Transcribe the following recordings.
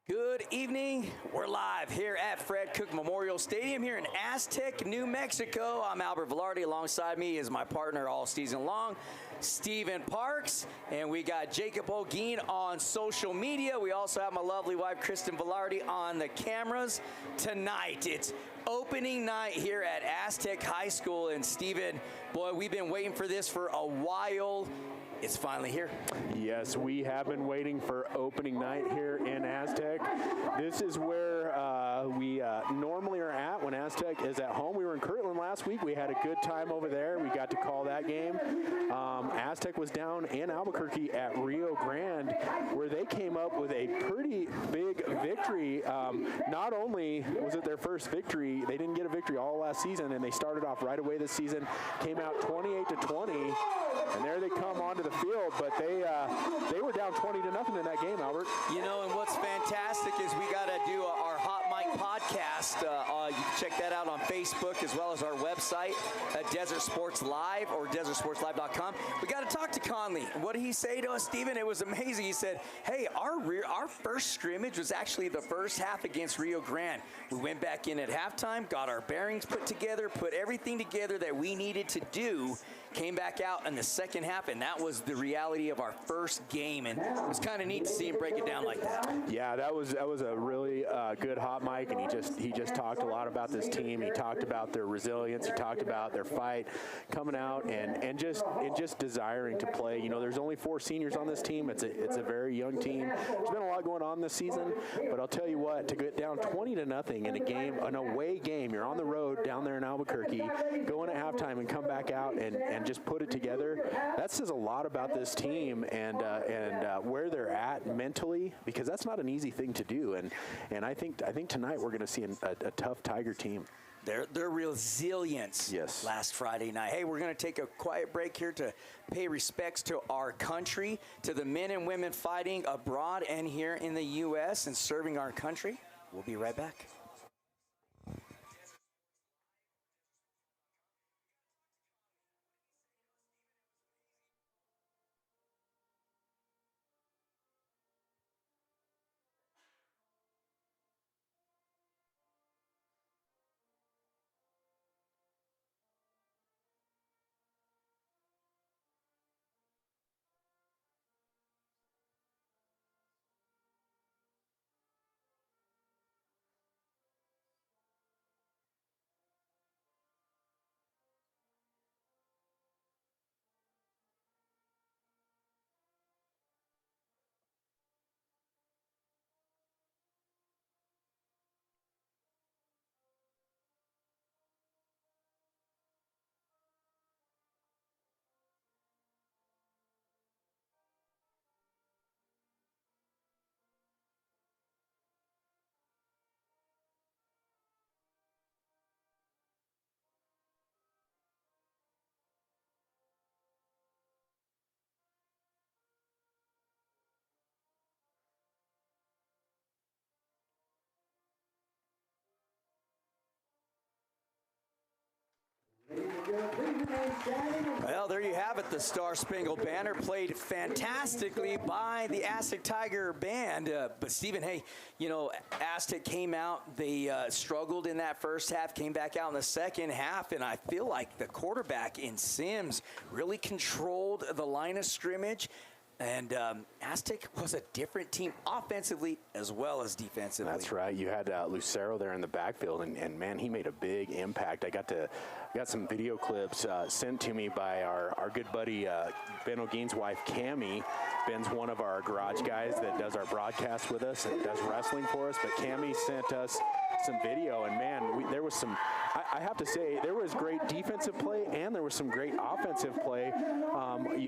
Good evening. We're live here at Fred Cook Memorial Stadium here in Aztec, New Mexico. I'm Albert Velarde. Alongside me is my partner all season long, Stephen Parks. And we got Jacob O'Gean on social media. We also have my lovely wife, Kristen Velarde, on the cameras. Tonight, it's opening night here at Aztec High School. And Stephen, boy, we've been waiting for this for a while. It's finally here. Yes, we have been waiting for opening night here in Aztec. This is where we normally are at when Aztec is at home. We were in Kirtland last week. We had a good time over there. We got to call that game. Aztec was down in Albuquerque at Rio Grande, where they came up with a pretty big victory. Not only was it their first victory, they didn't get a victory all last season, and they started off right away this season. Came out 28-20, and there they come onto the field, but they were down 20-0 in that game, Albert. You know, and what's fantastic is we got to do our Hot Mic podcast. You can check that out on Facebook as well as our website at Desert Sports Live or DesertSportsLive.com. We got to talk to Conley. What did he say to us, Stephen? It was amazing. He said, hey, our first scrimmage was actually the first half against Rio Grande. We went back in at halftime, got our bearings put together, put everything together that we needed to do, came back out in the second half, and that was the reality of our first game. And it was kind of neat to see him break it down like that. Yeah, that was a really good hot mic, and he just talked a lot about this team. He talked about their resilience. He talked about their fight coming out and just desiring to play. You know, there's only 4 seniors on this team. It's a very young team. There's been a lot going on this season, but I'll tell you what, to get down 20-0 in a game, an away game, you're on the road down there in Albuquerque, going at halftime and come back out and just put it together. That says a lot about this team and where they're at mentally, because that's not an easy thing to do. And I think tonight we're going to see a tough Tiger team. Their resilience. Yes. Last Friday night. Hey, we're going to take a quiet break here to pay respects to our country, to the men and women fighting abroad and here in the U.S. and serving our country. We'll be right back. Well, there you have it. The Star Spangled Banner played fantastically by the Aztec Tiger Band. But, Stephen, hey, you know, Aztec came out. They struggled in that first half, came back out in the second half, and I feel like the quarterback in Sims really controlled the line of scrimmage. And Aztec was a different team offensively as well as defensively. That's right. You had Lucero there in the backfield, and man, he made a big impact. I got some video clips sent to me by our good buddy Ben O'Gean's wife, Cammie. Ben's one of our garage guys that does our broadcast with us and does wrestling for us. But Cammie sent us some video, and man, there was some. I have to say, there was great defensive play and there was some great offensive play.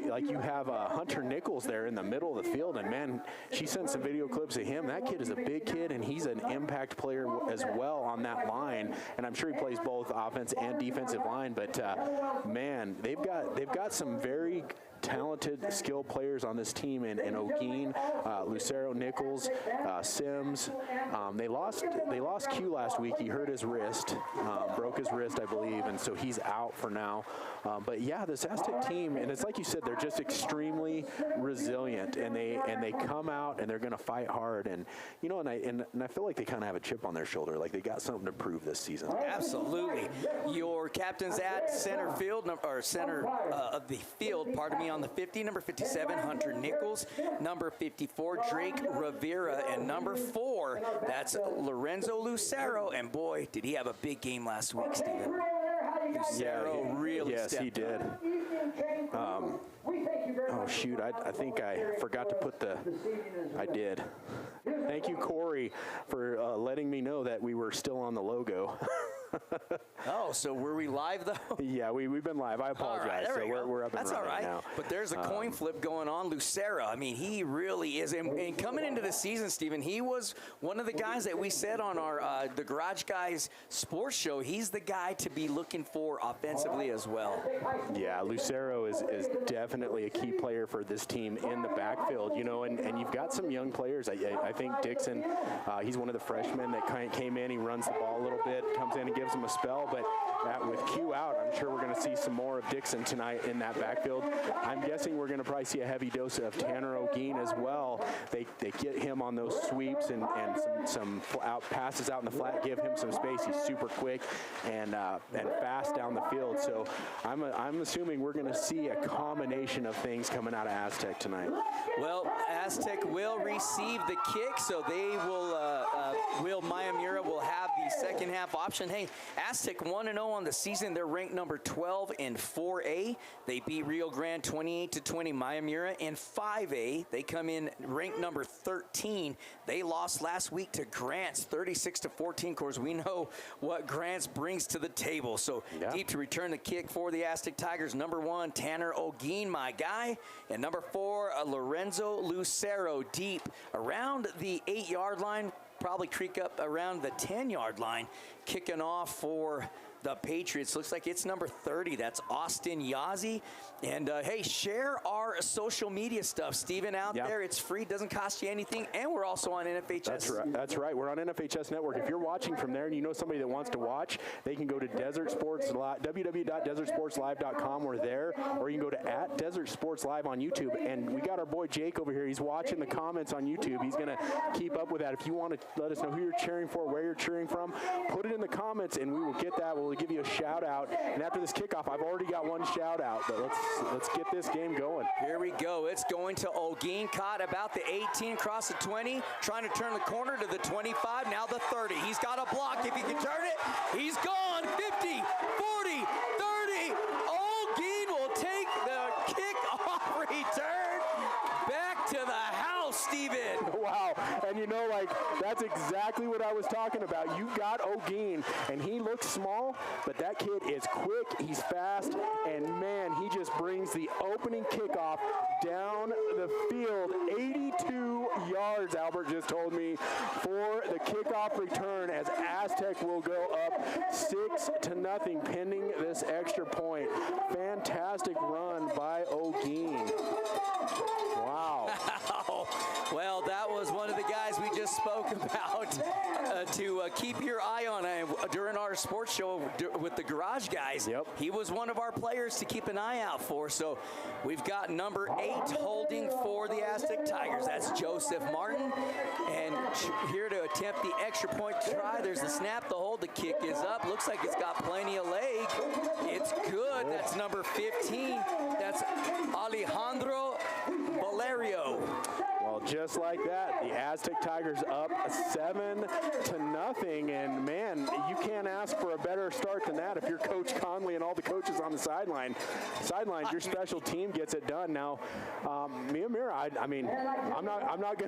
Like you have Hunter Nichols there in the middle of the field, and man, she sent some video clips of him. That kid is a big kid, and he's an impact player as well on that line. And I'm sure he plays both offense and defensive line. But man, they've got some very talented, skilled players on this team, and O'Gean, Lucero, Nichols, Sims. They lost Q last week. He hurt his wrist, broke his wrist, I believe, and so he's out for now. But yeah, this Aztec team, and it's like you said, they're just extremely resilient, and they come out and they're going to fight hard, and I feel like they kind of have a chip on their shoulder, like they got something to prove this season. Absolutely. Your captains at center field, center of the field, on the 50, number 57, Hunter Nichols, number 54, Drake Rivera, and number 4, that's Lorenzo Lucero, and boy, did he have a big game last week, Steven. Lucero really stepped up. Yes, he did. Oh, shoot, I think I forgot to put I did. Thank you, Corey, for letting me know that we were still on the logo. Oh, so were we live, though? Yeah, we've been live. I apologize. All right, we're up and That's running all right. now. But there's a coin flip going on. Lucero, I mean, he really is. And coming into the season, Steven, he was one of the guys that we said on our the Garage Guys sports show. He's the guy to be looking for offensively as well. Yeah, Lucero is definitely a key player for this team in the backfield, and you've got some young players. I think Dixon, he's one of the freshmen that came in. He runs the ball a little bit, comes in and gives him a spell, but with Q out, I'm sure we're going to see some more of Dixon tonight in that backfield. I'm guessing we're going to probably see a heavy dose of Tanner O'Gean as well. They get him on those sweeps and some passes out in the flat, give him some space. He's super quick and fast down the field. So I'm assuming we're going to see a combination of things coming out of Aztec tonight. Well, Aztec will receive the kick, so they will MIYAMURA will have the second half option. Hey, Aztec 1-0 on the season. They're ranked number 12 in 4A. They beat Rio Grande 28-20. MIYAMURA in 5A. They come in ranked number 13. They lost last week to Grants 36-14. Of course, we know what Grants brings to the table. So deep to return the kick for the Aztec Tigers. Number 1, Tanner O'Gean, my guy. And number 4, Lorenzo Lucero, deep around the 8-yard line. Probably creak up around the 10-yard line, kicking off for the Patriots. Looks like it's number 30. That's Austin Yazzie. And, hey, share our social media stuff, Steven, out there. It's free. Doesn't cost you anything. And we're also on NFHS. That's right. We're on NFHS Network. If you're watching from there and you know somebody that wants to watch, they can go to Desert Sports Live, www.desertsportslive.com. We're there. Or you can go to @DesertSportsLive on YouTube. And we got our boy Jake over here. He's watching the comments on YouTube. He's going to keep up with that. If you want to let us know who you're cheering for, where you're cheering from, put it in the comments, and we will get that. We'll give you a shout out. And after this kickoff, I've already got one shout out, but let's get this game going. Here we go. It's going to O'Gean, caught about the 18, across the 20, trying to turn the corner to the 25, now the 30. He's got a block. If he can turn it, he's gone. 50, 40, 30. O'Gean will take the kick-off return back to the house, Steven. Wow. And that's exactly what I was talking about. You got O'Gean, and he looks small, but that kid is quick, he's fast, and man, he just brings the opening kickoff down the field. 82 yards, Albert just told me, for the kickoff return, as Aztec will go up 6-0 pending this extra point. Fantastic run by O'Gean. Wow. Well, that was one of the guys we just spoke about to keep your eye on during our sports show with the Garage Guys. Yep. He was one of our players to keep an eye out for. So we've got number 8 holding for the Aztec Tigers. That's Joseph Martin. And here to attempt the extra point try. There's the snap, the hold, the kick is up. Looks like it's got plenty of leg. It's good. That's number 15. That's Alejandro Valerio. Well, just like that, the Aztec Tigers up 7-0, and man, you can't ask for a better start than that if you're Coach Conley and all the coaches on the sideline. Your special team gets it done. Now, MIYAMURA, I'm not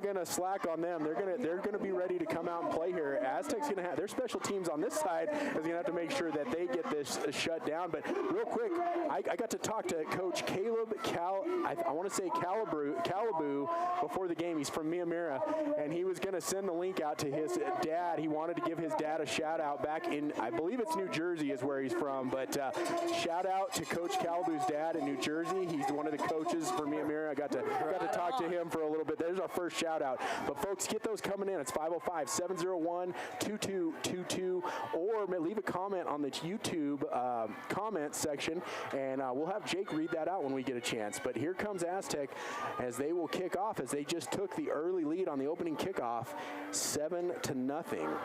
gonna slack on them. They're gonna be ready to come out and play here. Aztec's going to have their special teams on this side is going to have to make sure that they get this shut down. But real quick, I got to talk to Coach Caleb I want to say Calaboo before the game. He's from MIYAMURA, and he was going to send the link out to his dad. He wanted to give his dad a shout out back in, I believe it's New Jersey is where he's from, but shout out to Coach Calaboo's dad in New Jersey. He's one of the coaches for MIYAMURA. I got to talk to him for a little bit. There's our first shout out. But folks, get those coming in. It's 505-701-2222, or leave a comment on the YouTube comment section, and we'll have Jake read that out when we get a chance. But here comes Aztec as they will kick off, as they just took the early lead on the opening kickoff, 7-0.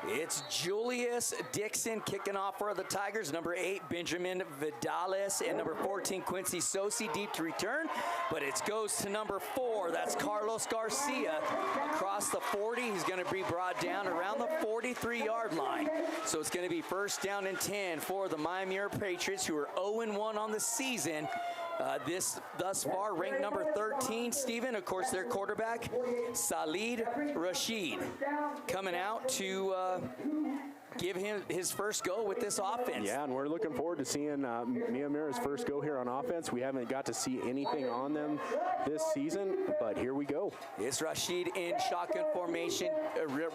It's Julius Dixon kicking off for the Tigers. Number 8, Benjamin Vidales, and number 14, Quincy Sosi, deep to return. But it goes to number 4. That's Carlos Garcia across the 40. He's going to be brought down around the 43-yard line. So it's going to be first down and 10 for the MIYAMURA Patriots, who are 0-1 on the season. Thus far, ranked number 13, Stephen, of course, their quarterback, Salid Rashid, coming out to give him his first go with this offense. Yeah, and we're looking forward to seeing MIYAMURA's first go here on offense. We haven't got to see anything on them this season, but here we go. It's Rashid in shotgun formation,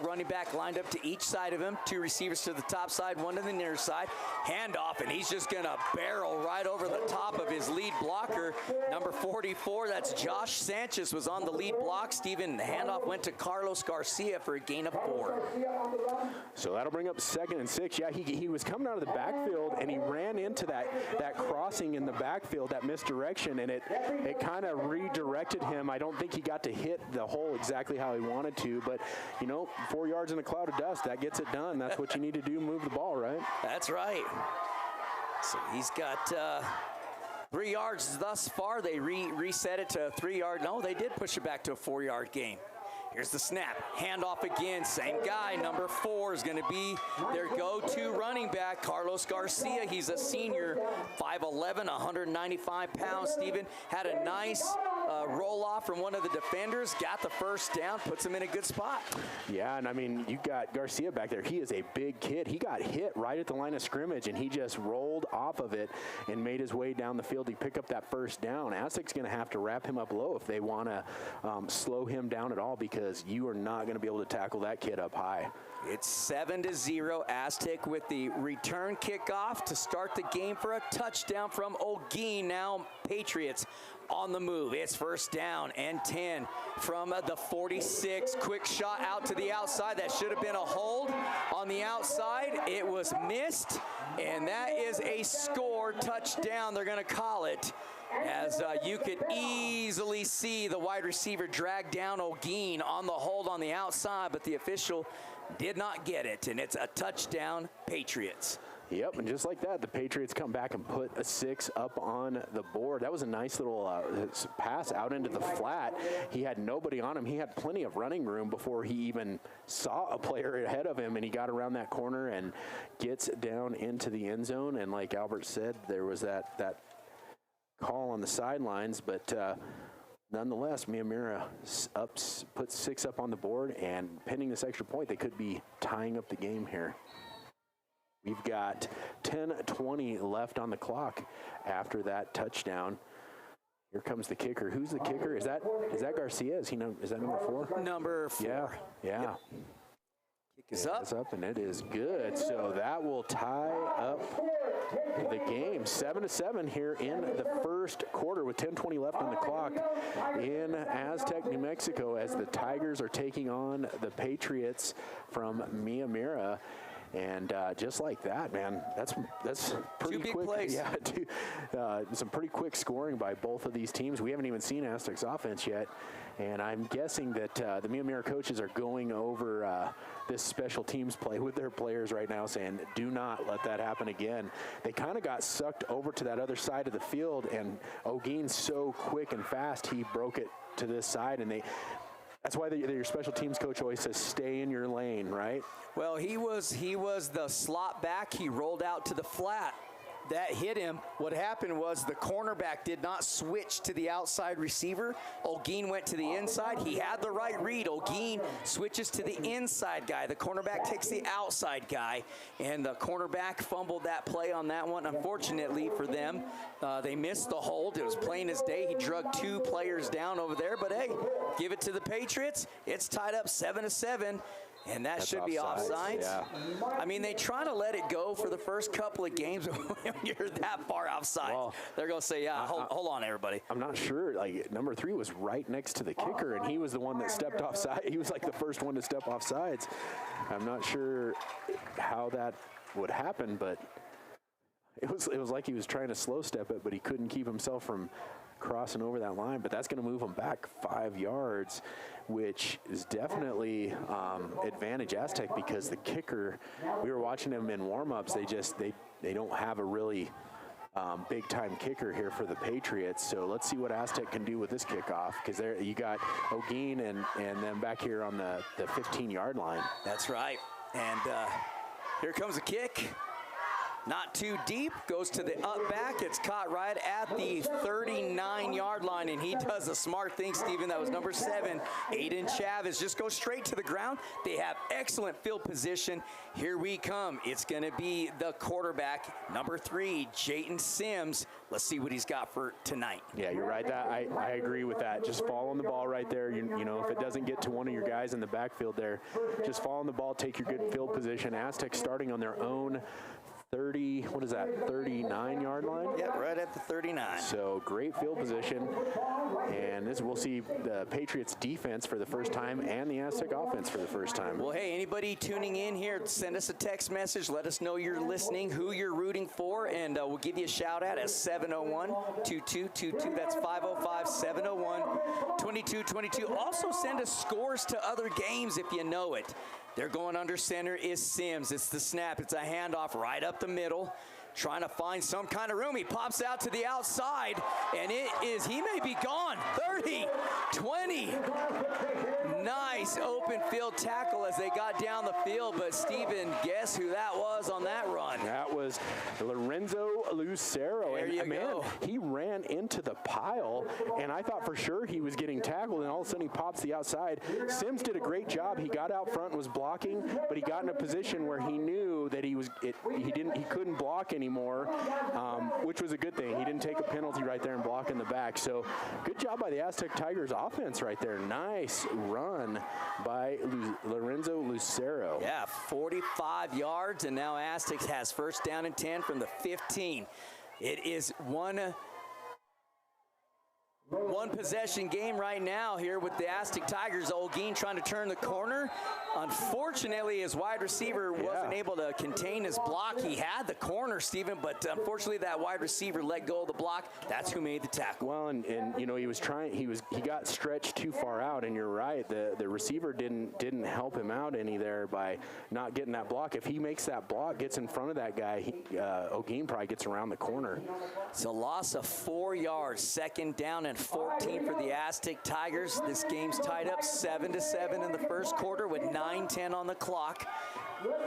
running back lined up to each side of him, 2 receivers to the top side, 1 to the near side, handoff, and he's just going to barrel right over the top of his lead blocker, number 44. That's Josh Sanchez was on the lead block. Stephen, the handoff went to Carlos Garcia for a gain of 4. So that'll bring up 2nd and 6. Yeah, he was coming out of the backfield, and he ran into that crossing in the backfield, that misdirection, and it kind of redirected him. I don't think he got to hit the hole exactly how he wanted to, but, 4 yards in a cloud of dust, that gets it done. That's what you need to do, move the ball, right? That's right. So he's got 3 yards thus far. They reset it to a 3-yard. No, they did push it back to a 4-yard gain. Here's the snap. Handoff again. Same guy. Number 4 is going to be their go-to running back, Carlos Garcia. He's a senior, 5'11", 195 pounds. Stephen had a nice roll-off from one of the defenders, got the first down, puts him in a good spot. Yeah, and I mean, you got Garcia back there. He is a big kid. He got hit right at the line of scrimmage, and he just rolled off of it and made his way down the field to pick up that first down. Aztec's going to have to wrap him up low if they want to slow him down at all, because you are not going to be able to tackle that kid up high. It's 7-0 Aztec with the return kickoff to start the game for a touchdown from Olguin. Now Patriots on the move. It's first down and 10 from the 46. Quick shot out to the outside. That should have been a hold on the outside. It was missed, and that is a score touchdown. They're going to call it, as you could easily see the wide receiver drag down Olguin on the hold on the outside, but the official did not get it, and it's a touchdown, Patriots. Yep, and just like that, the Patriots come back and put a 6 up on the board. That was a nice little pass out into the flat. He had nobody on him. He had plenty of running room before he even saw a player ahead of him, and he got around that corner and gets down into the end zone. And like Albert said, there was that call on the sidelines, but nonetheless, MIYAMURA puts 6 up on the board, and pending this extra point, they could be tying up the game here. We've got 10:20 left on the clock after that touchdown. Here comes the kicker. Who's the kicker? Is that Garcia? Is that number 4? Number 4. Yeah. Yep. Kick is up. It's up, and it is good. So that will tie up the game. 7-7 here in the first quarter with 10:20 left on the clock in Aztec, New Mexico, as the Tigers are taking on the Patriots from MIYAMURA. And just like that, man, that's pretty quick. 2 big plays. Yeah, some pretty quick scoring by both of these teams. We haven't even seen Aztec's offense yet, and I'm guessing that the MIYAMURA coaches are going over this special teams play with their players right now, saying, do not let that happen again. They kind of got sucked over to that other side of the field, and Olguin's so quick and fast, he broke it to this side, and that's why your special teams coach always says, stay in your lane, right? Well, he was the slot back. He rolled out to the flat that hit him. What happened was the cornerback did not switch to the outside receiver. Olguin went to the inside. He had the right read. Olguin switches to the inside guy. The cornerback takes the outside guy, and the cornerback fumbled that play on that one. Unfortunately for them, they missed the hold. It was plain as day. He drug 2 players down over there, but hey, give it to the Patriots. It's tied up 7-7. And that should be offsides. Yeah. I mean, they try to let it go for the first couple of games. When you're that far outside, well, they're going to say, yeah, hold on, everybody. I'm not sure. Like, number 3 was right next to the kicker, and he was the one that stepped offside. He was like the first one to step off sides. I'm not sure how that would happen, but it was like he was trying to slow step it, but he couldn't keep himself from crossing over that line. But that's going to move him back 5 yards, which is definitely advantage Aztec, because the kicker, we were watching him in warm-ups, they don't have a really big-time kicker here for the Patriots. So let's see what Aztec can do with this kickoff, because there you got Olguin and then back here on the 15-yard line. That's right. And here comes a kick. Not too deep, goes to the up back. It's caught right at the 39-yard line, and he does a smart thing, Steven. That was number 7, Aiden Chavez. Just go straight to the ground. They have excellent field position. Here we come. It's going to be the quarterback, number 3, Jayton Sims. Let's see what he's got for tonight. Yeah, you're right. I agree with that. Just following the ball right there. You know, if it doesn't get to one of your guys in the backfield there, just following the ball, take your good field position. Aztec starting on their own 39-yard line? Yeah, right at the 39. So great field position. And this, we'll see the Patriots defense for the first time and the Aztec offense for the first time. Well, hey, anybody tuning in here, send us a text message. Let us know you're listening, who you're rooting for, and we'll give you a shout out at 701-2222. That's 505-701-2222. Also send us scores to other games if you know it. They're going under center is Sims. It's the snap. It's a handoff right up the middle. Trying to find some kind of room. He pops out to the outside, and he may be gone. 30, 20. Nice open field tackle as they got down the field, but Steven, guess who that was on that run? That was Lorenzo Lucero. There you go. He ran into the pile, and I thought for sure he was getting tackled, and all of a sudden he pops the outside. Sims did a great job. He got out front and was blocking, but he got in a position where he knew that he couldn't block anymore, which was a good thing. He didn't take a penalty right there and block in the back. So good job by the Aztec Tigers offense right there. Nice run by Lorenzo Lucero. Yeah, 45 yards, and now Aztecs has first down and 10 from the 15. It is one possession game right now here with the Aztec Tigers. Olguin trying to turn the corner. Unfortunately, his wide receiver wasn't able to contain his block. He had the corner, Steven, but unfortunately that wide receiver let go of the block. That's who made the tackle. Well, and you know, he got stretched too far out, and you're right. The receiver didn't help him out any there by not getting that block. If he makes that block, gets in front of that guy, Olguin probably gets around the corner. It's a loss of 4 yards. Second down and 14 for the Aztec Tigers. This game's tied up 7-7 in the first quarter with 9:10 on the clock.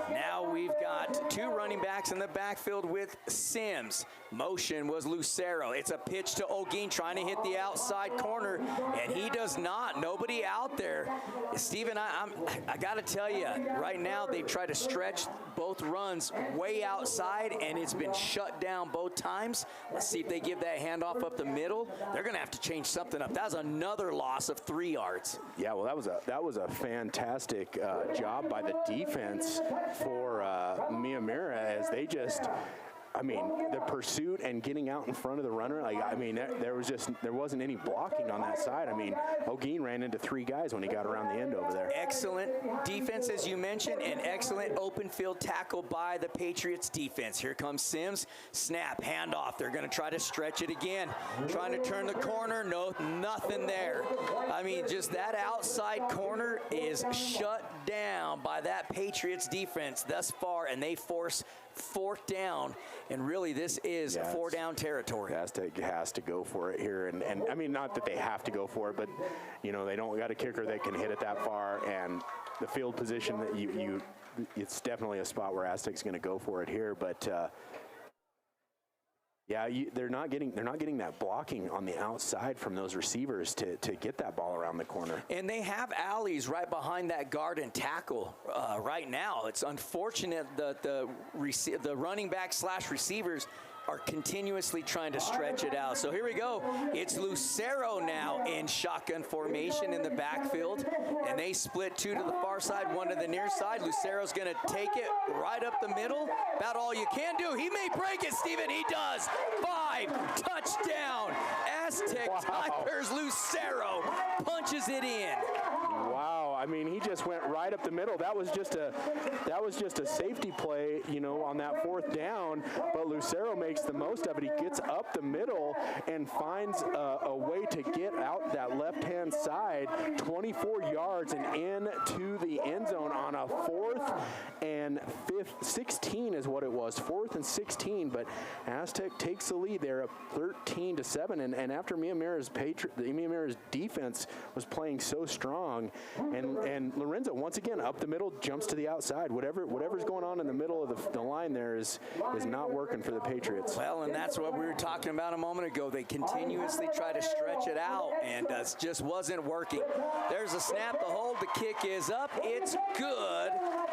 Now we've got 2 running backs in the backfield with Sims. Motion was Lucero. It's a pitch to Olguin trying to hit the outside corner, and he does not. Nobody out there. Steven, I got to tell you, right now they've tried to stretch both runs way outside, and it's been shut down both times. Let's see if they give that handoff up the middle. They're going to have to change something up. That was another loss of 3 yards. Yeah, well, that was a fantastic job by the defense for MIYAMURA, as they just, I mean, the pursuit and getting out in front of the runner, there wasn't any blocking on that side. I mean, Olguin ran into 3 guys when he got around the end over there. Excellent defense, as you mentioned, and excellent open field tackle by the Patriots defense. Here comes Sims. Snap, handoff. They're going to try to stretch it again. Trying to turn the corner. No, nothing there. I mean, just that outside corner is shut down by that Patriots defense thus far, and they force 4th down, and really this is 4-down territory. Aztec has to go for it here, and I mean, not that they have to go for it, but you know, they don't got a kicker that can hit it that far, and the field position that it's definitely a spot where Aztec's going to go for it here, but Yeah, they're not getting that blocking on the outside from those receivers to get that ball around the corner. And they have alleys right behind that guard and tackle right now. It's unfortunate that the running back / receivers are continuously trying to stretch it out. So here we go. It's Lucero now in shotgun formation in the backfield, and they split 2 to the far side, 1 to the near side. Lucero's going to take it right up the middle. About all you can do. He may break it, Steven. He does. 5, touchdown. Aztec Tigers. Lucero punches it in. Wow, I mean, he just went right up the middle. That was just a safety play, on that 4th down, but Lucero makes the most of it. He gets up the middle and finds a way to get out that left-hand side, 24 yards and into the end zone on a 4th and 16 is what it was, 4th and 16, but Aztec takes the lead there up 13-7, and after MIYAMURA's defense was playing so strong, and Lorenzo once again up the middle, jumps to the outside. Whatever's going on in the middle of the line there is not working for the Patriots. Well, and that's what we were talking about a moment ago. They continuously try to stretch it out, and it just wasn't working. There's a snap, the hold, the kick is up. It's good.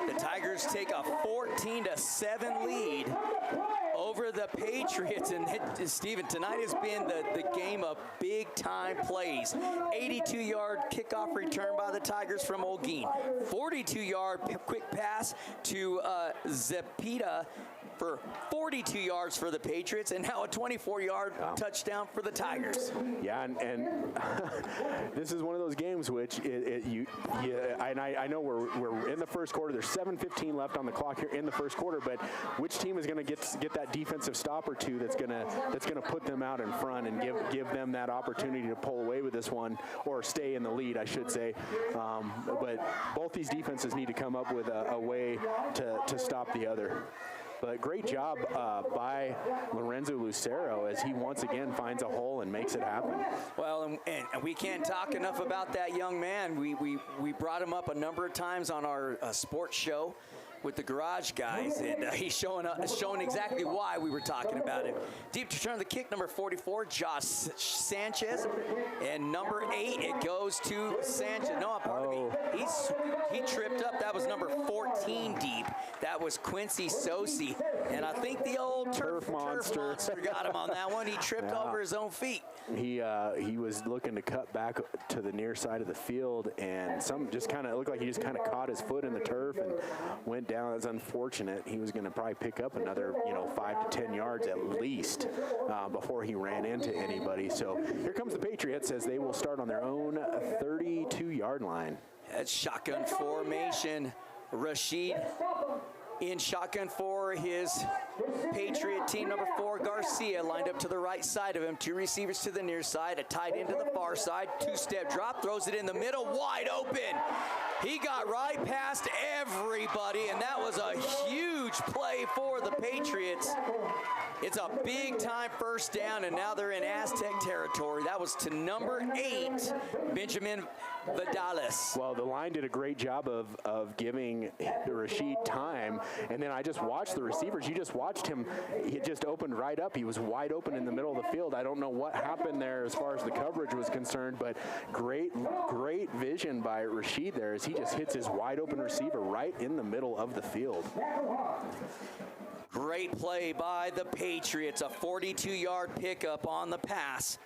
The Tigers take a 14-7 lead over the Patriots. And Steven, tonight has been the game of big-time plays. 82-yard kickoff return by the Tigers from Olguin. 42-yard quick pass to Zepeda for 42 yards for the Patriots, and now a 24-yard touchdown for the Tigers. Yeah, and this is one of those games which I know we're in the first quarter. There's 7:15 left on the clock here in the first quarter, but which team is going to get that defensive stop or two that's going to put them out in front and give them that opportunity to pull away with this one, or stay in the lead, I should say. But both these defenses need to come up with a way to stop the other. But great job by Lorenzo Lucero as he once again finds a hole and makes it happen. Well, and we can't talk enough about that young man. We brought him up a number of times on our sports show with the Garage Guys, and he's showing exactly why we were talking about him. Deep return of the kick, number 44, Josh Sanchez, and number 8, it goes to Sanchez. No, pardon me. He tripped up. That was number 14 deep. That was Quincy Sosi, and I think the old turf monster got him on that one. He tripped over his own feet. He was looking to cut back to the near side of the field, and it looked like he just kind of caught his foot in the turf and went down. That's unfortunate. He was going to probably pick up another 5 to 10 yards at least before he ran into anybody. So here comes the Patriots as they will start on their own 32-yard line. That's shotgun formation. Rashid in shotgun for his Patriot team. Number 4, Garcia, lined up to the right side of him. 2 receivers to the near side, a tight end to the far side. 2-step drop, throws it in the middle, wide open. He got right past everybody, and that was a huge play for the Patriots. It's a big-time first down, and now they're in Aztec territory. That was to number 8, Benjamin Vidales. Well, the line did a great job of giving Rashid time, and then I just watched the receivers. You just watched him. He just opened right up. He was wide open in the middle of the field. I don't know what happened there as far as the coverage was concerned, but great vision by Rashid there as he just hits his wide-open receiver right in the middle of the field. Great play by the Patriots. A 42-yard pickup on the pass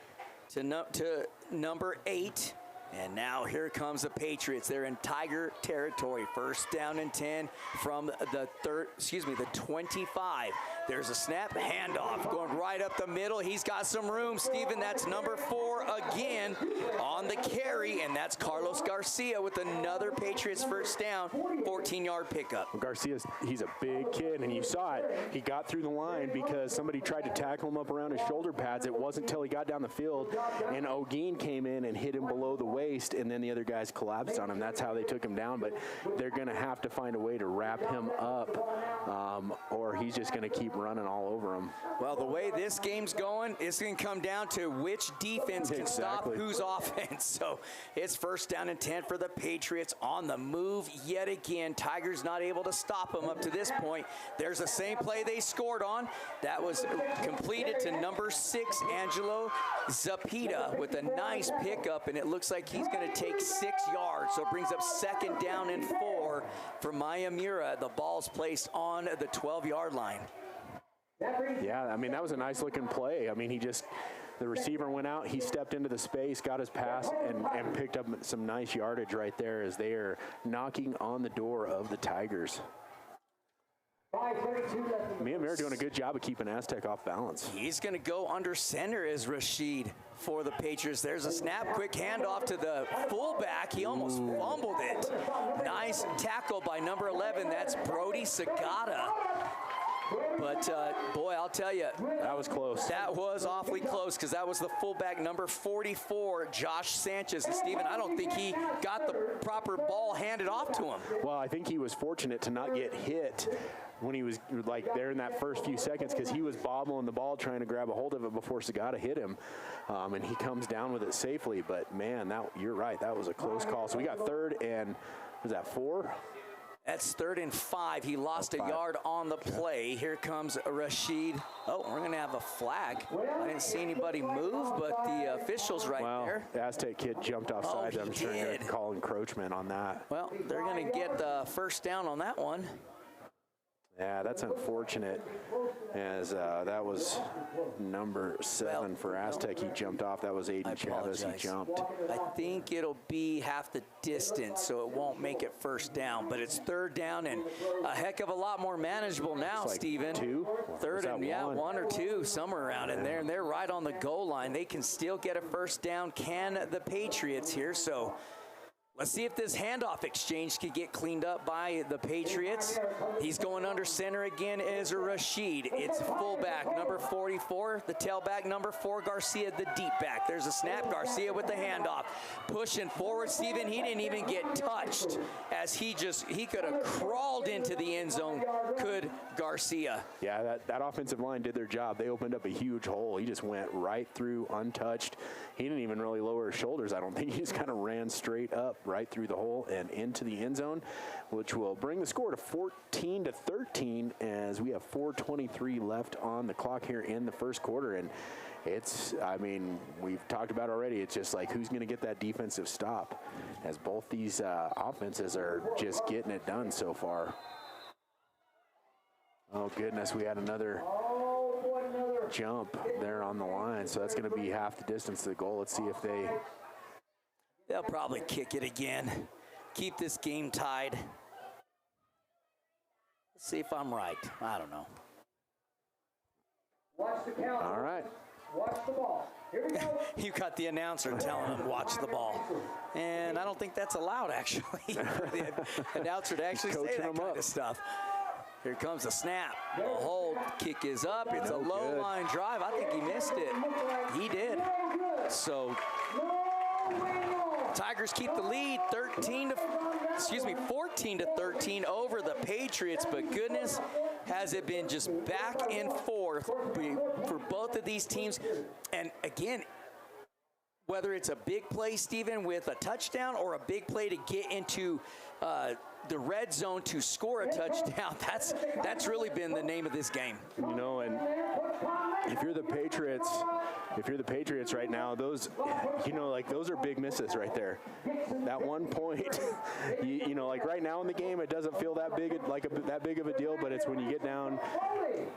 to number 8. And now here comes the Patriots. They're in Tiger territory. First down and 10 from the 25. There's a snap, handoff, going right up the middle. He's got some room, Steven. That's number 4 again on the carry, and that's Carlos Garcia with another Patriots first down, 14-yard pickup. Well, he's a big kid, and you saw it. He got through the line because somebody tried to tackle him up around his shoulder pads. It wasn't until he got down the field, and Olguin came in and hit him below the waist. waist, and then the other guys collapsed on him. That's how they took him down, but they're going to have to find a way to wrap him up, or he's just going to keep running all over him. Well, the way this game's going, it's going to come down to which defense can stop whose offense. So it's 1st down and 10 for the Patriots on the move yet again. Tigers not able to stop them up to this point. There's the same play they scored on. That was completed to number 6, Angelo Zapita, with a nice pickup, and it looks like he's going to take 6 yards. So it brings up 2nd down and 4 for MIYAMURA. The ball's placed on the 12-yard line. Yeah, I mean, that was a nice looking play. I mean, the receiver went out, he stepped into the space, got his pass, and picked up some nice yardage right there as they are knocking on the door of the Tigers. MIYAMURA doing a good job of keeping Aztec off balance. He's going to go under center as Rashid for the Patriots. There's a snap, quick handoff to the fullback. He almost fumbled it. Nice tackle by number 11. That's Brody Sagata. But, boy, I'll tell you. That was close. That was awfully close, because that was the fullback, number 44, Josh Sanchez. And, Steven, I don't think he got the proper ball handed off to him. Well, I think he was fortunate to not get hit when he was, like, there in that first few seconds, because he was bobbling the ball trying to grab a hold of it before Sagata hit him. And he comes down with it safely. But, man, you're right. That was a close call. So we got 3rd and, was that 4? That's 3rd and 5. He lost a yard on the play. Here comes Rashid. Oh, we're going to have a flag. I didn't see anybody move, but the official's right there. The Aztec kid jumped offside. I'm sure they're going to call encroachment on that. Well, they're going to get the 1st down on that one. Yeah, that's unfortunate, as that was number 7 for Aztec. He jumped off. That was Aiden Chavez. He jumped. I think it'll be half the distance, so it won't make it 1st down. But it's 3rd down and a heck of a lot more manageable now, like Steven. 2? 3rd and, 1 or 2, somewhere around in there. And they're right on the goal line. They can still get a 1st down. Can the Patriots here? So let's see if this handoff exchange could get cleaned up by the Patriots. He's going under center again as Rashid. It's fullback, number 44. The tailback, number 4, Garcia, the deep back. There's a snap. Garcia with the handoff. Pushing forward, Steven. He didn't even get touched, as he could have crawled into the end zone, could Garcia. Yeah, that offensive line did their job. They opened up a huge hole. He just went right through untouched. He didn't even really lower his shoulders, I don't think. He just kind of ran straight up right through the hole and into the end zone, which will bring the score to 14-13 as we have 4:23 left on the clock here in the 1st quarter. And I mean, we've talked about already, it's just like, who's going to get that defensive stop, as both these offenses are just getting it done so far. Oh, goodness, we had another jump there on the line, so that's going to be half the distance to the goal. Let's see if they'll probably kick it again. Keep this game tied. Let's see if I'm right. I don't know. Watch the count. All right. Watch the ball. Here we go. You got the announcer telling him, watch the ball. And I don't think that's allowed, actually, for the announcer to actually say that kind of stuff. Here comes the snap. The hold. Kick is up. It's a low line drive. I think he missed it. He did. So Tigers keep the lead 14-13 over the Patriots, but goodness, has it been just back and forth for both of these teams. And again, whether it's a big play, Steven, with a touchdown, or a big play to get into the red zone to score a touchdown, that's really been the name of this game. You know, and if you're the Patriots right now, those, you know, like, those are big misses right there. That 1 point, you know, like right now in the game, it doesn't feel that big, that big of a deal, but it's when you get down,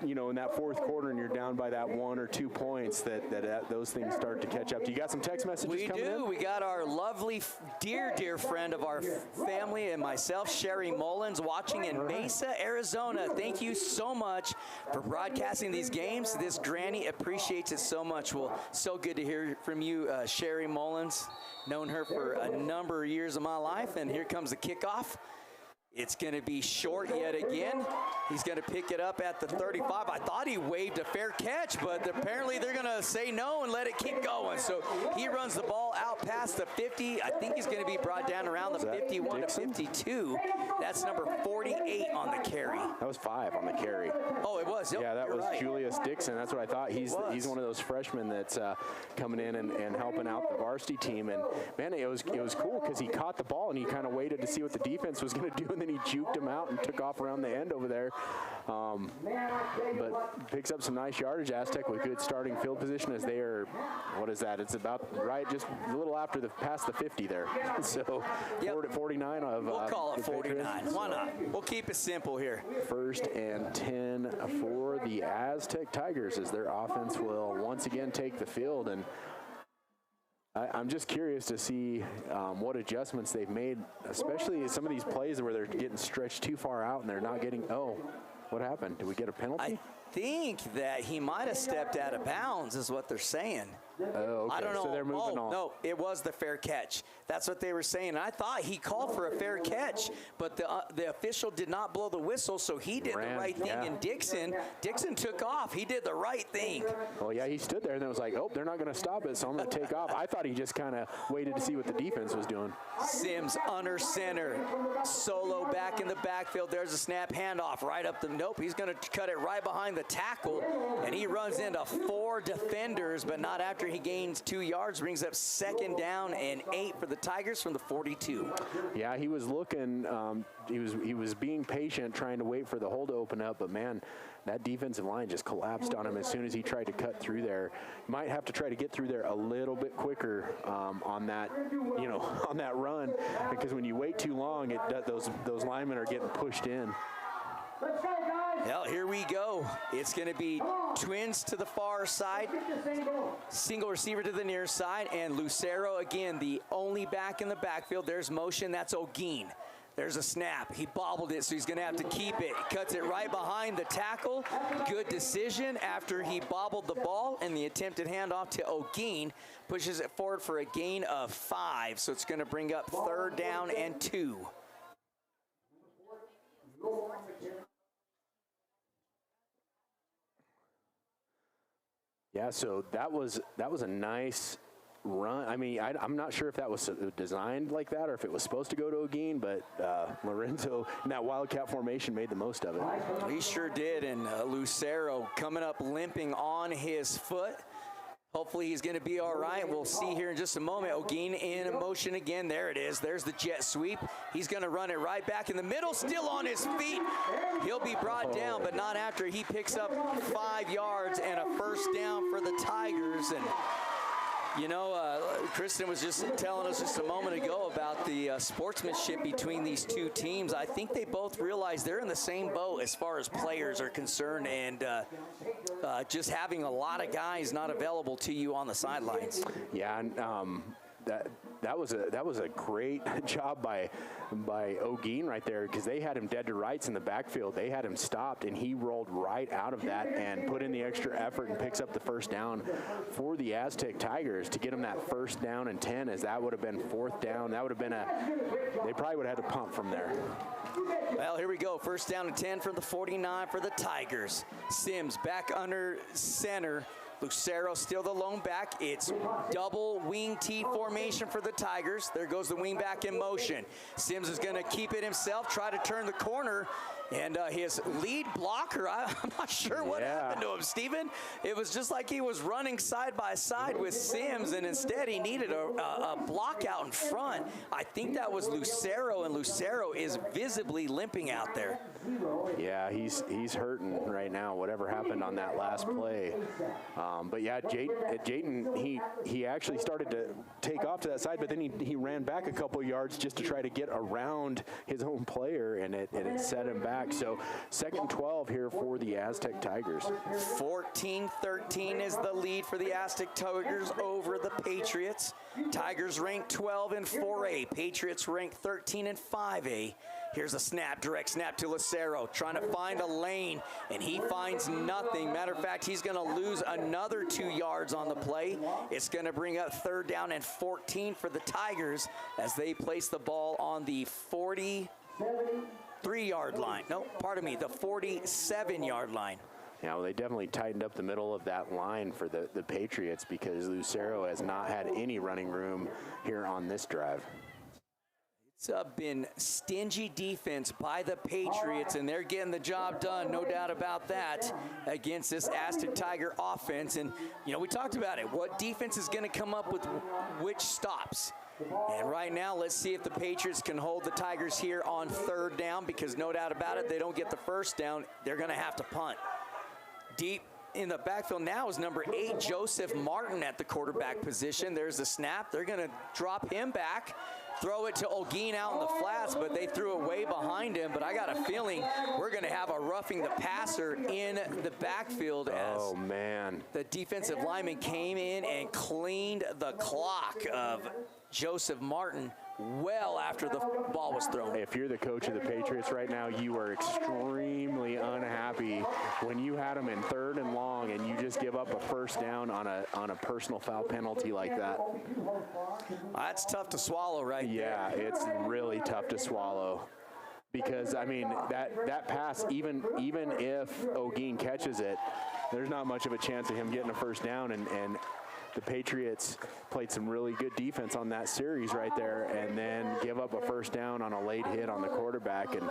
you know, in that 4th quarter and you're down by that 1 or 2 points that those things start to catch up. Do you got some text messages coming in? We do. We got our lovely, dear friend of our family and myself, Sherry Mullins, watching in Mesa, Arizona. Thank you so much for broadcasting these games. This granny appreciates it so much. Well, so good to hear from you, Sherry Mullins. Known her for a number of years of my life, and here comes the kickoff. It's going to be short yet again. He's going to pick it up at the 35. I thought he waved a fair catch, but apparently they're going to say no and let it keep going. So he runs the ball out past the 50. I think he's going to be brought down around the 51 to 52. That's number 48 on the carry. That was 5 on the carry. Oh, it was. Yep, yeah, that was right. Julius Dixon. That's what I thought. He's one of those freshmen that's coming in and helping out the varsity team. And man, it was cool because he caught the ball and he kind of waited to see what the defense was going to do, and then he juked him out and took off around the end over there. But picks up some nice yardage. Aztec with good starting field position as they are. What is that? It's about right just a little after past the 50 there. So 49 of. We'll call it 49. Patriots. Why not? We'll keep it simple here. 1st and 10 for the Aztec Tigers as their offense will once again take the field. And I'm just curious to see what adjustments they've made, especially some of these plays where they're getting stretched too far out and they're not getting, what happened? Did we get a penalty? I think that he might have stepped out of bounds is what they're saying. Oh, okay. I don't know. So they're moving on. No, it was the fair catch. That's what they were saying. And I thought he called for a fair catch, but the official did not blow the whistle, so he did the right thing. Yeah. And Dixon took off. He did the right thing. Well, yeah, he stood there and it was like, they're not going to stop it, so I'm going to take off. I thought he just kind of waited to see what the defense was doing. Sims under center, solo back in the backfield. There's a snap handoff right up the. Nope, he's going to cut it right behind the tackle, and he runs into 4 defenders, but not after he gains 2 yards. Brings up 2nd down and 8 for the Tigers from the 42. Yeah, he was looking. He was being patient, trying to wait for the hole to open up, but man, that defensive line just collapsed on him as soon as he tried to cut through there. Might have to try to get through there a little bit quicker on that, on that run, because when you wait too long, those linemen are getting pushed in. Let's go, guys. Well, here we go. It's going to be twins to the far side, single receiver to the near side, and Lucero, again, the only back in the backfield. There's motion. That's O'Gean. There's a snap. He bobbled it, so he's going to have to keep it. He cuts it right behind the tackle. Good decision after he bobbled the ball, and the attempted handoff to O'Gean pushes it forward for a gain of 5. So it's going to bring up 3rd down and 2. Yeah, so that was a nice run. I mean, I'm not sure if that was designed like that or if it was supposed to go to O'Gean, but Lorenzo in that Wildcat formation made the most of it. He sure did, and Lucero coming up limping on his foot. Hopefully he's going to be all right. We'll see here in just a moment. O'Gean in motion again. There it is. There's the jet sweep. He's going to run it right back in the middle, still on his feet. He'll be brought down, but not after he picks up 5 yards and a 1st down for the Tigers. And Kristen was just telling us just a moment ago about the sportsmanship between these two teams. I think they both realize they're in the same boat as far as players are concerned, and just having a lot of guys not available to you on the sidelines. Yeah, and that was a great job by O'Gean right there, because they had him dead to rights in the backfield. They had him stopped, and he rolled right out of that and put in the extra effort and picks up the 1st down for the Aztec Tigers to get him that 1st down and 10, as that would have been 4th down. That would have been they probably would have had to pump from there. Well, here we go. 1st down and 10 from the 49 for the Tigers. Sims back under center. Lucero still the lone back. It's double wing T formation for the Tigers. There goes the wing back in motion. Sims is going to keep it himself, try to turn the corner. And his lead blocker, I'm not sure what happened to him, Steven. It was just like he was running side by side with Sims, and instead he needed a block out in front. I think that was Lucero, and Lucero is visibly limping out there. Yeah, he's hurting right now, whatever happened on that last play. But yeah, Jayden, he actually started to take off to that side, but then he ran back a couple yards just to try to get around his own player, and it set him back. So 2nd and 12 here for the Aztec Tigers. 14-13 is the lead for the Aztec Tigers over the Patriots. Tigers ranked 12 in 4A. Patriots ranked 13 in 5A. Here's a snap, direct snap to Lucero, trying to find a lane, and he finds nothing. Matter of fact, he's going to lose another 2 yards on the play. It's going to bring up 3rd down and 14 for the Tigers as they place the ball on the 40. 43-yard line. No, pardon me, the 47-yard line. Yeah, well, they definitely tightened up the middle of that line for the Patriots because Lucero has not had any running room here on this drive. It's been stingy defense by the Patriots, and they're getting the job done, no doubt about that, against this Aztec Tiger offense. And, you know, we talked about it. What defense is going to come up with which stops? And right now, let's see if the Patriots can hold the Tigers here on 3rd down, because no doubt about it, they don't get the 1st down, they're going to have to punt. Deep in the backfield now is number 8, Joseph Martin at the quarterback position. There's the snap. They're going to drop him back, throw it to Olguin out in the flats, but they threw it way behind him. But I got a feeling we're going to have a roughing the passer in the backfield as the defensive lineman came in and cleaned the clock of Joseph Martin well after the ball was thrown. If you're the coach of the Patriots right now, you are extremely unhappy when you had them in 3rd and long and you just give up a 1st down on a personal foul penalty like that. That's tough to swallow right there. Yeah, it's really tough to swallow. Because, I mean, that pass, even if Olguin catches it, there's not much of a chance of him getting a 1st down, and the Patriots played some really good defense on that series right there, and then give up a 1st down on a late hit on the quarterback. And,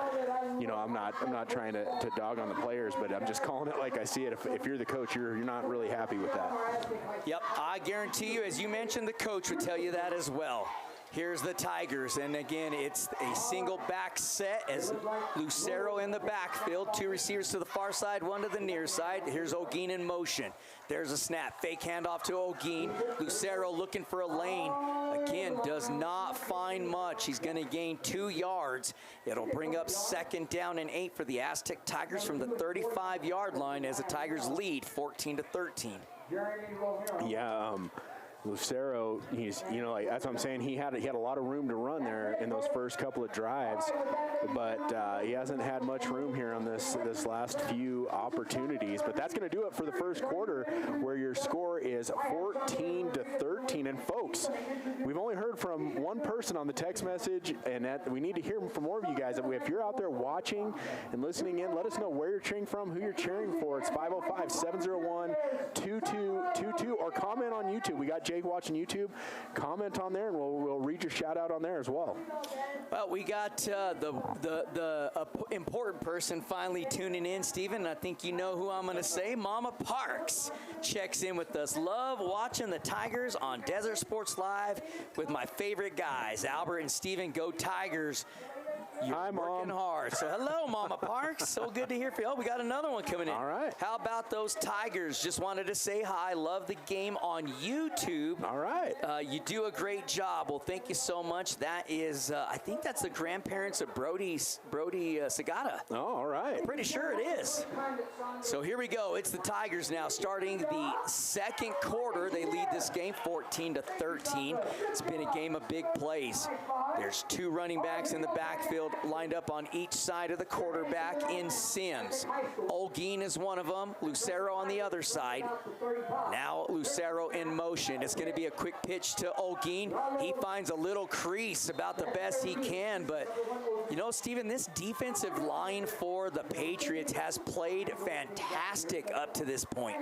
you know, I'm not trying to dog on the players, but I'm just calling it like I see it. If you're the coach, you're not really happy with that. Yep, I guarantee you, as you mentioned, the coach would tell you that as well. Here's the Tigers, and again, it's a single back set as Lucero in the backfield, 2 receivers to the far side, 1 to the near side. Here's Olguin in motion. There's a snap, fake handoff to Olguin. Lucero looking for a lane. Again, does not find much. He's going to gain 2 yards. It'll bring up 2nd down and 8 for the Aztec Tigers from the 35-yard line as the Tigers lead 14-13. Yeah, Lucero, he's, you know, like, that's what I'm saying. He had a lot of room to run there in those first couple of drives, but he hasn't had much room here on this last few opportunities. But that's going to do it for the first quarter, where your score is 14-13. And folks, we've only heard from one person on the text message, and that we need to hear from more of you guys. If you're out there watching and listening in, let us know where you're cheering from, who you're cheering for. It's 505-701-2222, or comment on YouTube. We got Jake watching YouTube. Comment on there, and we'll read your shout out on there as well. Well, we got the important person finally tuning in, Steven. I think you know who I'm going to say. Mama Parks checks in with us. Love watching the Tigers on Desert Sports Live with my favorite guys, Albert and Steven. Go Tigers. You're working hard. So hello, Mama Parks. So good to hear from you. Oh, we got another one coming in. All right. How about those Tigers? Just wanted to say hi. Love the game on YouTube. All right. You do a great job. Well, thank you so much. That is, I think that's the grandparents of Brody Sagata. Oh, all right. Pretty sure it is. So here we go. It's the Tigers now starting the 2nd quarter. They lead this game 14-13. It's been a game of big plays. There's 2 running backs in the backfield lined up on each side of the quarterback in Sims. Olguin is one of them. Lucero on the other side. Now Lucero in motion. It's going to be a quick pitch to Olguin. He finds a little crease, about the best he can. But, you know, Steven, this defensive line for the Patriots has played fantastic up to this point.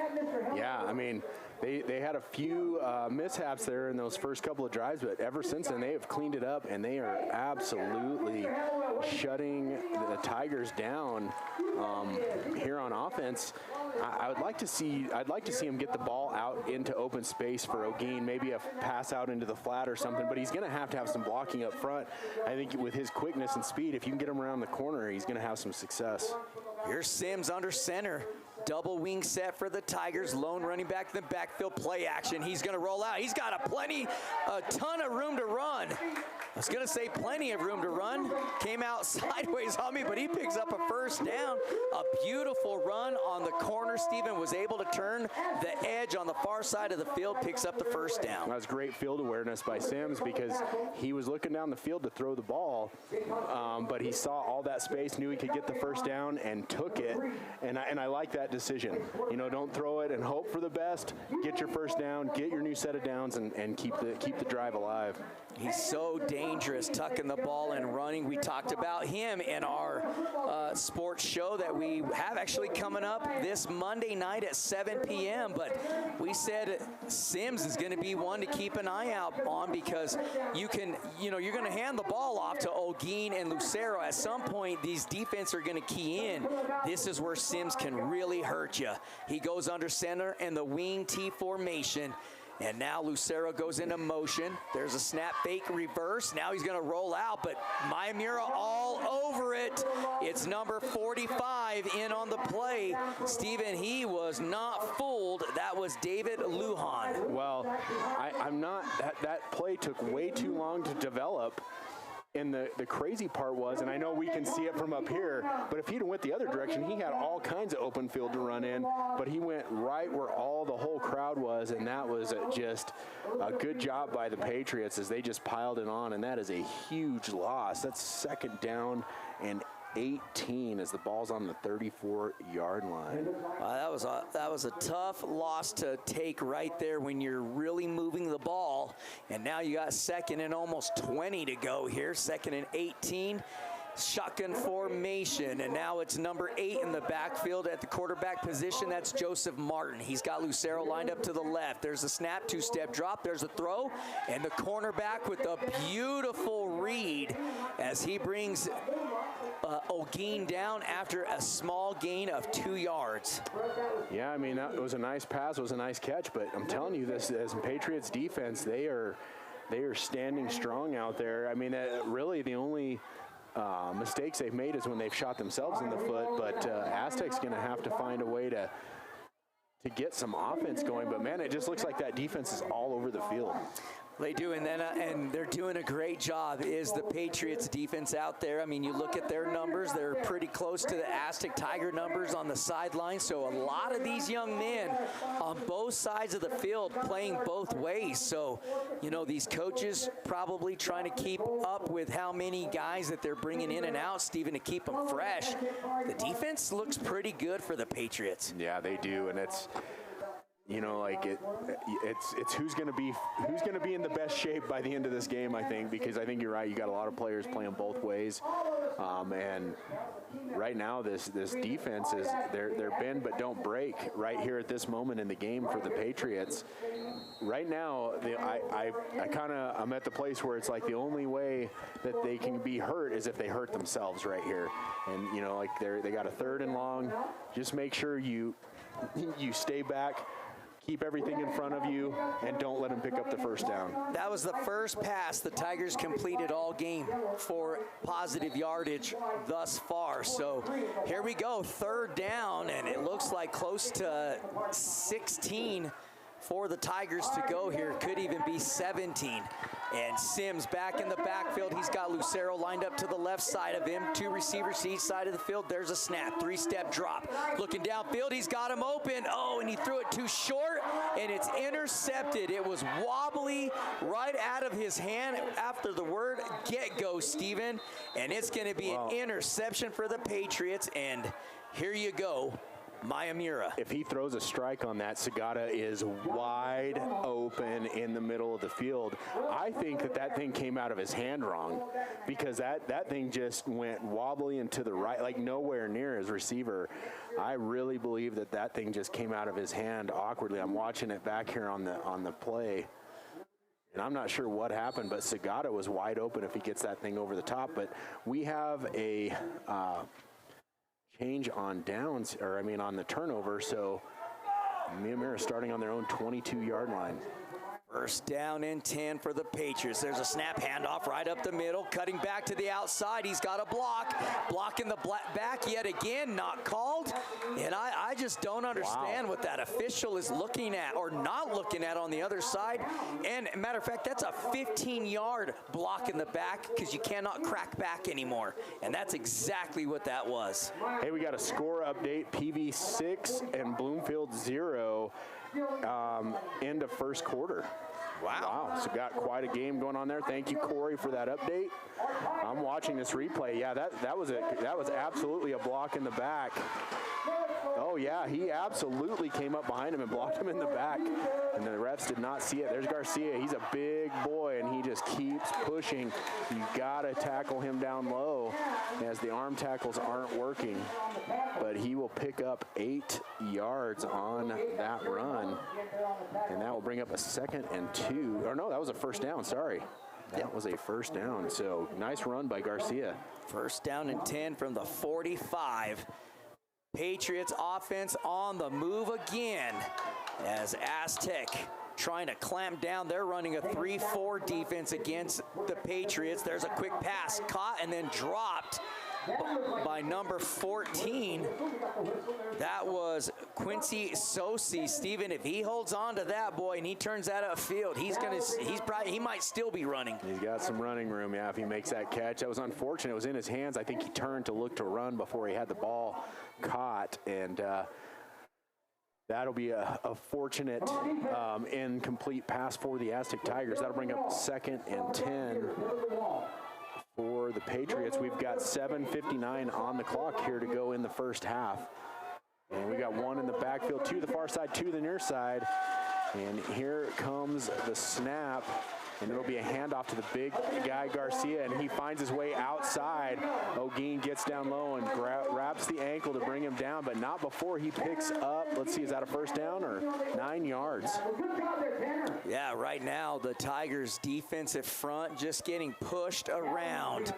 Yeah, I mean, they had a few mishaps there in those first couple of drives, but ever since then they have cleaned it up, and they are absolutely shutting the Tigers down here on offense. I'd like to see him get the ball out into open space for Olguin, maybe a pass out into the flat or something, but he's going to have some blocking up front. I think with his quickness and speed, if you can get him around the corner, he's going to have some success. Here's Sims under center. Double wing set for the Tigers. Lone running back in the backfield, play action. He's going to roll out. He's got a ton of room to run. I was going to say plenty of room to run. Came out sideways on me, but he picks up a 1st down. A beautiful run on the corner. Steven was able to turn the edge on the far side of the field, picks up the 1st down. That was great field awareness by Sims, because he was looking down the field to throw the ball, but he saw all that space, knew he could get the 1st down, and took it. And I like that decision. You know, don't throw it and hope for the best. Get your 1st down, get your new set of downs, and keep the drive alive. He's so dangerous dangerous, tucking the ball and running. We talked about him in our sports show that we have actually coming up this Monday night at 7 p.m. But we said Sims is going to be one to keep an eye out on, because you're going to hand the ball off to Olguin and Lucero. At some point, these defense are going to key in. This is where Sims can really hurt you. He goes under center in the wing T formation. And now Lucero goes into motion. There's a snap fake reverse. Now he's going to roll out, but MIYAMURA all over it. It's number 45 in on the play. Steven, he was not fooled. That was David Lujan. Well, I'm not. That play took way too long to develop. And the crazy part was, and I know we can see it from up here, but if he'd went the other direction, he had all kinds of open field to run in, but he went right where the whole crowd was, and that was just a good job by the Patriots as they just piled it on, and that is a huge loss. That's second down and 18 as the ball's on the 34-yard line. That was a tough loss to take right there when you're really moving the ball. And now you got second and almost 20 to go here. Second and 18. Shotgun formation, and now it's number 8 in the backfield at the quarterback position. That's Joseph Martin. He's got Lucero lined up to the left. There's a snap, 2-step drop. There's a throw, and the cornerback with a beautiful read as he brings Olguin down after a small gain of 2 yards. Yeah, I mean, that was a nice pass, was a nice catch, but I'm telling you, this as Patriots defense, they are standing strong out there. I mean, really the only mistakes they've made is when they've shot themselves in the foot, but Aztec's going to have to find a way to get some offense going. But, man, it just looks like that defense is all over the field. They do, and then and they're doing a great job. Is the Patriots defense out there? I mean, you look at their numbers; they're pretty close to the Aztec Tiger numbers on the sideline. So a lot of these young men on both sides of the field playing both ways. So, these coaches probably trying to keep up with how many guys that they're bringing in and out, Steven, to keep them fresh. The defense looks pretty good for the Patriots. Yeah, they do, and it's. It's who's going to be in the best shape by the end of this game, I think, because I think you're right. You got a lot of players playing both ways, and right now this defense is they're bend but don't break right here at this moment in the game for the Patriots. Right now, I'm at the place where it's like the only way that they can be hurt is if they hurt themselves right here, and they got a 3rd and long. Just make sure you stay back. Keep everything in front of you, and don't let them pick up the first down. That was the first pass the Tigers completed all game for positive yardage thus far. So here we go, 3rd down, and it looks like close to 16 for the Tigers to go here. Could even be 17. And Sims back in the backfield. He's got Lucero lined up to the left side of him. 2 receivers to each side of the field. There's a snap, 3-step drop. Looking downfield, he's got him open. Oh, and he threw it too short, and it's intercepted. It was wobbly right out of his hand after the word get-go, Steven. And it's going to be an interception for the Patriots. And here you go, MIYAMURA. If he throws a strike on that, Segata is wide open in the middle of the field. I think that thing came out of his hand wrong, because that thing just went wobbly and to the right, like nowhere near his receiver. I really believe that thing just came out of his hand awkwardly. I'm watching it back here on the play, and I'm not sure what happened, but Segata was wide open if he gets that thing over the top. But we have a change on downs, on the turnover, so MIYAMURA starting on their own 22-yard line. First down and 10 for the Patriots. There's a snap handoff right up the middle, cutting back to the outside. He's got a block. Blocking the back yet again, not called. And I just don't understand what that official is looking at or not looking at on the other side. And matter of fact, that's a 15-yard block in the back, because you cannot crack back anymore. And that's exactly what that was. Hey, we got a score update. PV 6 and Bloomfield 0. End of first quarter. Wow. So got quite a game going on there. Thank you, Corey, for that update. I'm watching this replay. Yeah, that was absolutely a block in the back. Oh, yeah, he absolutely came up behind him and blocked him in the back, and the refs did not see it. There's Garcia. He's a big boy, and he just keeps pushing. You got to tackle him down low as the arm tackles aren't working, but he will pick up 8 yards on that run, and that will bring up a 2nd and 2. Or no, that was a first down, sorry. That was a first down, so nice run by Garcia. First down and 10 from the 45. Patriots offense on the move again as Aztec trying to clamp down. They're running a 3-4 defense against the Patriots. There's a quick pass caught and then dropped by number 14. That was Quincy Sosi. Steven, if he holds on to that boy and he turns that upfield, he might still be running. He's got some running room, yeah, if he makes that catch. That was unfortunate. It was in his hands. I think he turned to look to run before he had the ball caught, and that'll be a fortunate incomplete pass for the Aztec Tigers. That'll bring up 2nd and 10 for the Patriots. We've got 7:59 on the clock here to go in the first half. And we got one in the backfield, to the far side, to the near side. And here comes the snap. And it'll be a handoff to the big guy, Garcia, and he finds his way outside. O'Gean gets down low and wraps the ankle to bring him down, but not before he picks up, let's see, is that a first down or 9 yards? Yeah, right now the Tigers defensive front just getting pushed around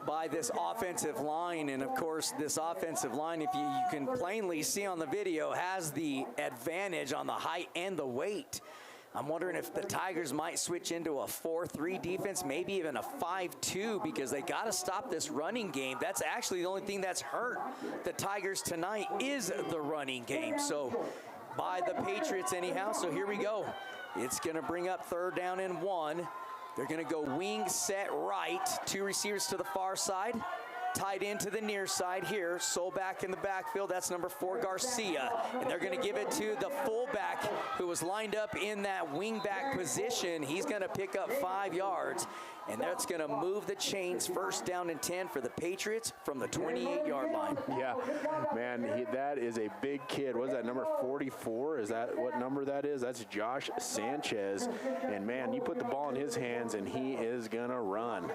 by this offensive line. And of course, this offensive line, if you can plainly see on the video, has the advantage on the height and the weight. I'm wondering if the Tigers might switch into a 4-3 defense, maybe even a 5-2, because they got to stop this running game. That's actually the only thing that's hurt the Tigers tonight is the running game. So by the Patriots anyhow. So here we go. It's going to bring up 3rd down and 1. They're going to go wing set right. 2 receivers to the far side. Tied into the near side here. Soul back in the backfield. That's number 4, Garcia. And they're going to give it to the fullback who was lined up in that wingback position. He's going to pick up 5 yards. And that's going to move the chains. 1st down and 10 for the Patriots from the 28-yard line. Yeah, man, that is a big kid. What is that, number 44? Is that what number that is? That's Josh Sanchez. And, man, you put the ball in his hands, and he is going to run.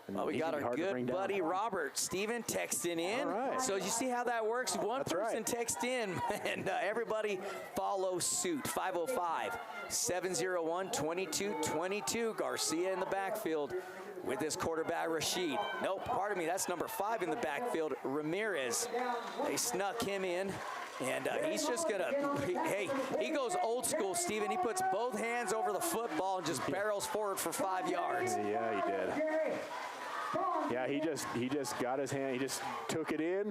Well, we got our good buddy Robert Steven texting in. Right. So you see how that works? One person text in, and everybody follow suit. 505-701-2222. Garcia in the backfield with his quarterback, Rashid. Nope, pardon me, that's number 5 in the backfield, Ramirez. They snuck him in. And he's just going to, hey, he goes old school, Steven. He puts both hands over the football and just barrels forward for 5 yards. Yeah, he did. Yeah, he just got his hand, he just took it in,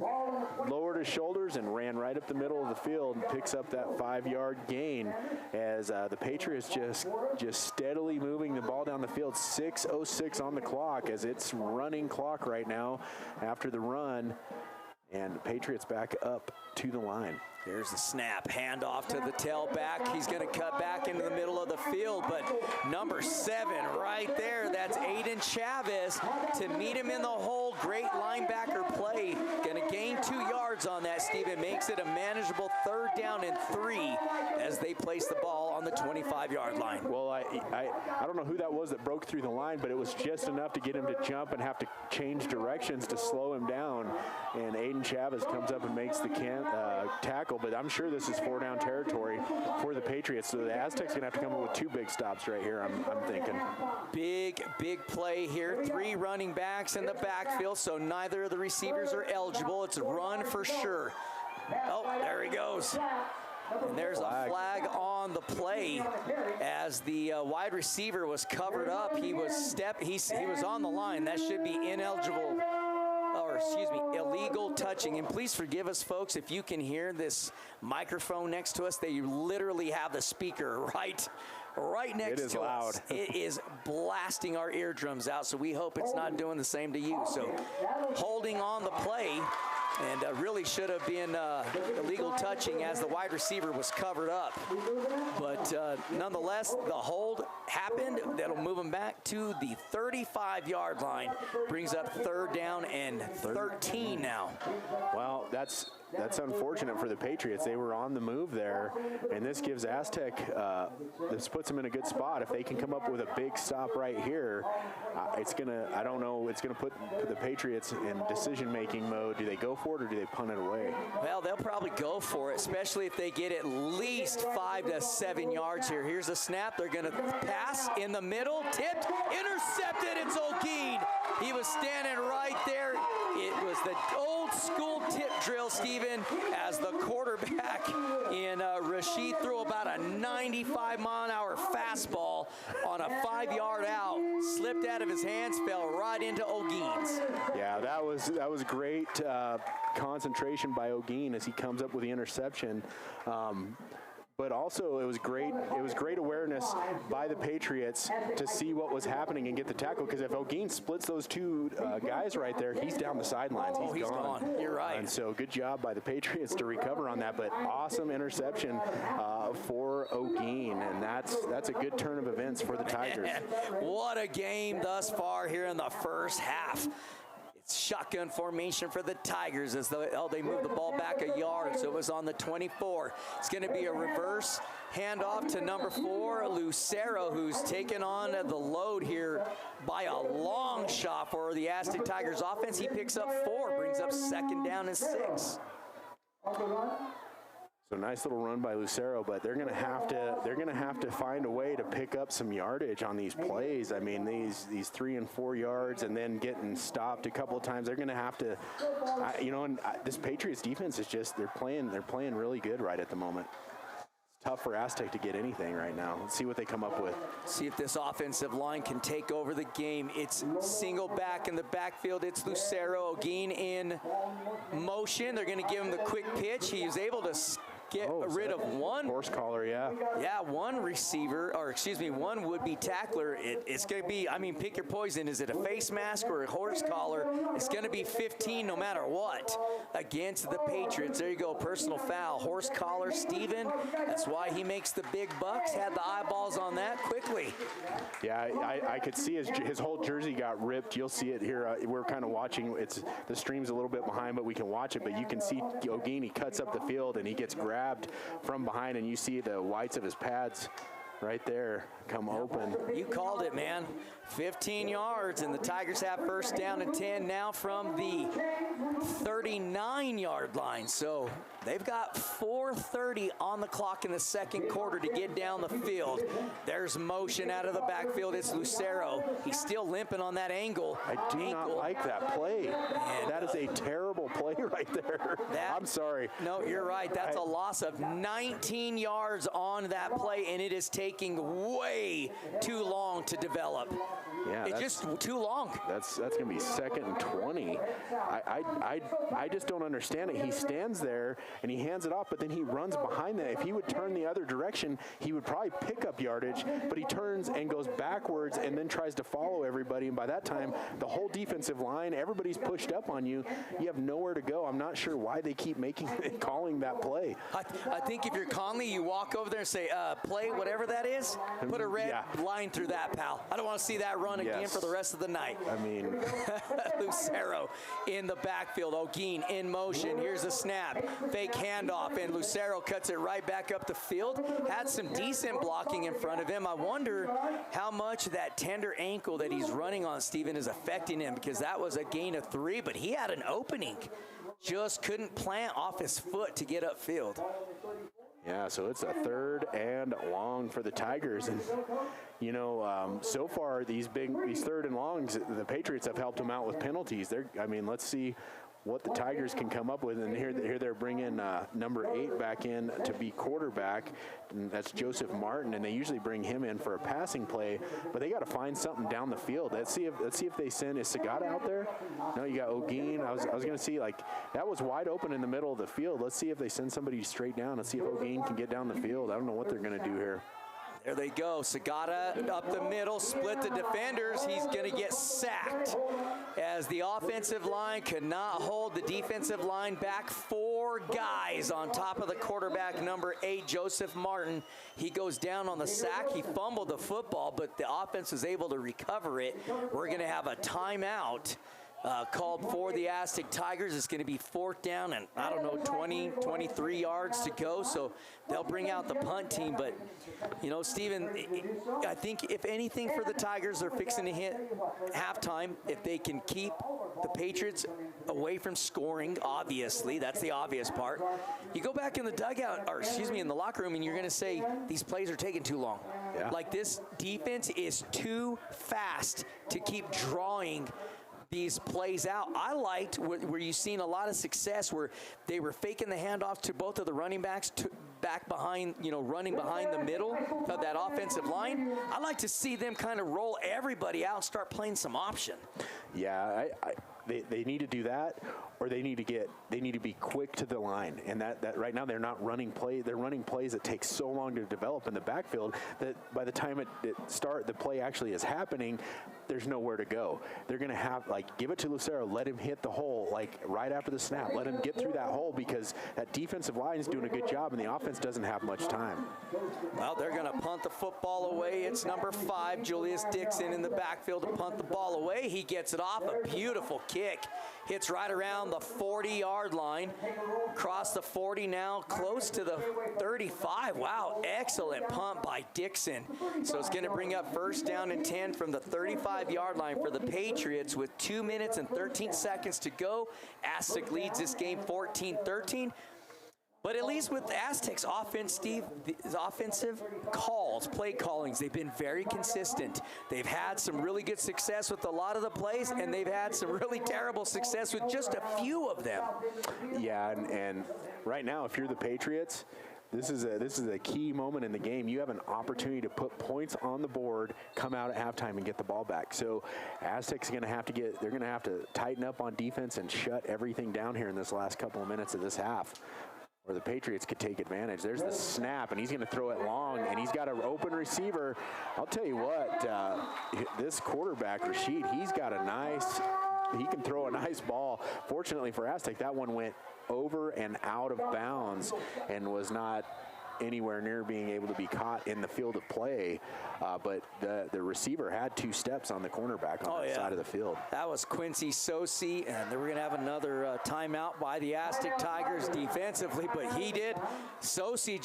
lowered his shoulders, and ran right up the middle of the field and picks up that 5-yard gain as the Patriots just steadily moving the ball down the field. 6:06 on the clock as it's running clock right now after the run. And the Patriots back up to the line. There's the snap, handoff to the tailback. He's going to cut back into the middle of the field, but number 7 right there, that's Aiden Chavez to meet him in the hole. Great linebacker play. Going to gain 2 yards on that, Steven. Makes it a manageable 3rd down and 3 as they place the ball on the 25-yard line. Well, I don't know who that was that broke through the line, but it was just enough to get him to jump and have to change directions to slow him down. And Aiden Chavez comes up and makes the tackle, but I'm sure this is 4-down territory for the Patriots. So the Aztecs going to have to come up with 2 big stops right here, I'm thinking. Big play here. 3 running backs in the backfield, so neither of the receivers are eligible. It's a run for sure. Oh, there he goes. And there's a flag on the play as the wide receiver was covered up. He was on the line. That should be ineligible. Or excuse me, illegal touching. And please forgive us, folks, if you can hear this microphone next to us. They literally have the speaker right next to us. It is loud. It is blasting our eardrums out, so we hope it's not doing the same to you. So holding on the play And really should have been illegal touching as the wide receiver was covered up. But nonetheless, the hold happened. That'll move them back to the 35-yard line. Brings up 3rd down and 13 now. Well, that's unfortunate for the Patriots. They were on the move there, and this gives Aztec, this puts them in a good spot. If they can come up with a big stop right here, it's going to put the Patriots in decision-making mode. Do they go for it or do they punt it away? Well, they'll probably go for it, especially if they get at least 5 to 7 yards here. Here's the snap. They're going to pass in the middle, tipped, intercepted. It's O'Gean. He was standing right there. It was the old school tip drill, Steven, as the quarterback in Rashid threw about a 95-mile-an-hour fastball on a 5-yard out, slipped out of his hands, fell right into O'Gean's. Yeah, that was great concentration by O'Gean as he comes up with the interception. But also, it was great awareness by the Patriots to see what was happening and get the tackle, because if O'Gean splits those two guys right there, he's down the sidelines. He's gone. You're right. And so good job by the Patriots to recover on that, but awesome interception for O'Gean, and that's a good turn of events for the Tigers. What a game thus far here in the first half. Shotgun formation for the Tigers as they move the ball back a yard, so it was on the 24. It's going to be a reverse handoff to number 4, Lucero, who's taken on the load here by a long shot for the Aztec Tigers offense. He picks up 4, brings up 2nd down and 6. So nice little run by Lucero, but they're going to have to find a way to pick up some yardage on these plays. I mean, these 3 and 4 yards and then getting stopped a couple of times. They're going to have to, this Patriots defense is just they're playing really good right at the moment. It's tough for Aztec to get anything right now. Let's see what they come up with. See if this offensive line can take over the game. It's single back in the backfield. It's Lucero. O'Gean in motion. They're going to give him the quick pitch. He was able to get rid of one horse collar, one receiver, or excuse me, one would-be tackler. It's going to be, pick your poison. Is it a face mask or a horse collar? It's going to be 15 no matter what against the Patriots. There you go, personal foul. Horse collar, Steven. That's why he makes the big bucks. Had the eyeballs on that quickly. Yeah, I could see his whole jersey got ripped. You'll see it here. We're kind of watching. The stream's a little bit behind, but we can watch it. But you can see O'Gean, he cuts up the field and he gets grabbed from behind, and you see the whites of his pads right there come open. You called it, man. 15 yards, and the Tigers have 1st down and 10 now from the 39-yard line. So they've got 4:30 on the clock in the 2nd quarter to get down the field. There's motion out of the backfield. It's Lucero. He's still limping on that angle. I do not like that play. And that is a terrible play right there. I'm sorry. No, you're right. That's a loss of 19 yards on that play, and it is taking way too long to develop. Yeah, it's just too long. That's going to be 2nd and 20. I just don't understand it. He stands there and he hands it off, but then he runs behind that. If he would turn the other direction, he would probably pick up yardage, but he turns and goes backwards and then tries to follow everybody. And by that time, the whole defensive line, everybody's pushed up on you. You have nowhere to go. I'm not sure why they keep calling that play. I think if you're Conley, you walk over there and say, play whatever that is, put a red line through that, pal. I don't want to see that run again for the rest of the night. Lucero in the backfield. O'Gean in motion. Here's the snap. Fake handoff, and Lucero cuts it right back up the field. Had some decent blocking in front of him. I wonder how much that tender ankle that he's running on, Steven, is affecting him, because that was a gain of 3, but he had an opening. Just couldn't plant off his foot to get upfield. Yeah, so it's a 3rd and long for the Tigers. And, so far, these 3rd and longs, the Patriots have helped them out with penalties. Let's see what the Tigers can come up with. And here they're bringing number 8 back in to be quarterback. And that's Joseph Martin, and they usually bring him in for a passing play, but they got to find something down the field. Let's see if they send, is Sagata out there? No, you got O'Gean. I was going to see, that was wide open in the middle of the field. Let's see if they send somebody straight down. Let's see if O'Gean can get down the field. I don't know what they're going to do here. There they go. Sagata up the middle, split the defenders. He's going to get sacked as the offensive line could not hold the defensive line back. 4 guys on top of the quarterback, number 8, Joseph Martin. He goes down on the sack. He fumbled the football, but the offense was able to recover it. We're going to have a timeout called for the Aztec Tigers. It's going to be 4th down and, 23 yards to go. So they'll bring out the punt team. But, Steven, I think if anything for the Tigers, they're fixing to hit halftime. If they can keep the Patriots away from scoring, obviously, that's the obvious part. You go back in the dugout, in the locker room, and you're going to say these plays are taking too long. Yeah. Like, this defense is too fast to keep drawing these plays out. I liked where you've seen a lot of success where they were faking the handoff to both of the running backs back behind, running behind the middle of that offensive line. I like to see them kind of roll everybody out and start playing some option. Yeah, they need to do that, or they need to be quick to the line. And that right now they're not running play. They're running plays that take so long to develop in the backfield that by the time the play actually is happening, there's nowhere to go. They're going to have, give it to Lucero, let him hit the hole, right after the snap. Let him get through that hole because that defensive line is doing a good job and the offense doesn't have much time. Well, they're going to punt the football away. It's number 5, Julius Dixon, in the backfield to punt the ball away. He gets it off. A beautiful kick. Hits right around the 40-yard line. Across the 40 now, close to the 35. Wow, excellent punt by Dixon. So it's going to bring up 1st down and 10 from the 35-yard line for the Patriots with 2 minutes and 13 seconds to go. Aztec leads this game 14-13. But at least with the Aztecs offense, Steve, the offensive calls, play callings, they've been very consistent. They've had some really good success with a lot of the plays, and they've had some really terrible success with just a few of them. Yeah, and right now, if you're the Patriots, this is a key moment in the game. You have an opportunity to put points on the board, come out at halftime, and get the ball back. So Aztecs they're going to have to tighten up on defense and shut everything down here in this last couple of minutes of this half, or the Patriots could take advantage. There's the snap, and he's going to throw it long, and he's got an open receiver. I'll tell you what, this quarterback, Rashid, he can throw a nice ball. Fortunately for Aztec, that one went over and out of bounds and was not anywhere near being able to be caught in the field of play. But the receiver had 2 steps on the cornerback on that side of the field. That was Quincy Sosi, and then we're going to have another timeout by the Aztec Tigers defensively, but he did. Sosi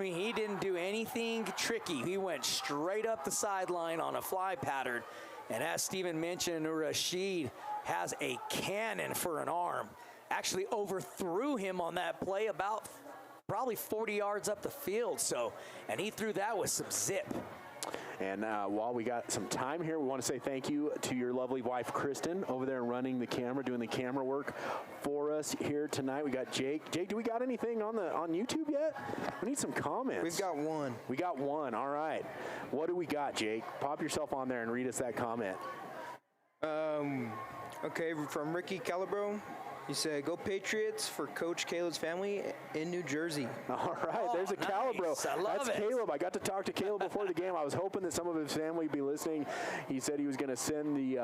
he didn't do anything tricky. He went straight up the sideline on a fly pattern. And as Steven mentioned, Rashid has a cannon for an arm. Actually overthrew him on that play about probably 40 yards up the field. And he threw that with some zip. And while we got some time here, we want to say thank you to your lovely wife, Kristen, over there running the camera, doing the camera work for us here tonight. We got Jake. Jake, do we got anything on YouTube yet? We need some comments. We've got one. We got one. All right. What do we got, Jake? Pop yourself on there and read us that comment. Okay, from Ricky Calabro. He said, "Go Patriots" for Coach Caleb's family in New Jersey. All right, there's a nice. Calabro. I love That's it. Caleb. I got to talk to Caleb before the game. I was hoping that some of his family would be listening. He said he was going to send the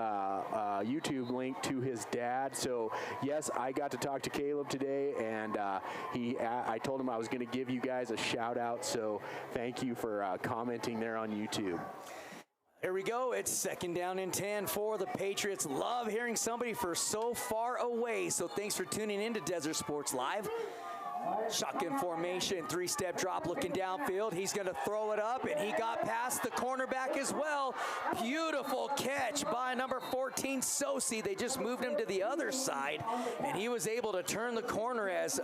YouTube link to his dad. So, yes, I got to talk to Caleb today, and I told him I was going to give you guys a shout-out. So, thank you for commenting there on YouTube. Here we go. It's 2nd down and 10 for the Patriots. Love hearing somebody for so far away. So thanks for tuning in to Desert Sports Live. Shotgun formation, 3-step drop looking downfield. He's going to throw it up, and he got past the cornerback as well. Beautiful catch by number 14, Sosi. They just moved him to the other side, and he was able to turn the corner as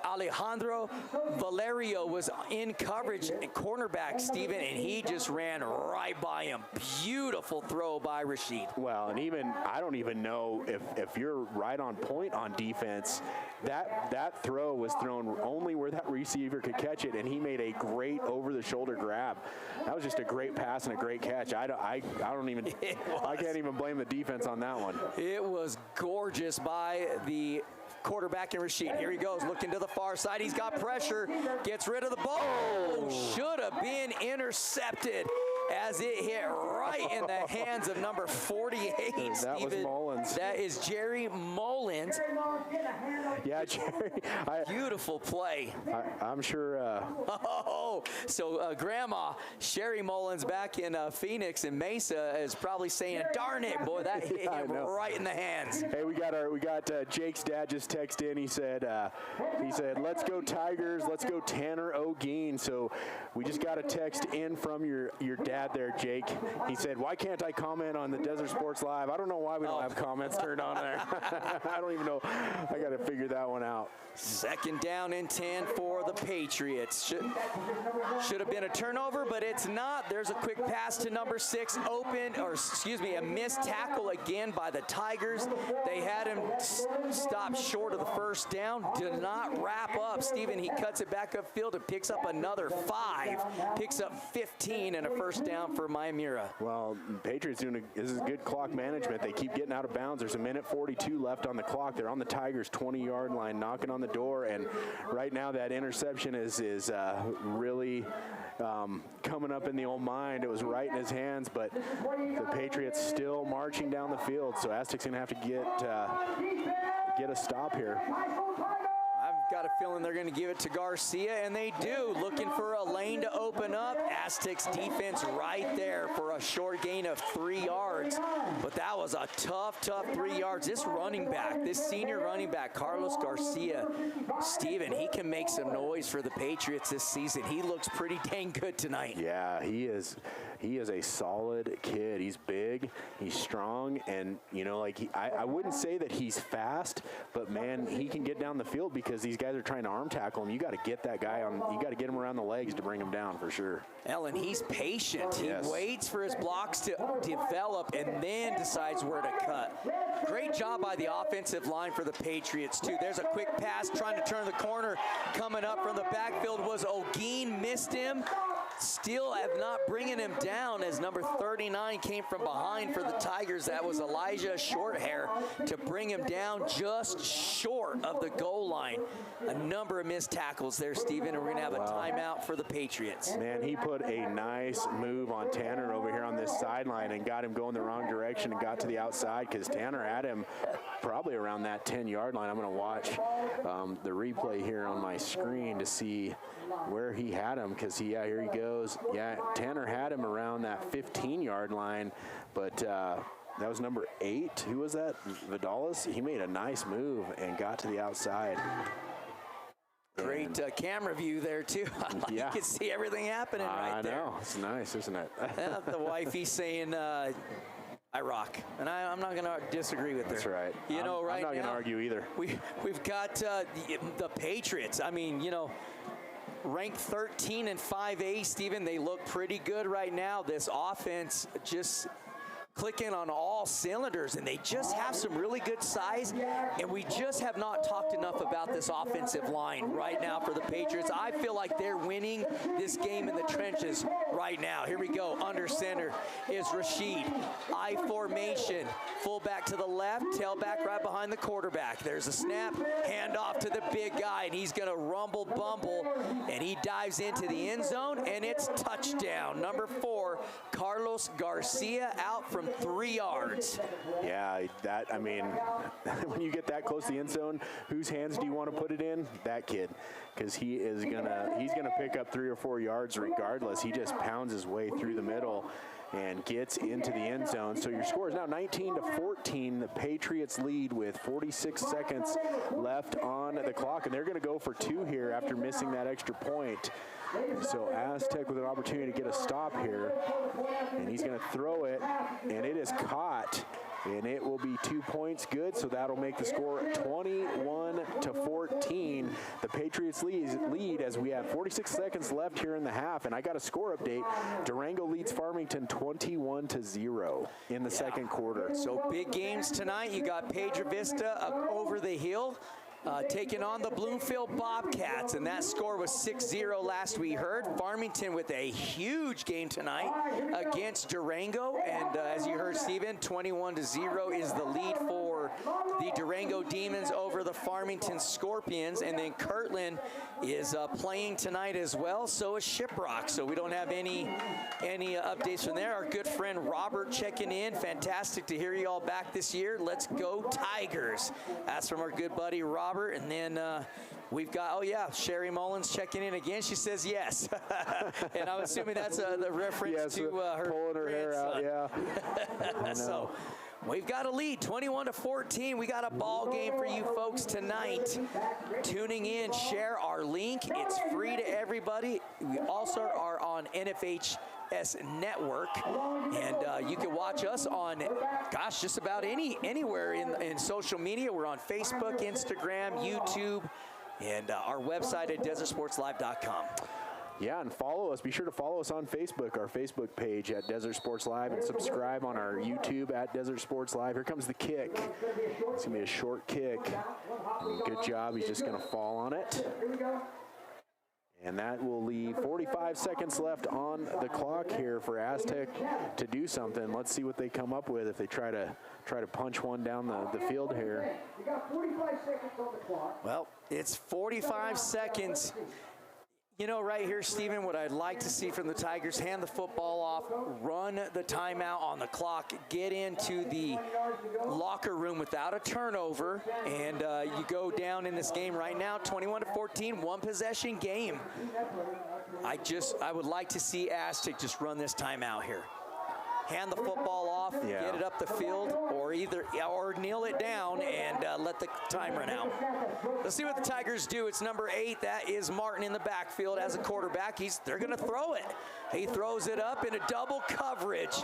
Alejandro Valerio was in coverage at cornerback, Steven, and he just ran right by him. Beautiful throw by Rashid. Well, and I don't even know if you're right on point on defense. That throw was thrown only where that receiver could catch it, and he made a great over-the-shoulder grab. That was just a great pass and a great catch. I can't even blame the defense on that one. It was gorgeous by the quarterback in Rashid. Here he goes, looking to the far side. He's got pressure, gets rid of the ball. Oh, should have been intercepted as it hit right in the hands of number 48, That Steven. was Mullins. That is Jerry Mullins. Yeah, Jerry. Beautiful play. I'm sure. So Grandma Sherry Mullins back in Phoenix and Mesa is probably saying, "Darn it, boy, that hit him right in the hands." Hey, we got Jake's dad just texted in. He said, "Let's go Tigers, let's go Tanner O'Gean." So we just got a text in from your dad there, Jake. He said, "Why can't I comment on the Desert Sports Live?" I don't know why we don't have comments turned on there. I don't even know. I got to figure that one out. Second down and 10 for the Patriots. Should have been a turnover, but it's not. There's a quick pass to number 6, a missed tackle again by the Tigers. They had him stop short of the first down. Did not wrap up. Steven, he cuts it back upfield and picks up another 5. Picks up 15 and a first down for MIYAMURA. Well, Patriots this is good clock management. They keep getting out of bounds. There's a minute 42 left on the clock. They're on the Tigers' 20-yard line, knocking on the door, and right now that interception is really coming up in the old mind. It was right in his hands, but the Patriots still marching down the field, so Aztec's going to have to get a stop here. I've got a feeling they're going to give it to Garcia, and they do. Looking for a lane to open up. Aztecs defense right there for a short gain of 3 yards. But that was a tough 3 yards. This senior running back, Carlos Garcia, Steven, he can make some noise for the Patriots this season. He looks pretty dang good tonight. Yeah, he is a solid kid. He's big, he's strong, and I wouldn't say that he's fast, but man, he can get down the field because these guys are trying to arm tackle him. You got to get that guy you got to get him around the legs to bring him down for sure. Ellen, he's patient. Yes. He waits for his blocks to develop and then decides where to cut. Great job by the offensive line for the Patriots, too. There's a quick pass trying to turn the corner. Coming up from the backfield was O'Gean, missed him. Still have not bringing him down as number 39 came from behind for the Tigers. That was Elijah Shorthair to bring him down just short of the goal line. A number of missed tackles there, Steven, and we're going to have a timeout for the Patriots. Man, he put a nice move on Tanner over here on this sideline and got him going the wrong direction and got to the outside because Tanner had him probably around that 10-yard line. I'm going to watch the replay here on my screen to see where he had him because here he goes. Yeah, Tanner had him around that 15-yard line, but that was number 8. Who was that? Vidalis. He made a nice move and got to the outside. Great camera view there, too. Yeah. You can see everything happening right there. I know. It's nice, isn't it? The wifey's saying, I rock. And I'm not going to disagree with her. That's right. Right now. I'm not going to argue either. We've got the Patriots. I mean, ranked 13 and 5A, Steven. They look pretty good right now. This offense just clicking on all cylinders, and they just have some really good size, and we just have not talked enough about this offensive line right now for the Patriots. I feel like they're winning this game in the trenches right now. Here we go. Under center is Rashid. I formation. Fullback to the left, tailback right behind the quarterback. There's a snap, handoff to the big guy, and he's going to rumble-bumble, and he dives into the end zone, and it's touchdown. Number 4, Carlos Garcia out from 3 yards. Yeah, when you get that close to the end zone, whose hands do you want to put it in? That kid, because he's gonna pick up 3 or 4 yards regardless. He just pounds his way through the middle and gets into the end zone. So your score is now 19-14. The Patriots lead with 46 seconds left on the clock, and they're going to go for 2 here after missing that extra point. So Aztec with an opportunity to get a stop here, and he's going to throw it, and it is caught, and it will be 2 points good, so that'll make the score 21-14. The Patriots lead as we have 46 seconds left here in the half, and I got a score update. Durango leads Farmington 21-0 in the second quarter. So big games tonight. You got Pedro Vista over the hill, taking on the Bloomfield Bobcats, and that score was 6-0 last we heard. Farmington with a huge game tonight against Durango, and as you heard, Steven, 21-0 is the lead for for the Durango Demons over the Farmington Scorpions. And then Kirtland is playing tonight as well. So is Shiprock. So we don't have any updates from there. Our good friend Robert checking in. Fantastic to hear you all back this year. Let's go Tigers. That's from our good buddy Robert. And then we've got, oh yeah, Sherry Mullins checking in again. She says yes. And I'm assuming that's the reference to her pulling her hair out, yeah. So we've got a lead, 21-14. We got a ball game for you folks tonight. Tuning in, share our link. It's free to everybody. We also are on NFHS Network, and you can watch us on, gosh, just about anywhere in social media. We're on Facebook, Instagram, YouTube, and our website at desertsportslive.com. Yeah, and follow us. Be sure to follow us on Facebook, our Facebook page at Desert Sports Live, and subscribe on our YouTube at Desert Sports Live. Here comes the kick. It's going to be a short kick. And good job. He's just going to fall on it. And that will leave 45 seconds left on the clock here for Aztec to do something. Let's see what they come up with if they try to punch one down the field here. You got 45 seconds on the clock. Well, it's 45 seconds. You know, right here, Stephen, what I'd like to see from the Tigers, hand the football off, run the timeout on the clock, get into the locker room without a turnover, and you go down in this game right now, 21-14, one possession game. I would like to see Aztec just run this timeout here. Hand the football off, get it up the field, or kneel it down and let the time run out. Let's see what the Tigers do. It's number 8. That is Martin in the backfield as a quarterback. They're going to throw it. He throws it up in a double coverage,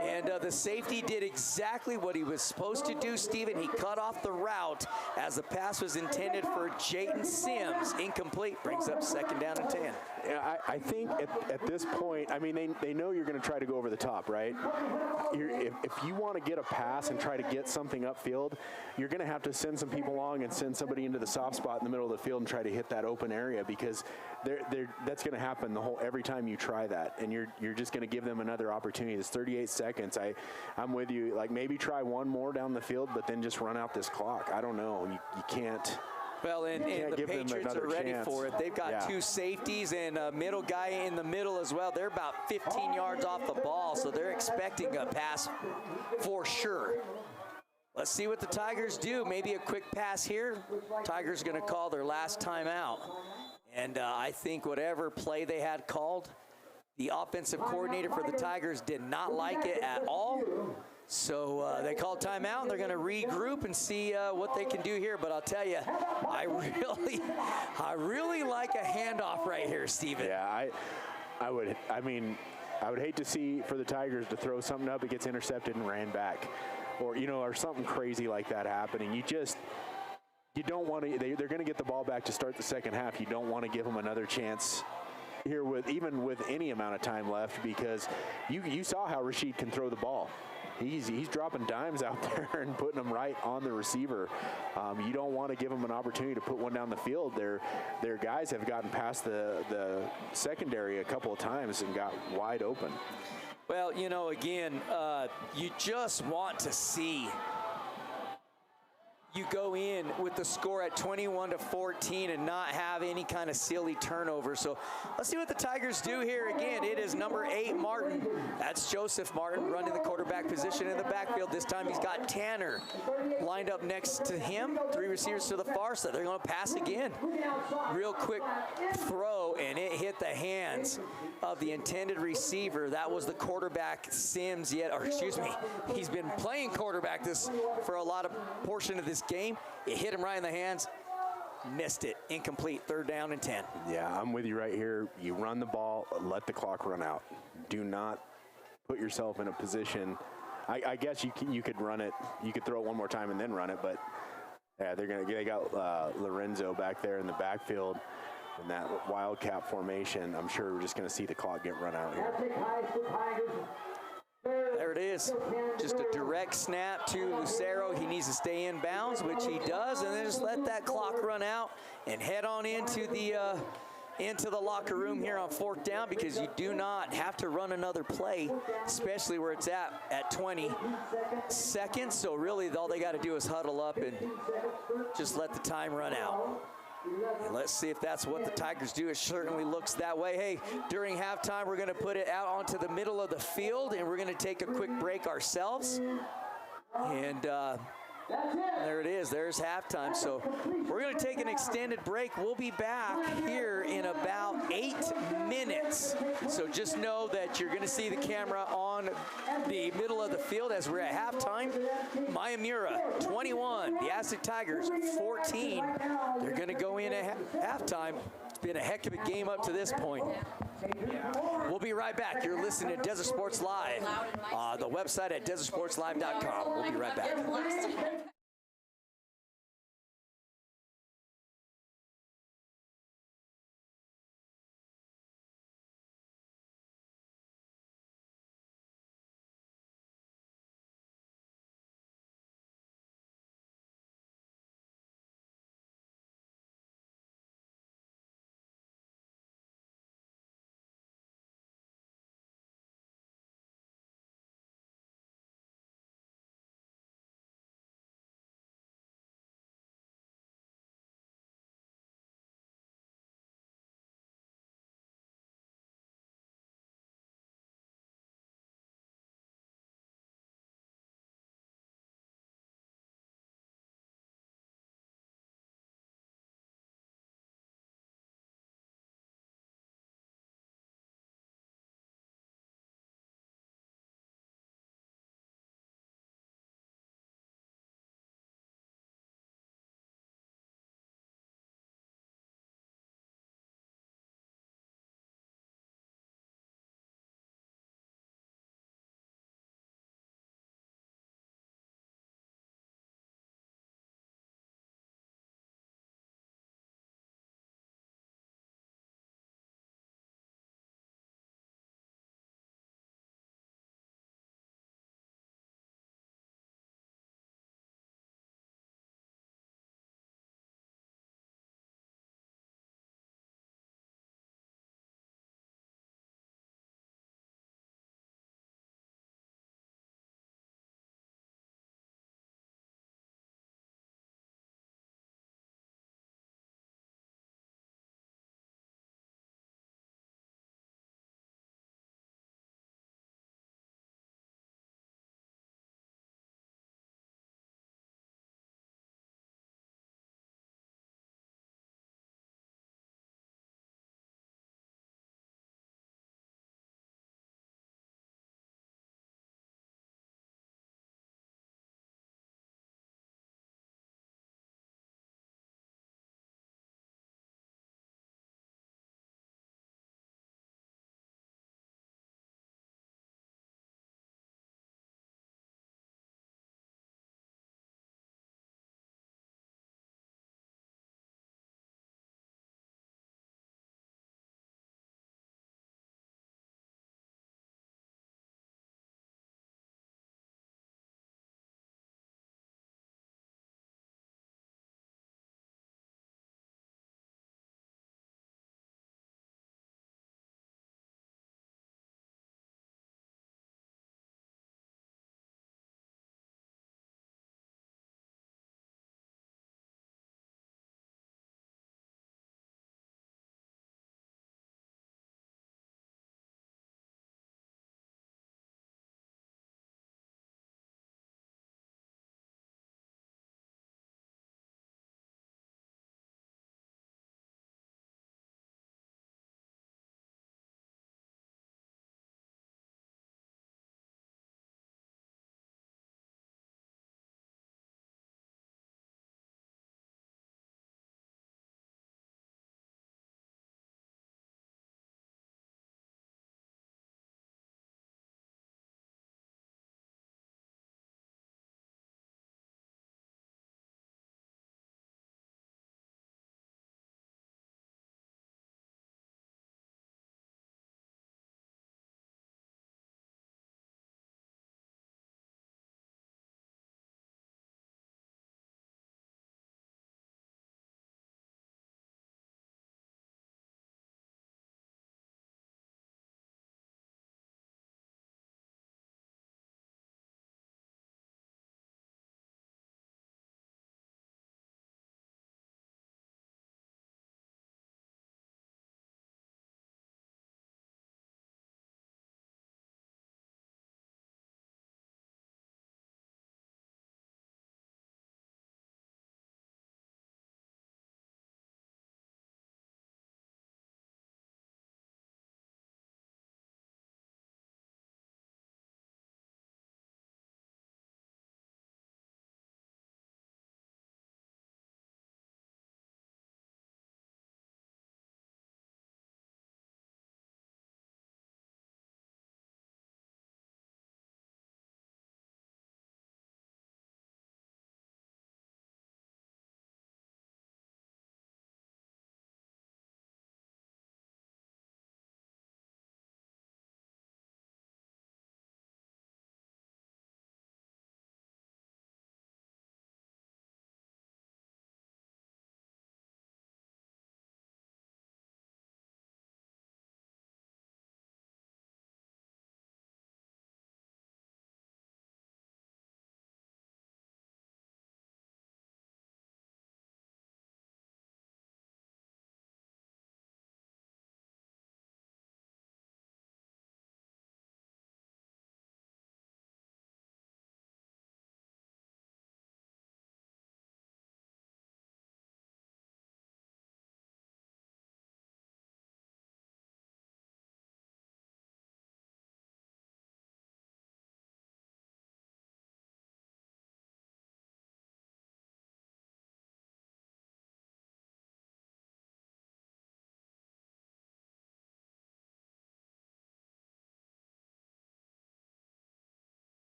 and the safety did exactly what he was supposed to do, Stephen. He cut off the route as the pass was intended for Jayton Sims. Incomplete. Brings up 2nd down and 10. Yeah, I think at this point, I mean, they know you're going to try to go over the top, right? If you want to get a pass and try to get something upfield, you're going to have to send some people along and send somebody into the soft spot in the middle of the field and try to hit that open area, because that's going to happen every time you try that, and you're just going to give them another opportunity. It's 38 seconds. I'm with you. Like, maybe try one more down the field, but then just run out this clock. I don't know. You can't. Well, and the Patriots are ready for it. They've got 2 safeties and a middle guy in the middle as well. They're about 15 yards off the ball, so they're expecting a pass for sure. Let's see what the Tigers do. Maybe a quick pass here. Tigers going to call their last timeout. And I think whatever play they had called, the offensive coordinator for the Tigers did not like it at all. So they called timeout, and they're going to regroup and see what they can do here. But I'll tell you, I really like a handoff right here, Steven. Yeah, I would hate to see for the Tigers to throw something up, it gets intercepted and ran back, or something crazy like that happening. You don't want to. They're going to get the ball back to start the second half. You don't want to give them another chance here even with any amount of time left, because you saw how Rashid can throw the ball. He's dropping dimes out there and putting them right on the receiver. You don't want to give them an opportunity to put one down the field. Their guys have gotten past the secondary a couple of times and got wide open. Well, again, you just want to see you go in with the score at 21-14 and not have any kind of silly turnover. So let's see what the Tigers do here. Again, it is number 8, Martin. That's Joseph Martin running the quarterback position in the backfield. This time he's got Tanner lined up next to him. 3 receivers to the far side. They're going to pass again. Real quick throw, and it hit the hands of the intended receiver. That was the quarterback, Sims, he's been playing quarterback for a lot of portion of this game. It hit him right in the hands, missed it, incomplete, 3rd down and 10. Yeah, I'm with you right here. You run the ball, let the clock run out. Do not put yourself in a position. I guess you could run it, you could throw it one more time and then run it, but yeah, they got Lorenzo back there in the backfield in that wildcat formation. I'm sure we're just going to see the clock get run out here. There it is. Just a direct snap to Lucero. He needs to stay in bounds, which he does, and then just let that clock run out and head on into the into the locker room here on 4th down, because you do not have to run another play, especially where it's at 20 seconds. So really all they got to do is huddle up and just let the time run out. And let's see if that's what the Tigers do. It certainly looks that way. Hey, during halftime, we're going to put it out onto the middle of the field, and we're going to take a quick break ourselves. And there it is. There's halftime. So we're going to take an extended break. We'll be back here in about 8 minutes. So just know that you're going to see the camera on the middle of the field as we're at halftime. MIYAMURA 21, the Aztec Tigers 14. They're going to go in at halftime. It's been a heck of a game up to this point. We'll be right back. You're listening to Desert Sports Live. The website at desertsportslive.com. We'll be right back.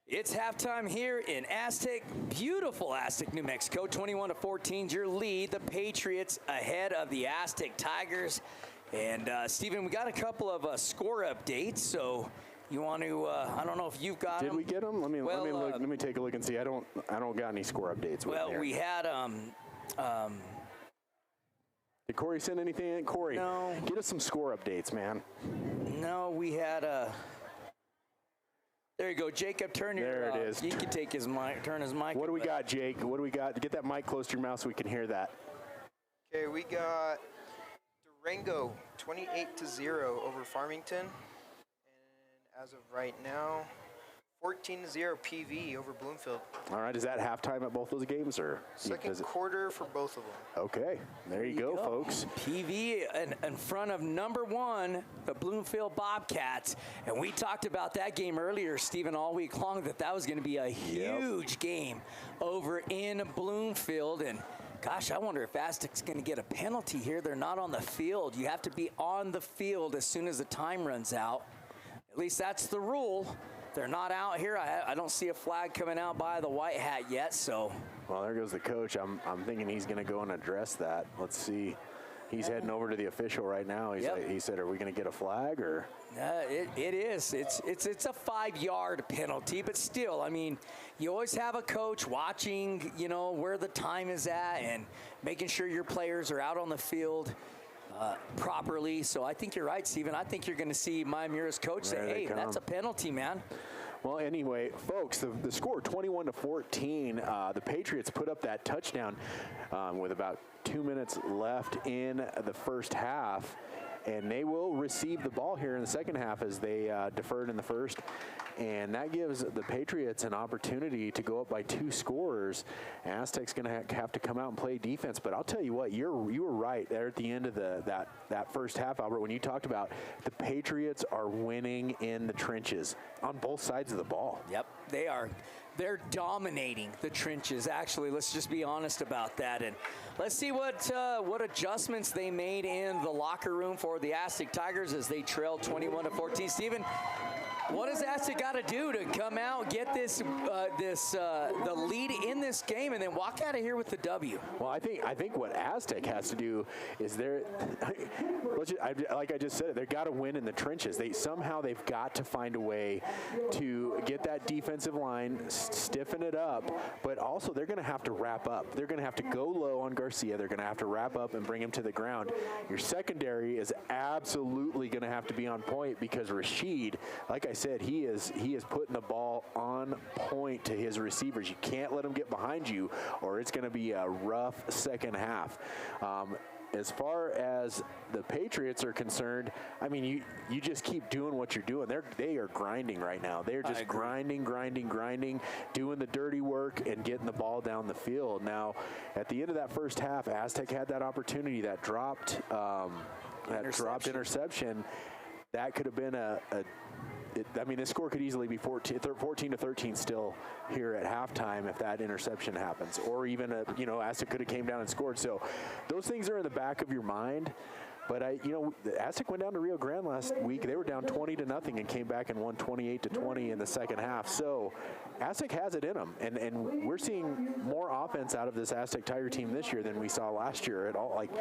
It's halftime here in Aztec, beautiful Aztec, New Mexico. 21-14 your lead. The Patriots ahead of the Aztec Tigers. And Stephen, we got a couple of score updates. So you want to? I don't know if you've got them. Did we get them? Let me look. Let me take a look and see. I don't got any score updates. Well, we had Did Corey send anything in? Corey, no. Get us some score updates, man. No, we had There you go, Jacob. There it is. You can take his mic. Turn his mic. What do we got, Jake? What do we got? Get that mic close to your mouth so we can hear that. Okay, we got Durango 28-0 over Farmington, and as of right now, 14-0 PV over Bloomfield. All right, is that halftime at both those games, or Second quarter for both of them? Okay, there you go, folks. PV in front of number 1, the Bloomfield Bobcats, and we talked about that game earlier, Stephen, all week long, that was going to be a huge game over in Bloomfield. And gosh, I wonder if Aztec's going to get a penalty here. They're not on the field. You have to be on the field as soon as the time runs out. At least that's the rule. They're not out here. I don't see a flag coming out by the white hat yet. So, well, there goes the coach. I'm thinking he's going to go and address that. Let's see. He's heading over to the official right now. He said, "Are we going to get a flag or?" It is. It's a 5-yard penalty, but still, I mean, you always have a coach watching, where the time is at and making sure your players are out on the field properly. So I think you're right, Stephen. I think you're going to see MIYAMURA's coach say, "Hey, that's a penalty, man." Well, anyway, folks, the score 21-14. The Patriots put up that touchdown with about 2 minutes left in the first half, and they will receive the ball here in the second half as they deferred in the first. And that gives the Patriots an opportunity to go up by 2 scores. Aztec's going to have to come out and play defense. But I'll tell you what, you were right there at the end of that first half, Albert, when you talked about the Patriots are winning in the trenches on both sides of the ball. Yep, they are. They're dominating the trenches. Actually, let's just be honest about that. And let's see what adjustments they made in the locker room for the Aztec Tigers as they trail 21-14. Stephen, what does Aztec got to do to come out, get the lead in this game, and then walk out of here with the W? Well, I think what Aztec has to do is like I just said, they've got to win in the trenches. They've got to find a way to get that defensive line, stiffen it up, but also they're going to have to wrap up. They're going to have to go low on Garcia. They're going to have to wrap up and bring him to the ground. Your secondary is absolutely going to have to be on point because Rashid, like I said, he is putting the ball on point to his receivers. You can't let him get behind you, or it's going to be a rough second half. As far as the Patriots are concerned, I mean, you just keep doing what you're doing. They are grinding right now. They're just grinding, doing the dirty work and getting the ball down the field. Now, at the end of that first half, Aztec had that opportunity, that dropped interception. That could have been this score could easily be 14-13 still here at halftime if that interception happens, or even Aztec could have came down and scored. So those things are in the back of your mind. But Aztec went down to Rio Grande last week. They were down 20-0 and came back and won 28-20 in the second half. So Aztec has it in them, and we're seeing more offense out of this Aztec Tiger team this year than we saw last year at all. Like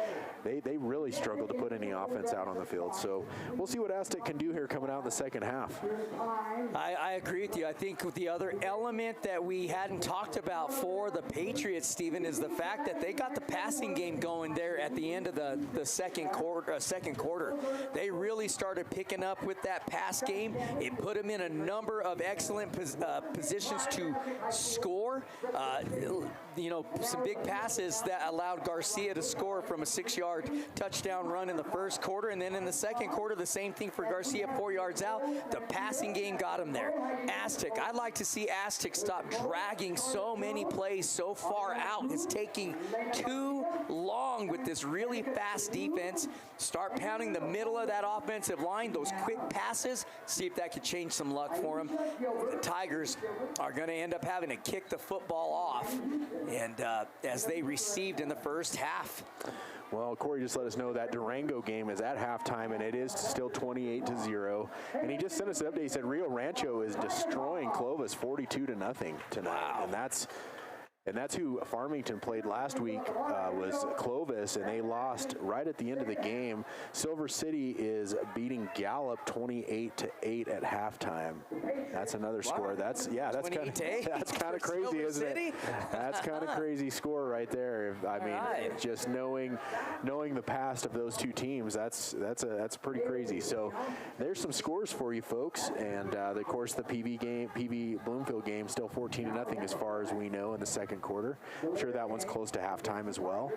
they really struggled to put any offense out on the field. So we'll see what Aztec can do here coming out in the second half. I agree with you. I think the other element that we hadn't talked about for the Patriots, Stephen, is the fact that they got the passing game going there at the end of the second quarter. They really started picking up with that pass game. It put them in a number of excellent positions to score. Some big passes that allowed Garcia to score from a 6-yard touchdown run in the first quarter. And then in the second quarter, the same thing for Garcia, 4 yards out. The passing game got him there. Aztec, I'd like to see Aztec stop dragging so many plays so far out. It's taking too long with this really fast defense. Start pounding the middle of that offensive line, those quick passes, see if that could change some luck for them. The Tigers are going to end up having to kick the football off, and as they received in the first half. Well, Corey just let us know that Durango game is at halftime, and it is still 28-0. And he just sent us an update. He said Rio Rancho is destroying Clovis 42-0 tonight. Wow. And that's who Farmington played last week, was Clovis, and they lost right at the end of the game. Silver City is beating Gallup 28-8 at halftime. That's another score. That's kind of crazy, isn't it? That's kind of crazy score right there. I mean, just knowing the past of those two teams, that's pretty crazy. So there's some scores for you folks, and of course the PV Bloomfield game still 14-0 as far as we know in the second quarter. I'm sure that one's close to halftime as well.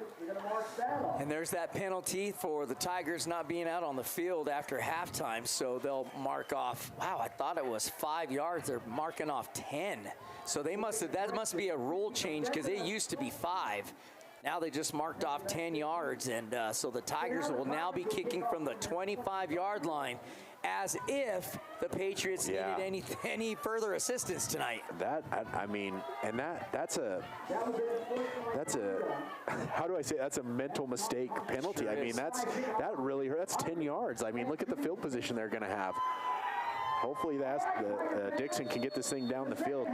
And there's that penalty for the Tigers not being out on the field after halftime, so they'll mark off, wow, I thought it was 5 yards. They're marking off 10. So that must be a rule change, because it used to be 5. Now they just marked off 10 yards, and so the Tigers will now be kicking from the 25-yard line, as if the Patriots needed any further assistance tonight. That's a how do I say, that's a mental mistake penalty. Sure I mean, that's 10 yards. I mean, look at the field position they're going to have. Hopefully Dixon can get this thing down the field.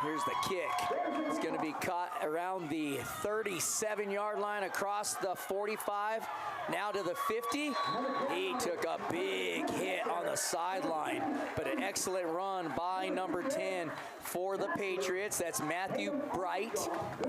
Here's the kick. It's going to be caught around the 37-yard line, across the 45, now to the 50. He took a big hit on the sideline, but an excellent run by number 10 for the Patriots. That's Matthew Bright,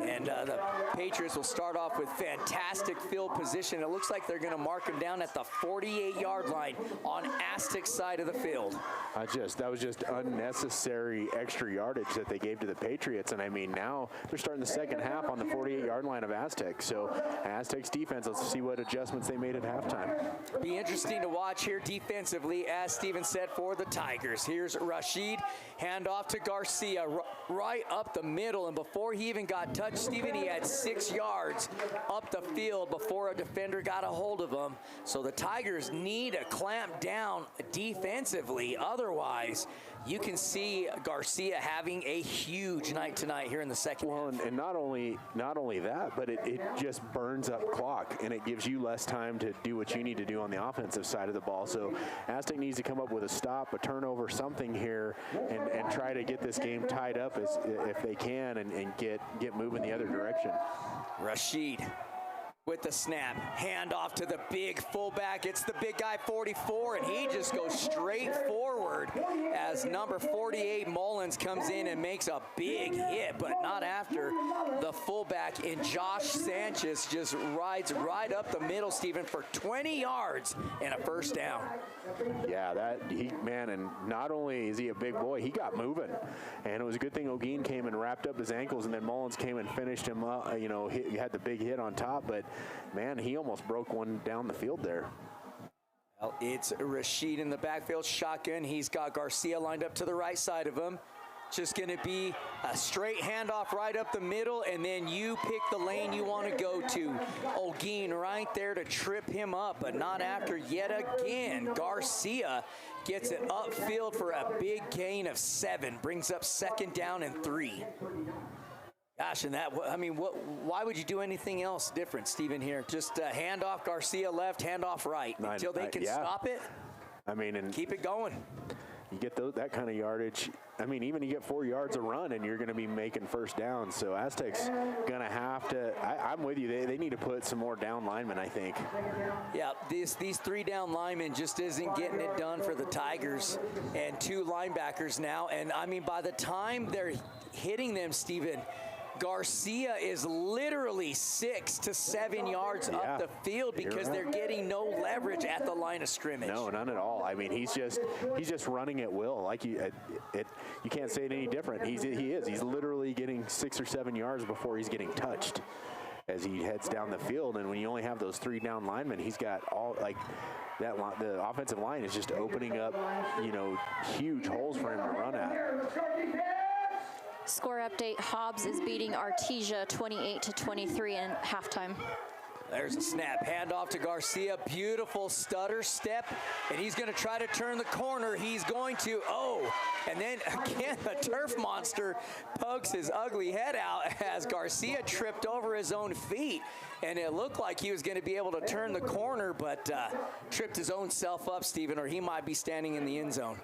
and the Patriots will start off with fantastic field position. It looks like they're going to mark him down at the 48-yard line on Aztec's side of the field. That was just unnecessary extra yardage that they gave to the Patriots, and I mean, now they're starting the second half on the 48-yard line of Aztec. So Aztec's defense, let's see what adjustments they made at halftime. Be interesting to watch here defensively, as Steven said, for the Tigers. Here's Rashid, handoff to Garcia, right up the middle, and before he even got touched, Steven, he had 6 yards up the field before a defender got a hold of him. So the Tigers need to clamp down defensively. Otherwise, you can see Garcia having a huge night tonight here in the second half. And not only that, but it just burns up clock, and it gives you less time to do what you need to do on the offensive side of the ball. So Aztec needs to come up with a stop, a turnover, something here, and try to get this game tied up if they can, and get moving the other direction. Rashid with the snap, hand off to the big fullback. It's the big guy, 44, and he just goes straight forward as number 48 Mullins comes in and makes a big hit, but not after the fullback in Josh Sanchez just rides right up the middle, Stephen, for 20 yards and a first down. Yeah, and not only is he a big boy, he got moving, and it was a good thing O'Gean came and wrapped up his ankles, and then Mullins came and finished him up. He had the big hit on top, but man, he almost broke one down the field there. Well, it's Rashid in the backfield, shotgun. He's got Garcia lined up to the right side of him. Just going to be a straight handoff right up the middle, and then you pick the lane you want to go to. O'Gean right there to trip him up, but not after yet again. Garcia gets it upfield for a big gain of 7, brings up 2nd down and 3. Gosh, and why would you do anything else different, Stephen, here? Just hand off Garcia left, hand off right until they can stop it. I mean, and keep it going. You get that kind of yardage. I mean, even you get 4 yards a run, and you're going to be making first down. So Aztec's going to have to. I'm with you. They need to put some more down linemen, I think. Yeah, these 3 down linemen just isn't getting it done for the Tigers, and 2 linebackers now. And I mean, by the time they're hitting them, Stephen, Garcia is literally 6 to 7 yards up the field because they're getting no leverage at the line of scrimmage. No, none at all. I mean, he's just running at will. Like you can't say it any different. He is. He's literally getting 6 or 7 yards before he's getting touched as he heads down the field. And when you only have those 3 down linemen, he's got all like that. The offensive line is just opening up, huge holes for him to run at. Score update, Hobbs is beating Artesia 28-23 in halftime. There's a snap. Handoff to Garcia. Beautiful stutter step. And he's going to try to turn the corner. He's going to. Oh, and then again, the turf monster pokes his ugly head out as Garcia tripped over his own feet. And it looked like he was going to be able to turn the corner, but tripped his own self up, Steven, or he might be standing in the end zone.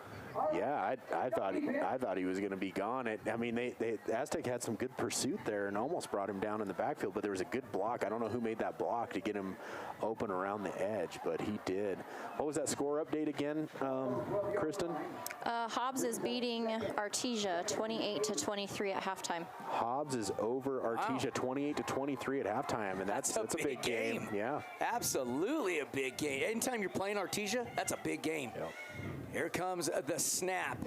Yeah, I thought he was going to be gone. Aztec had some good pursuit there and almost brought him down in the backfield, but there was a good block. I don't know who made that block to get him open around the edge, but he did. What was that score update again, Kristen? Hobbs is beating Artesia 28-23 at halftime. Hobbs is over Artesia 28-23 at halftime, and that's a big game. Yeah, absolutely a big game. Anytime you're playing Artesia, that's a big game. Yep. Here comes the snap.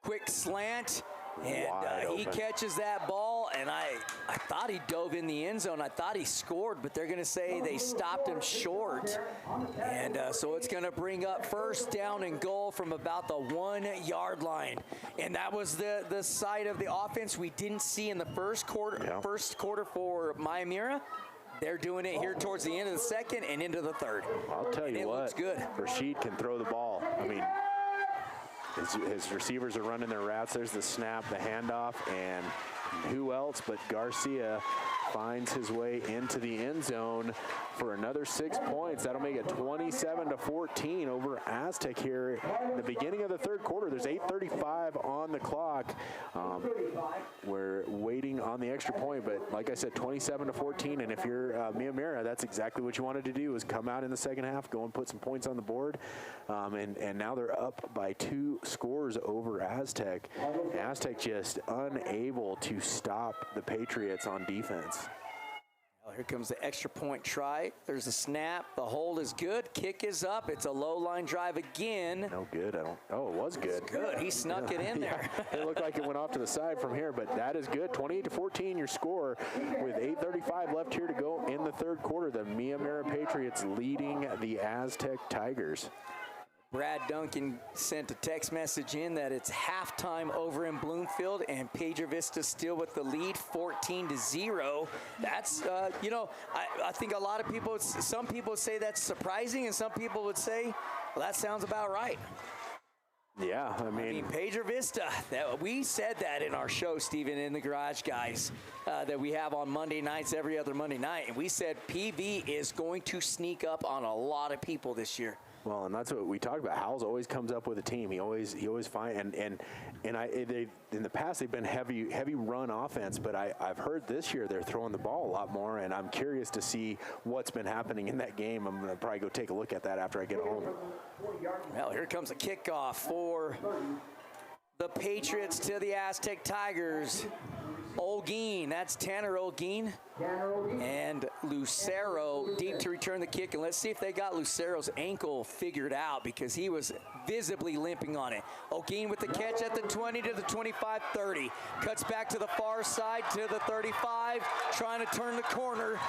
Quick slant, and he catches that ball, and I thought he dove in the end zone. I thought he scored, but they're going to say they stopped him short. And so it's going to bring up first down and goal from about the 1 yard line. And that was the side of the offense we didn't see in the first quarter. Yeah. First quarter for MIYAMURA. They're doing it here towards the end of the second and into the third. I'll tell you what, looks good. Rashid can throw the ball. I mean, his receivers are running their routes. There's the snap, the handoff, and who else but Garcia finds his way into the end zone for another 6 points. That'll make it 27-14 over Aztec here in the beginning of the third quarter. There's 8:35 on the clock. We're waiting on the extra point, but like I said, 27-14. And if you're MIYAMURA, that's exactly what you wanted to do, is come out in the second half, go and put some points on the board. And now they're up by 2 scores over Aztec. Aztec just unable to stop the Patriots on defense. Well, here comes the extra point try. There's a snap. The hold is good. Kick is up. It's a low line drive again. No good. Oh, it was good. It's good. He snuck it in there. It looked like it went off to the side from here, but that is good. 28-14 your score with 8:35 left here to go in the third quarter. The MIYAMURA Patriots leading the Aztec Tigers. Brad Duncan sent a text message in that it's halftime over in Bloomfield, and Pedro Vista still with the lead, 14-0. That's, I think a lot of people, some people would say that's surprising, and some people would say, well, that sounds about right. Yeah, I mean Pedro Vista, we said that in our show, Steven, in the Garage Guys, that we have on Monday nights, every other Monday night, and we said PV is going to sneak up on a lot of people this year. Well, and that's what we talked about. Howells always comes up with a team. He always finds, and they in the past they've been heavy run offense, but I've heard this year they're throwing the ball a lot more, and I'm curious to see what's been happening in that game. I'm gonna probably go take a look at that after I get home. Well, here comes a kickoff for the Patriots to the Aztec Tigers. Olguin, that's Tanner Olguin, and Lucero deep to return the kick. And let's see if they got Lucero's ankle figured out, because he was visibly limping on it. Olguin with the catch at the 20 to the 25, 30. Cuts back to the far side to the 35, trying to turn the corner.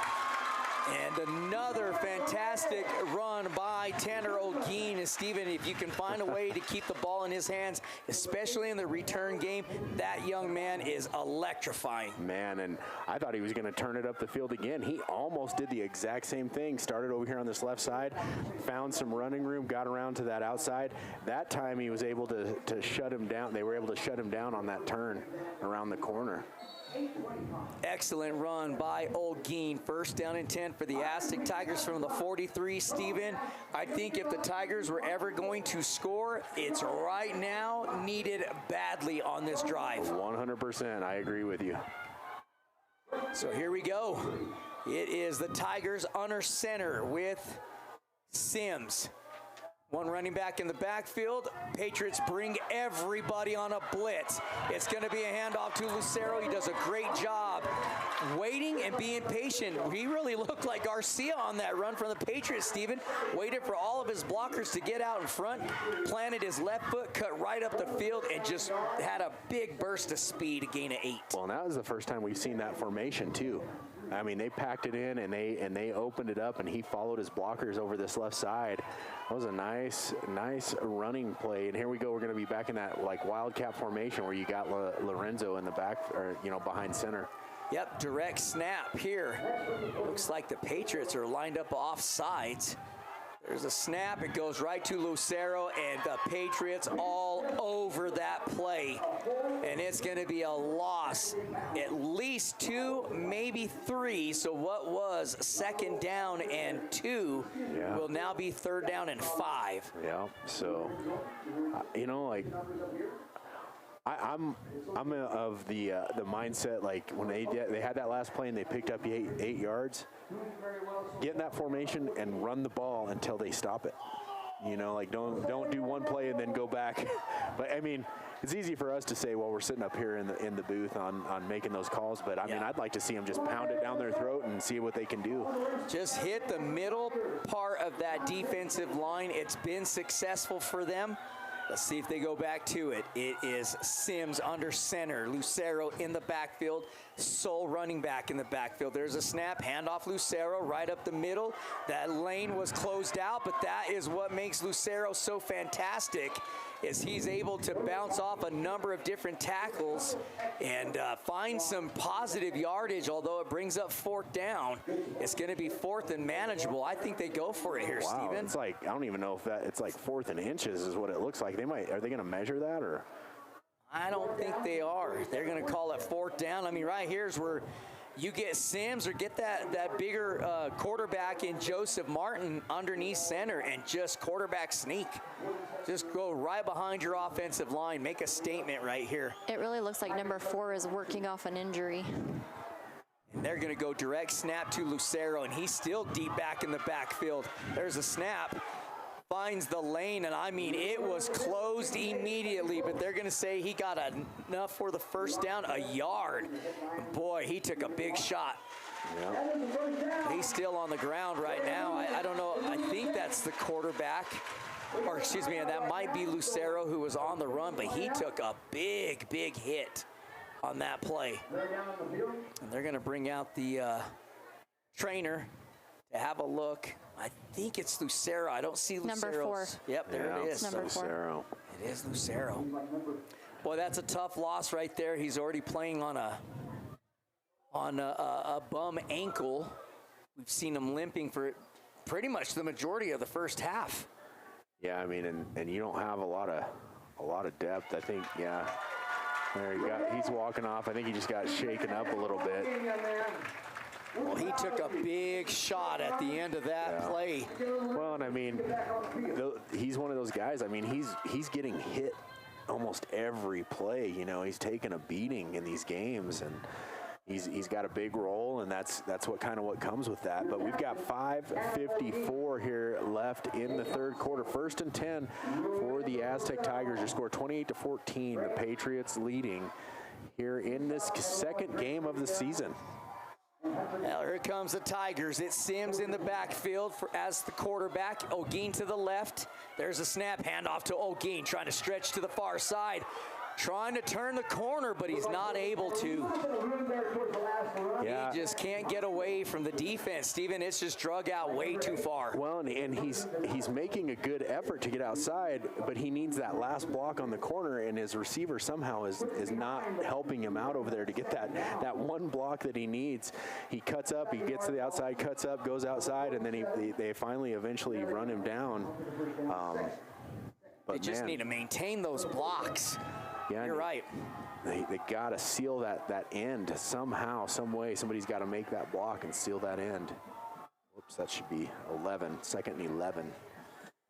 And another fantastic run by Tanner Olguin. And Steven, if you can find a way to keep the ball in his hands, especially in the return game, that young man is electrifying. Man, and I thought he was going to turn it up the field again. He almost did the exact same thing. Started over here on this left side, found some running room, got around to that outside. That time he was able to shut him down. They were able to shut him down on that turn around the corner. Excellent run by Olguin. First down and 10 for the Aztec Tigers from the 43, Steven. I think if the Tigers were ever going to score, it's right now, needed badly on this drive. 100%, I agree with you. So here we go. It is the Tigers under center with Sims. One running back in the backfield. Patriots bring everybody on a blitz. It's going to be a handoff to Lucero. He does a great job waiting and being patient. He really looked like Garcia on that run from the Patriots, Steven. Waited for all of his blockers to get out in front, planted his left foot, cut right up the field, and just had a big burst of speed, a gain of 8. Well, and that was the first time we've seen that formation, too. I mean, they packed it in, and they opened it up, and he followed his blockers over this left side. That was a nice running play. And here we go. We're going to be back in that like wildcat formation where you got Lorenzo in the back, or behind center. Yep, direct snap here. Looks like the Patriots are lined up off sides. There's a snap, it goes right to Lucero, and the Patriots all over that play. And it's gonna be a loss, at least 2, maybe 3. So what was 2nd down and 2 will now be 3rd down and 5. Yeah, so, you know, like, I'm of the mindset, like, when they had that last play and they picked up 8 yards, get in that formation and run the ball until they stop it. You know, like, don't do one play and then go back. But I mean, it's easy for us to say, well, we're sitting up here in the booth on making those calls, but I mean, I'd like to see them just pound it down their throat and see what they can do. Just hit the middle part of that defensive line. It's been successful for them. Let's see if they go back to it. It is Sims under center. Lucero in the backfield. Sole running back in the backfield. There's a snap. Handoff Lucero right up the middle. That lane was closed out, but that is what makes Lucero so fantastic, is he's able to bounce off a number of different tackles and find some positive yardage, although it brings up 4th down. It's going to be 4th and manageable. I think they go for it here, Wow, Steven. it's like, I don't even know if it's like 4th and inches is what it looks like. Are they going to measure that, or? I don't think they are. They're going to call it 4th down. I mean, right here's where you get Sims or get that bigger quarterback in Joseph Martin underneath center and just quarterback sneak. Just go right behind your offensive line. Make a statement right here. It really looks like number 4 is working off an injury. And they're going to go direct snap to Lucero, and he's still deep back in the backfield. There's a snap. Finds the lane, and I mean, it was closed immediately, but they're going to say he got enough for the 1st down, a yard. Boy, he took a big shot. Yeah. He's still on the ground right now. I don't know. I think that's the quarterback, or excuse me, that might be Lucero who was on the run, but he took a big, big hit on that play. And they're going to bring out the trainer to have a look. I think it's Lucero. I don't see Lucero. Number 4. Yep, there it is. Number 4. Lucero. It is Lucero. Boy, that's a tough loss right there. He's already playing on a bum ankle. We've seen him limping for pretty much the majority of the first half. Yeah, I mean, and you don't have a lot of depth. I think, yeah. There he's walking off. I think he just got shaken up a little bit. Well, he took a big shot at the end of that play. Well, and I mean, he's one of those guys. I mean, he's getting hit almost every play. You know, he's taking a beating in these games, and he's got a big role, and that's what comes with that. But we've got 5:54 here left in the 3rd quarter. 1st and 10 for the Aztec Tigers. Your score 28-14. The Patriots leading here in this 2nd game of the season. Now here comes the Tigers. It's Sims in the backfield as the quarterback. Ogeen to the left. There's a snap, handoff to Ogeen, trying to stretch to the far side. Trying to turn the corner, but he's not able to. Yeah. He just can't get away from the defense. Steven, it's just drug out way too far. Well, and he's making a good effort to get outside, but he needs that last block on the corner, and his receiver somehow is not helping him out over there to get that one block that he needs. He cuts up, he gets to the outside, cuts up, goes outside, and then they finally eventually run him down. They just need to maintain those blocks. Yeah, you're right. They got to seal that end somehow, some way. Somebody's got to make that block and seal that end. Whoops, that should be 11, 2nd and 11.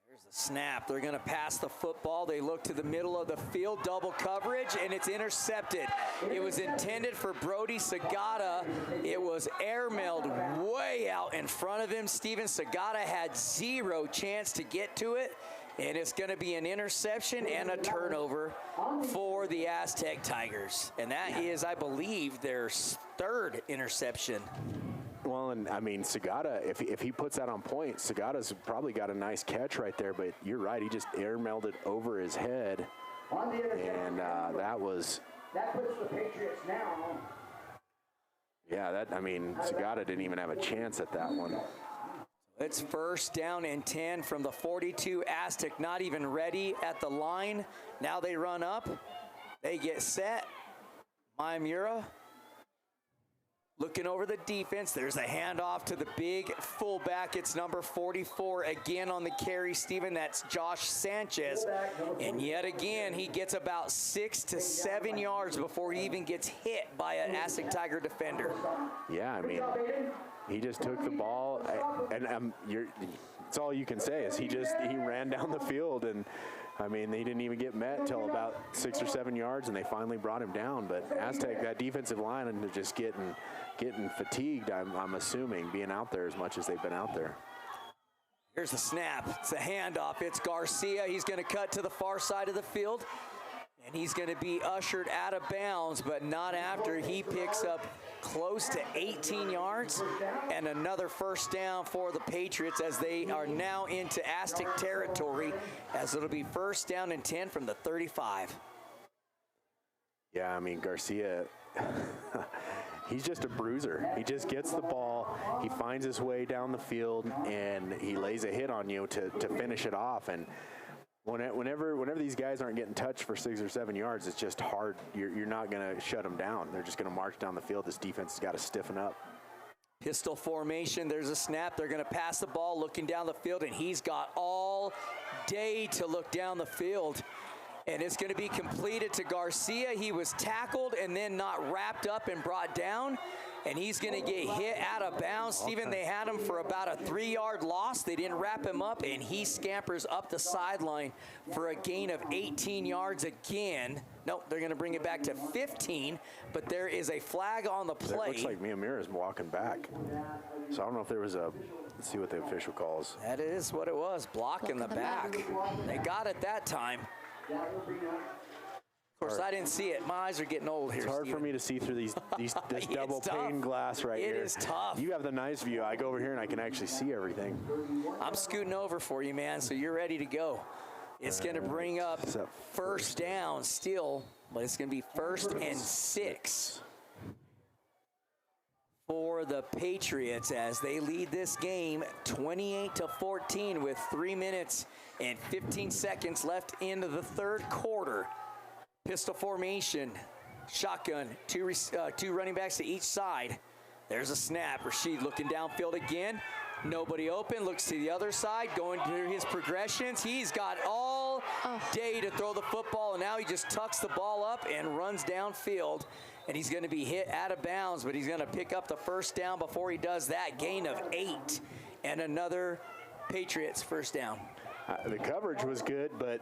There's the snap. They're going to pass the football. They look to the middle of the field, double coverage, and it's intercepted. It was intended for Brody Sagata. It was airmailed way out in front of him. Steven Sagata had 0 chance to get to it. And it's going to be an interception and a turnover for the Aztec Tigers. And that is, I believe, their 3rd interception. Well, and I mean, Sagata, if he puts that on point, Sagata's probably got a nice catch right there. But you're right, he just airmailed it over his head. And that puts the Patriots now. Yeah, Sagata didn't even have a chance at that one. It's 1st down and 10 from the 42. Aztec not even ready at the line. Now they run up. They get set. MIYAMURA Looking over the defense, there's a handoff to the big fullback. It's number 44 again on the carry, Steven. That's Josh Sanchez. And yet again, he gets about 6 to 7 yards before he even gets hit by an Aztec Tiger defender. Yeah, I mean, he just took the ball, and it's all you can say is he ran down the field, and I mean, they didn't even get met till about 6 or 7 yards, and they finally brought him down. But Aztec, that defensive line, and they're just getting fatigued, I'm assuming, being out there as much as they've been out there. Here's the snap. It's a handoff. It's Garcia. He's going to cut to the far side of the field, and he's going to be ushered out of bounds, but not after he picks up close to 18 yards and another first down for the Patriots as they are now into Aztec territory, as it'll be first down and 10 from the 35. Yeah, I mean, Garcia, he's just a bruiser. He just gets the ball, he finds his way down the field, and he lays a hit on you to finish it off. And whenever these guys aren't getting touched for 6 or 7 yards, it's just hard. You're not going to shut them down. They're just going to march down the field. This defense has got to stiffen up. Pistol formation. There's a snap. They're going to pass the ball looking down the field, and he's got all day to look down the field. And it's going to be completed to Garcia. He was tackled and then not wrapped up and brought down. And he's going to get hit out of bounds. Steven, they had him for about a 3-yard loss. They didn't wrap him up, and he scampers up the sideline for a gain of 18 yards again. Nope, they're going to bring it back to 15, but there is a flag on the play. It looks like MIYAMURA is walking back. So I don't know if there was let's see what the official calls. That is what it was, blocking the back. They got it that time. Of course, I didn't see it. My eyes are getting old here, It's hard Steven. for me to see through this double pane glass right here. It is tough. You have the nice view. I go over here and I can actually see everything. I'm scooting over for you, man, so you're ready to go. It's going to bring up first down still, but it's going to be 1st and 6 for the Patriots as they lead this game 28-14 with 3 minutes and 15 seconds left into the third quarter. Pistol formation, shotgun, two running backs to each side. There's a snap. Rashid looking downfield again. Nobody open, looks to the other side, going through his progressions. He's got all day to throw the football, and now he just tucks the ball up and runs downfield. And he's going to be hit out of bounds, but he's going to pick up the first down before he does that. Gain of 8 and another Patriots first down. The coverage was good, but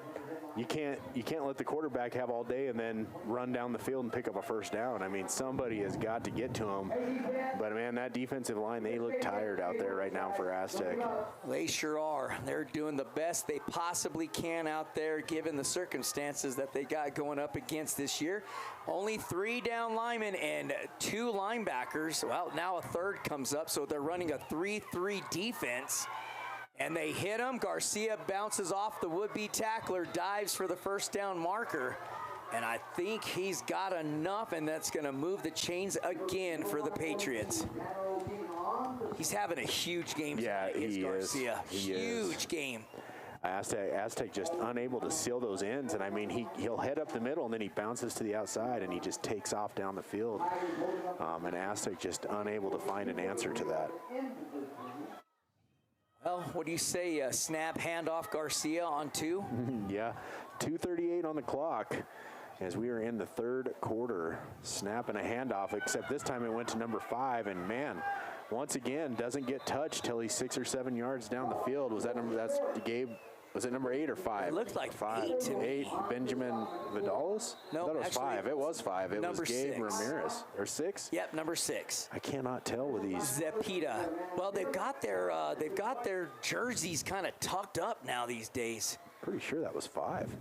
you can't let the quarterback have all day and then run down the field and pick up a first down. I mean, somebody has got to get to him. But, man, that defensive line, they look tired out there right now for Aztec. They sure are. They're doing the best they possibly can out there given the circumstances that they got going up against this year. Only 3 down linemen and 2 linebackers. Well, now a third comes up, so they're running a 3-3 defense. And they hit him. Garcia bounces off the would-be tackler, dives for the first down marker. And I think he's got enough, and that's going to move the chains again for the Patriots. He's having a huge game tonight against Garcia. Huge game. Aztec just unable to seal those ends, and I mean he'll head up the middle and then he bounces to the outside and he just takes off down the field. And Aztec just unable to find an answer to that. Well, what do you say? Snap, handoff, Garcia on 2? Yeah, 2:38 on the clock as we are in the third quarter. Snap and a handoff, except this time it went to number 5, and man, once again doesn't get touched till he's 6 or 7 yards down the field. Was that number? That's Gabe. Was it number 8 or 5? It looked like 5. 8 to me. 8. Benjamin Vidalis? No, I thought it was actually, 5. It was 5. It was Gabe 6. Ramirez. Or 6? Yep, number 6. I cannot tell with these. Zepeda. Well, they've got their jerseys kind of tucked up now these days. Pretty sure that was 5.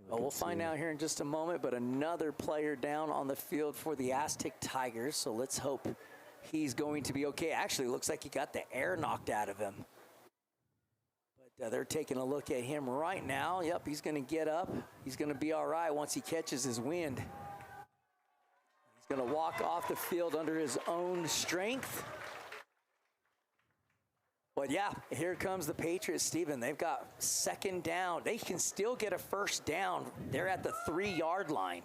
Well, we'll find out here in just a moment, but another player down on the field for the Aztec Tigers, so let's hope he's going to be okay. Actually, looks like he got the air knocked out of him. But they're taking a look at him right now. Yep, he's going to get up. He's going to be all right once he catches his wind. He's going to walk off the field under his own strength. But yeah, here comes the Patriots, Steven. They've got second down. They can still get a first down. They're at the 3-yard line.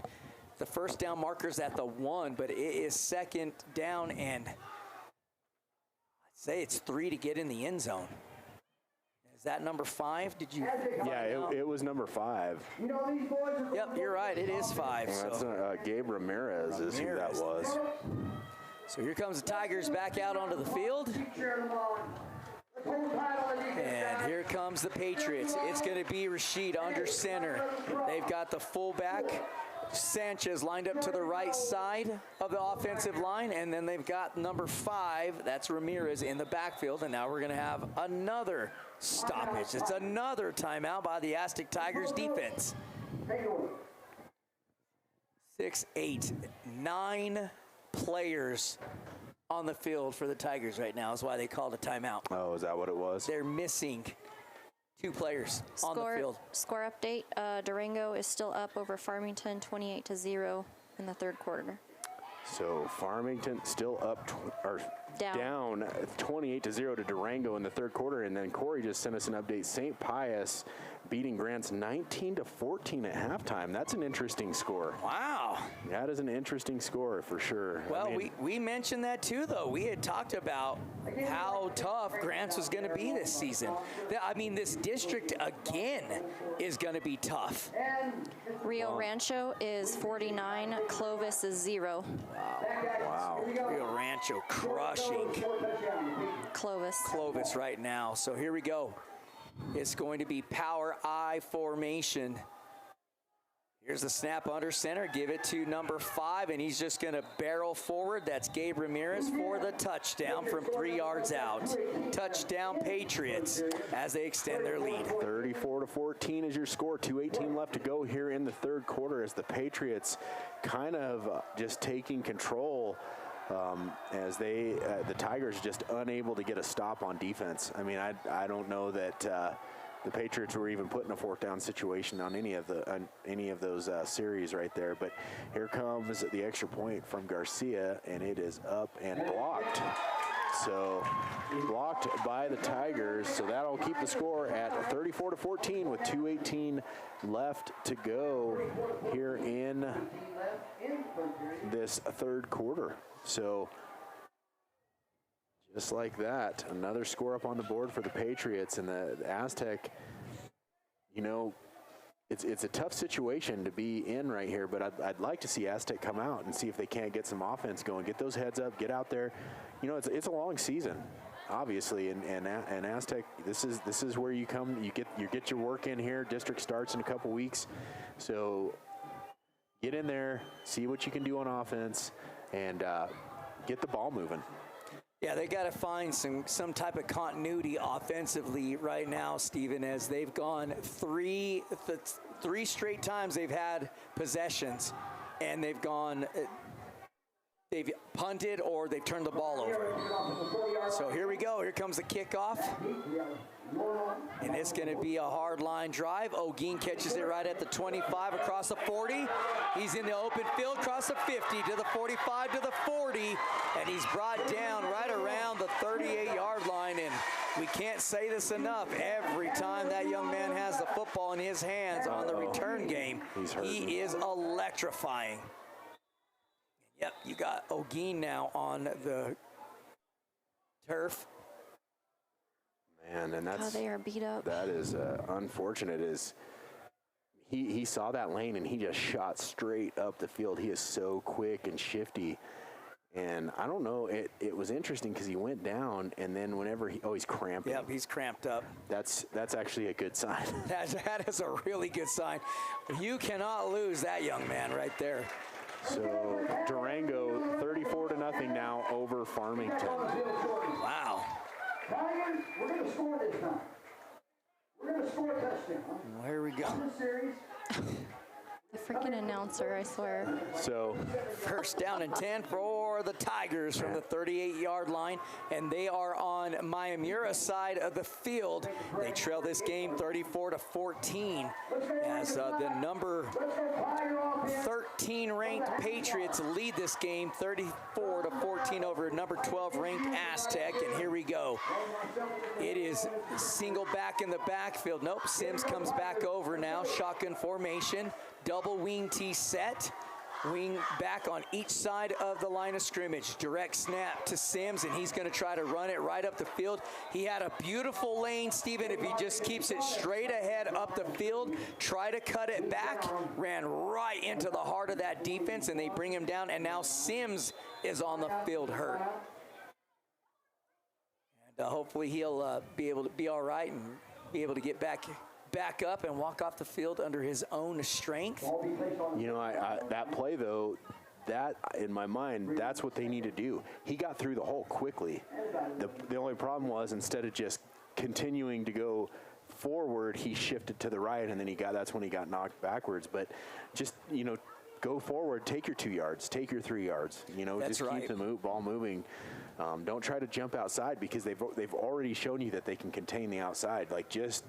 The first down marker's at the 1, but it is second down, and I'd say it's 3 to get in the end zone. Is that number 5? Did you? Yeah, it was number 5. Yep, you're right. It is 5. Well, that's Gabe Ramirez is who that was. So here comes the Tigers back out onto the field. And here comes the Patriots. It's going to be Rashid under center. They've got the fullback, Sanchez, lined up to the right side of the offensive line. And then they've got number 5, that's Ramirez, in the backfield. And now we're going to have another stoppage. It's another timeout by the Aztec Tigers defense. 6, 8, 9 players on the field for the Tigers right now is why they called a timeout. Oh, is that what it was? They're missing 2 players on the field. Score update, Durango is still up over Farmington 28-0 in the third quarter. So Farmington still up down 28-0 to Durango in the third quarter, and then Corey just sent us an update. St. Pius beating Grants 19-14 at halftime. That's an interesting score. Wow. That is an interesting score for sure. Well, we mentioned that too, though. We had talked about how tough Grants was going to be this season. I mean, this district again is going to be tough. Rio Rancho is 49, Clovis is 0. Wow. Rio Rancho crushing Clovis right now. So here we go. It's going to be power I formation. Here's the snap under center. Give it to number 5, and he's just going to barrel forward. That's Gabe Ramirez for the touchdown from 3 yards out. Touchdown Patriots as they extend their lead. 34-14 is your score. 2:18 left to go here in the third quarter as the Patriots kind of just taking control. As the Tigers just unable to get a stop on defense. I mean, I don't know that the Patriots were even put in a 4th down situation on any of those series right there. But here comes the extra point from Garcia, and it is up and blocked. So blocked by the Tigers. So that'll keep the score at 34-14 with 2:18 left to go here in this third quarter. So just like that, another score up on the board for the Patriots. And the Aztec, you know, it's a tough situation to be in right here, but I'd like to see Aztec come out and see if they can't get some offense going, get those heads up, get out there. You know, it's a long season, obviously, and Aztec, this is where you come, you get your work in here. District starts in a couple weeks, so get in there, see what you can do on offense, and get the ball moving. Yeah, they got to find some type of continuity offensively right now, Stephen, as they've gone three straight times they've had possessions, and they've punted or they've turned the ball over. So here we go. Here comes the kickoff. And it's going to be a hard line drive. O'Gean catches it right at the 25 across the 40. He's in the open field across the 50 to the 45 to the 40. And he's brought down right around the 38-yard line. And we can't say this enough. Every time that young man has the football in his hands on the return game, he is electrifying. Yep, you got O'Gean now on the turf. Man, and that's they are beat up. That is unfortunate. Is he saw that lane and he just shot straight up the field. He is so quick and shifty. And I don't know, it was interesting because he went down, and then whenever he's cramping. Yep, he's cramped up. That's actually a good sign. That is a really good sign. You cannot lose that young man right there. So Durango 34-0 now over Farmington. Wow. Tigers, we're going to score this time. We're going to score a touchdown. Well, here we go. This series. The freaking announcer, I swear. So first down and 10 for the Tigers from the 38-yard line, and they are on MIYAMURA's side of the field. They trail this game 34-14 as the number 13 ranked Patriots lead this game 34-14 over number 12 ranked Aztec. And here we go. It is single back in the backfield. Nope, Sims comes back over now. Shotgun formation. Double wing T set. Wing back on each side of the line of scrimmage. Direct snap to Sims, and he's going to try to run it right up the field. He had a beautiful lane, Steven. If he just keeps it straight ahead up the field, try to cut it back, ran right into the heart of that defense, and they bring him down, and now Sims is on the field hurt. And hopefully he'll be able to be all right and be able to get back up and walk off the field under his own strength. You know, that play, though, that, in my mind, that's what they need to do. He got through the hole quickly. The only problem was, instead of just continuing to go forward, he shifted to the right, and then that's when he got knocked backwards. But just, you know, go forward, take your 2 yards, take your 3 yards. You know, That's just right. keep the ball moving. Don't try to jump outside, because they've already shown you that they can contain the outside. Like, just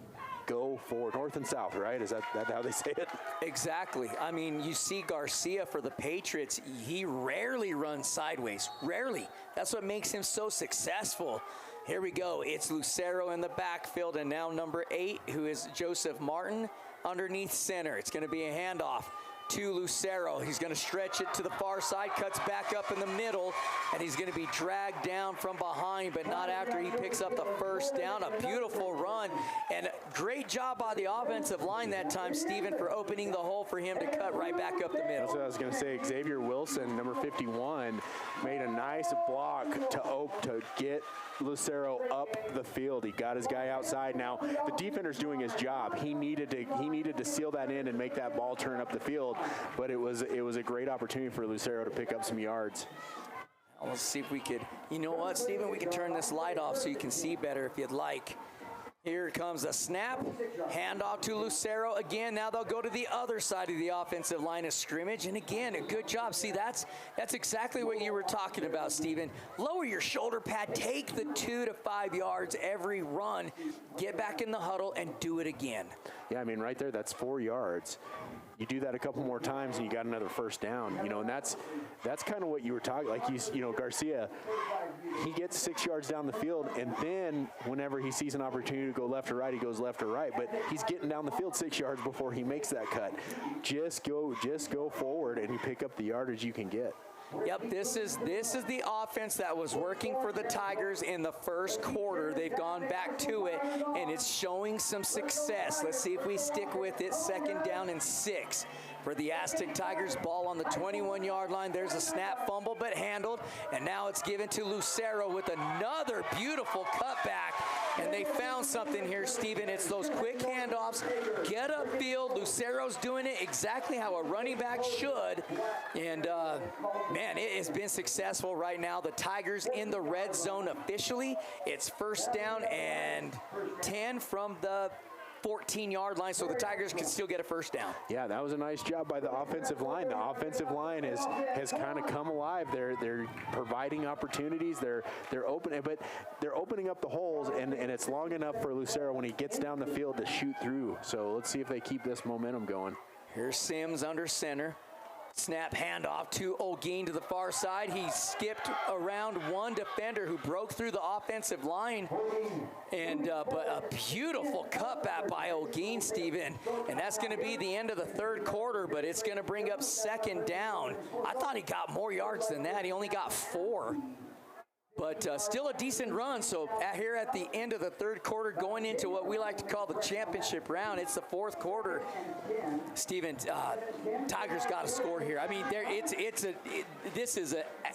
go forward, north and south, right? Is that how they say it? Exactly. I mean, you see Garcia for the Patriots, he rarely runs sideways. Rarely. That's what makes him so successful. Here we go. It's Lucero in the backfield, and now number 8, who is Joseph Martin, underneath center. It's going to be a handoff to Lucero. He's going to stretch it to the far side, cuts back up in the middle, and he's going to be dragged down from behind, but not after he picks up the first down. A beautiful run, and a great job by the offensive line that time, Steven, for opening the hole for him to cut right back up the middle. That's what I was going to say. Xavier Wilson, number 51, made a nice block to get Lucero up the field. He got his guy outside. Now, the defender's doing his job. He needed to seal that in and make that ball turn up the field. But it was a great opportunity for Lucero to pick up some yards. Let's see if we could, you know what, Steven, we can turn this light off so you can see better if you'd like. Here comes a snap, handoff to Lucero again. Now they'll go to the other side of the offensive line of scrimmage, and again, a good job. See, that's exactly what you were talking about, Steven. Lower your shoulder pad, take the 2 to 5 yards every run, get back in the huddle, and do it again. Yeah, I mean, right there, that's 4 yards. You do that a couple more times and you got another first down, you know, and that's kind of what you were talking, like, you know, Garcia, he gets 6 yards down the field, and then whenever he sees an opportunity to go left or right, he goes left or right, but he's getting down the field 6 yards before he makes that cut. Just go forward and you pick up the yardage you can get. Yep, this is the offense that was working for the Tigers in the first quarter. They've gone back to it, and it's showing some success. Let's see if we stick with it. 2nd down and 6 for the Aztec Tigers. Ball on the 21-yard line. There's a snap, fumble, but handled, and now it's given to Lucero with another beautiful cutback. And they found something here, Steven. It's those quick handoffs. Get upfield. Lucero's doing it exactly how a running back should. And, man, it has been successful right now. The Tigers in the red zone officially. It's 1st down and 10 from the 14-yard line, so the Tigers can still get a 1st down. Yeah, that was a nice job by the offensive line. The offensive line has kind of come alive. They're providing opportunities. They're opening, but they're opening up the holes, and it's long enough for Lucero when he gets down the field to shoot through. So let's see if they keep this momentum going. Here's Sims under center. Snap handoff to Olguin to the far side. He skipped around one defender who broke through the offensive line. And but a beautiful cutback by Olguin, Steven. And that's going to be the end of the 3rd quarter, but it's going to bring up 2nd down. I thought he got more yards than that. He only got 4. But still a decent run. So here at the end of the 3rd quarter, going into what we like to call the championship round, it's the 4th quarter. Steven, Tigers got to score here. I mean,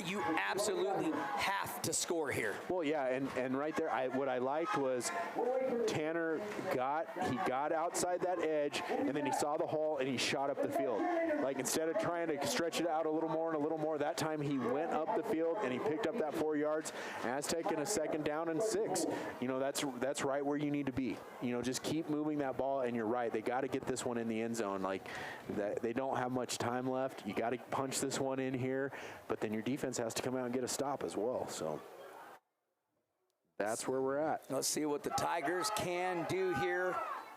you absolutely have to score here. Well, yeah, and right there, what I liked was Tanner got outside that edge, and then he saw the hole and he shot up the field. Like, instead of trying to stretch it out a little more, that time he went up the field and he picked up that 4 yards. Aztec in a 2nd down and 6. You know, that's right where you need to be. You know, just keep moving that ball, and you're right. They got to get this one in the end zone. Like, they don't have much time left. You got to punch this one in here, but then your defense has to come out and get a stop as well. So that's where we're at. Let's see what the Tigers can do here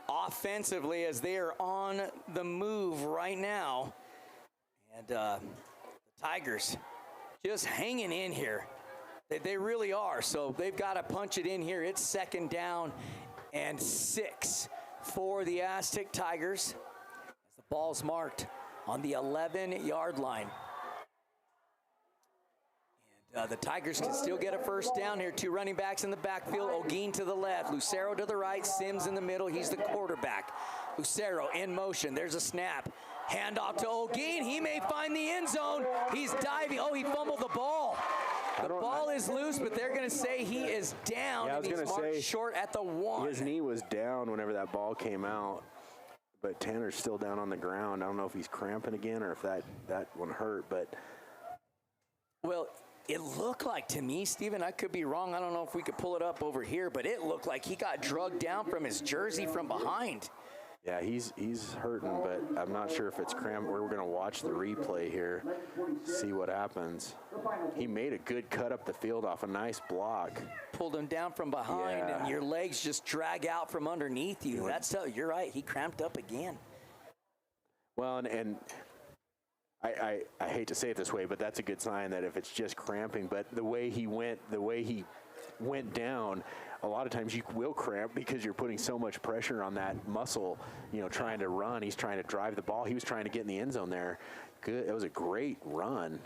offensively as they are on the move right now. And the Tigers just hanging in here. They really are. So they've got to punch it in here. It's 2nd down and 6 for the Aztec Tigers. As the ball's marked on the 11-yard line. And the Tigers can still get a first down here. 2 running backs in the backfield. Olguin to the left, Lucero to the right, Sims in the middle. He's the quarterback. Lucero in motion. There's a snap. Handoff to Olguin. He may find the end zone. He's diving. Oh, he fumbled the ball. The ball is loose, but they're going to say he is down. Yeah, I was going to say short at the 1. His knee was down whenever that ball came out, but Tanner's still down on the ground. I don't know if he's cramping again or if that one hurt, but. Well, it looked like to me, Steven, I could be wrong. I don't know if we could pull it up over here, but it looked like he got drugged down from his jersey from behind. Yeah, he's hurting, but I'm not sure if it's cramped. We're going to watch the replay here, see what happens. He made a good cut up the field off a nice block. Pulled him down from behind, Yeah. and your legs just drag out from underneath you. You're right. He cramped up again. Well, and I hate to say it this way, but that's a good sign that if it's just cramping. But the way he went down, a lot of times you will cramp because you're putting so much pressure on that muscle, trying to run. He's trying to drive the ball. He was trying to get in the end zone there. Good. It was a great run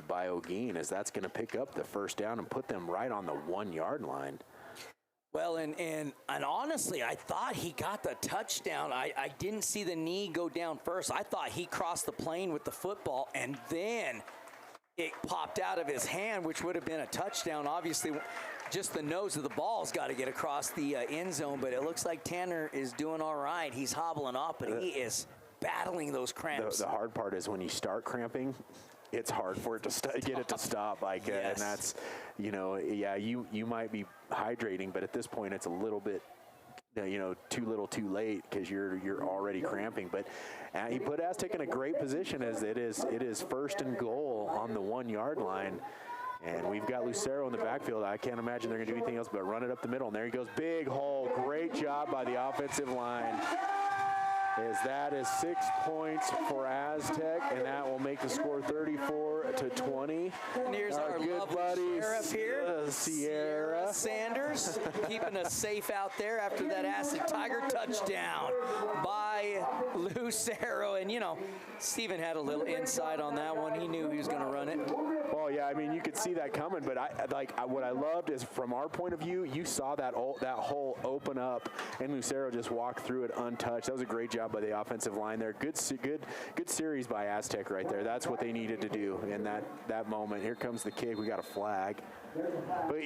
by Olguin, as that's going to pick up the first down and put them right on the 1-yard line. Well, and honestly, I thought he got the touchdown. I didn't see the knee go down first. I thought he crossed the plane with the football, and then it popped out of his hand, which would have been a touchdown. Obviously, just the nose of the ball's got to get across the end zone, but it looks like Tanner is doing all right. He's hobbling off, but he is battling those cramps. The hard part is when you start cramping, it's hard for it to get it to stop. Yes. And that's, you might be hydrating, but at this point it's a little bit, too little too late because you're already cramping. But he put Aztec in a great position, as it is first and goal on the 1-yard line. And we've got Lucero in the backfield. I can't imagine they're going to do anything else but run it up the middle. And there he goes. Big hole. Great job by the offensive line. That is 6 points for Aztec, and that will make the score 34-20. And here's our good lovely buddy, sheriff here, Sierra Sanders, keeping us safe out there after that Aztec Tiger touchdown by Lucero. And, Steven had a little insight on that one. He knew he was going to run it. Well, yeah, I mean, you could see that coming, but what I loved is, from our point of view, you saw that hole open up, and Lucero just walked through it untouched. That was a great job by the offensive line there. Good series by Aztec right there. That's what they needed to do in that moment. Here comes the kick. We got a flag. But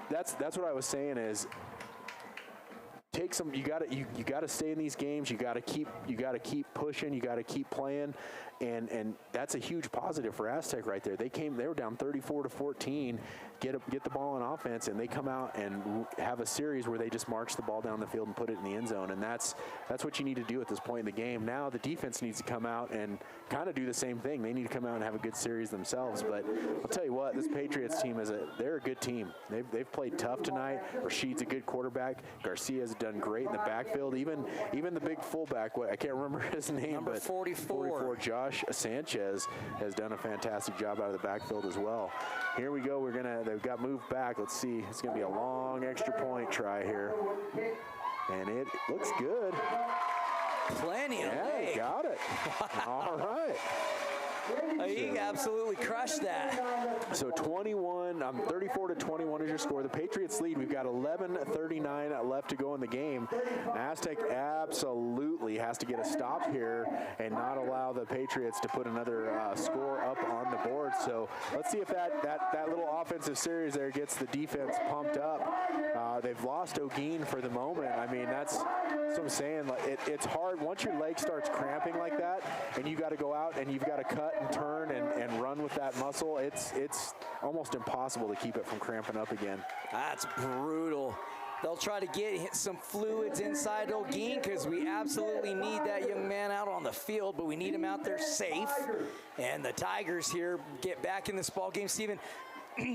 that's what I was saying is, take some. You got to stay in these games. You got to keep pushing. You got to keep playing, and that's a huge positive for Aztec right there. They were down 34-14. Get the ball on offense, and they come out and have a series where they just march the ball down the field and put it in the end zone. And that's what you need to do at this point in the game. Now the defense needs to come out and kind of do the same thing. They need to come out and have a good series themselves. But I'll tell you what, this Patriots team they're a good team. They've played tough tonight. Rashid's a good quarterback. Garcia's done great in the backfield. Even the big fullback, I can't remember his name, Number but 44. Josh Sanchez has done a fantastic job out of the backfield as well. Here we go. They've got moved back. Let's see. It's going to be a long extra point try here. And it looks good. Plenty of Yeah, leg. got it. All right. He absolutely crushed that. So 34-21 is your score. The Patriots lead. We've got 11:39 left to go in the game. Aztec absolutely has to get a stop here and not allow the Patriots to put another score up on the board. So let's see if that little offensive series there gets the defense pumped up. They've lost Olguin for the moment. I mean, that's what I'm saying. It's hard once your leg starts cramping like that, and you got to go out and you've got to cut and turn and run with that muscle. It's almost impossible to keep it from cramping up again. That's brutal. They'll try to get some fluids inside Olguin because we absolutely need that young man out on the field, but we need him out there safe. And the Tigers here get back in this ball game. Steven,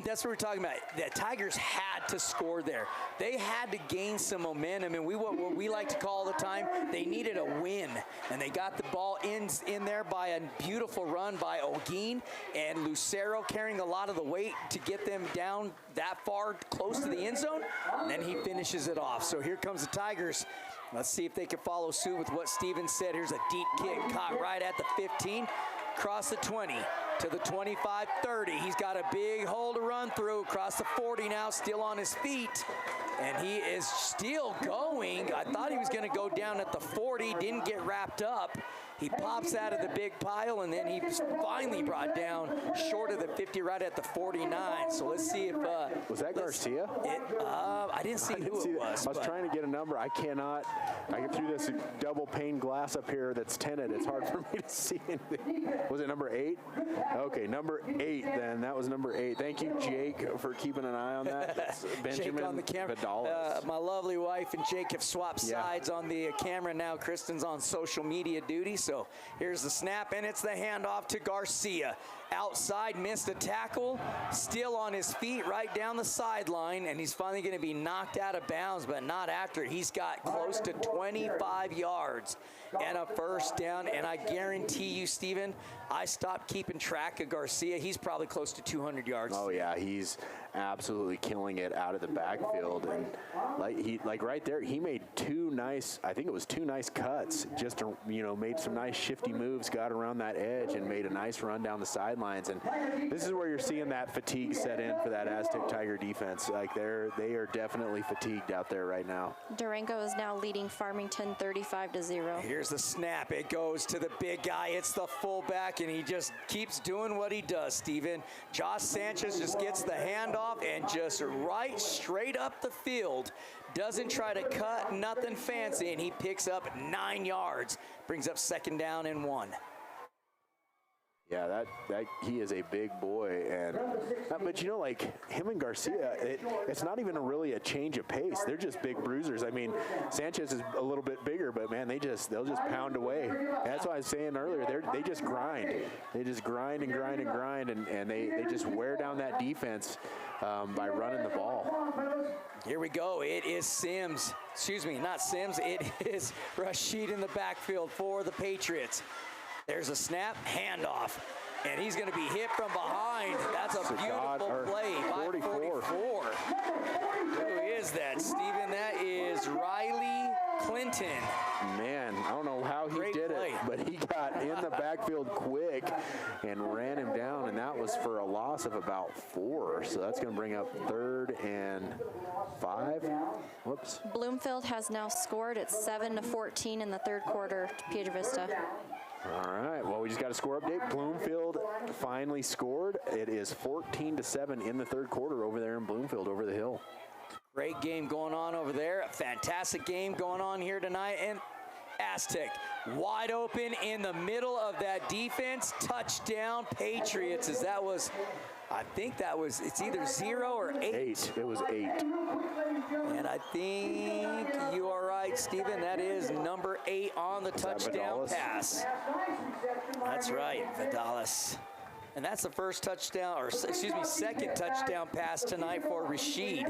that's what we're talking about. The Tigers had to score there. They had to gain some momentum, and what we like to call all the time, they needed a win. And they got the ball in there by a beautiful run by O'Gean, and Lucero carrying a lot of the weight to get them down that far close to the end zone, and then he finishes it off. So here comes the Tigers. Let's see if they can follow suit with what Steven said. Here's a deep kick caught right at the 15, across the 20 to the 25-30. He's got a big hole to run through, across the 40 now, still on his feet. And he is still going. I thought he was going to go down at the 40, didn't get wrapped up. He pops out of the big pile, and then he's finally brought down short of the 50, right at the 49. So let's see if was that Garcia? I didn't see who it was. I was trying to get a number. I cannot. I get through this double pane glass up here that's tinted. It's hard for me to see anything. Was it number 8? Okay, number 8. Then that was number 8. Thank you, Jake, for keeping an eye on that. That's Benjamin Jake on the camera. My lovely wife and Jake have swapped sides on the camera now. Kristen's on social media duty. So here's the snap, and it's the handoff to Garcia. Outside, missed a tackle, still on his feet right down the sideline, and he's finally going to be knocked out of bounds, but not after. He's got close to 25 yards and a first down, and I guarantee you, Steven, I stopped keeping track of Garcia. He's probably close to 200 yards. Oh, yeah, he's absolutely killing it out of the backfield. And like right there, he made two nice cuts, just to, made some nice shifty moves, got around that edge and made a nice run down the sidelines. And this is where you're seeing that fatigue set in for that Aztec Tiger defense. Like they are definitely fatigued out there right now. Durango is now leading Farmington 35-0. Here's the snap. It goes to the big guy. It's the fullback, and he just keeps doing what he does, Steven. Josh Sanchez just gets the handoff and just right straight up the field. Doesn't try to cut, nothing fancy, and he picks up 9 yards. Brings up 2nd down and 1. Yeah, that he is a big boy, and but like him and Garcia, it's not even really a change of pace. They're just big bruisers. I mean, Sanchez is a little bit bigger, but man, they'll just pound away. That's what I was saying earlier. They just grind. They just grind and grind and grind, and they just wear down that defense by running the ball. Here we go. It is Sims. Excuse me, not Sims. It is Rashid in the backfield for the Patriots. There's a snap, handoff, and he's going to be hit from behind. That's a beautiful play by 44. Who is that, Steven? That is Riley Clinton. Man, I don't know how he did it, but he got in the backfield quick and ran him down, and that was for a loss of about 4. So that's going to bring up 3rd and 5. Whoops. Bloomfield has now scored. It's 7-14 in the 3rd quarter to Piedra Vista. All right, well, we just got a score update. Bloomfield finally scored. It is 14-7 in the 3rd quarter over there in Bloomfield, over the hill. Great game going on over there. A fantastic game going on here tonight. And Aztec wide open in the middle of that defense. Touchdown Patriots, as that was, I think that was, it's either 0 or 8. 8. It was 8. And I think you are right, Steven. That is number 8 on the touchdown pass. That's right, Vidalis. And that's the first touchdown, or excuse me, 2nd touchdown pass tonight for Rashid.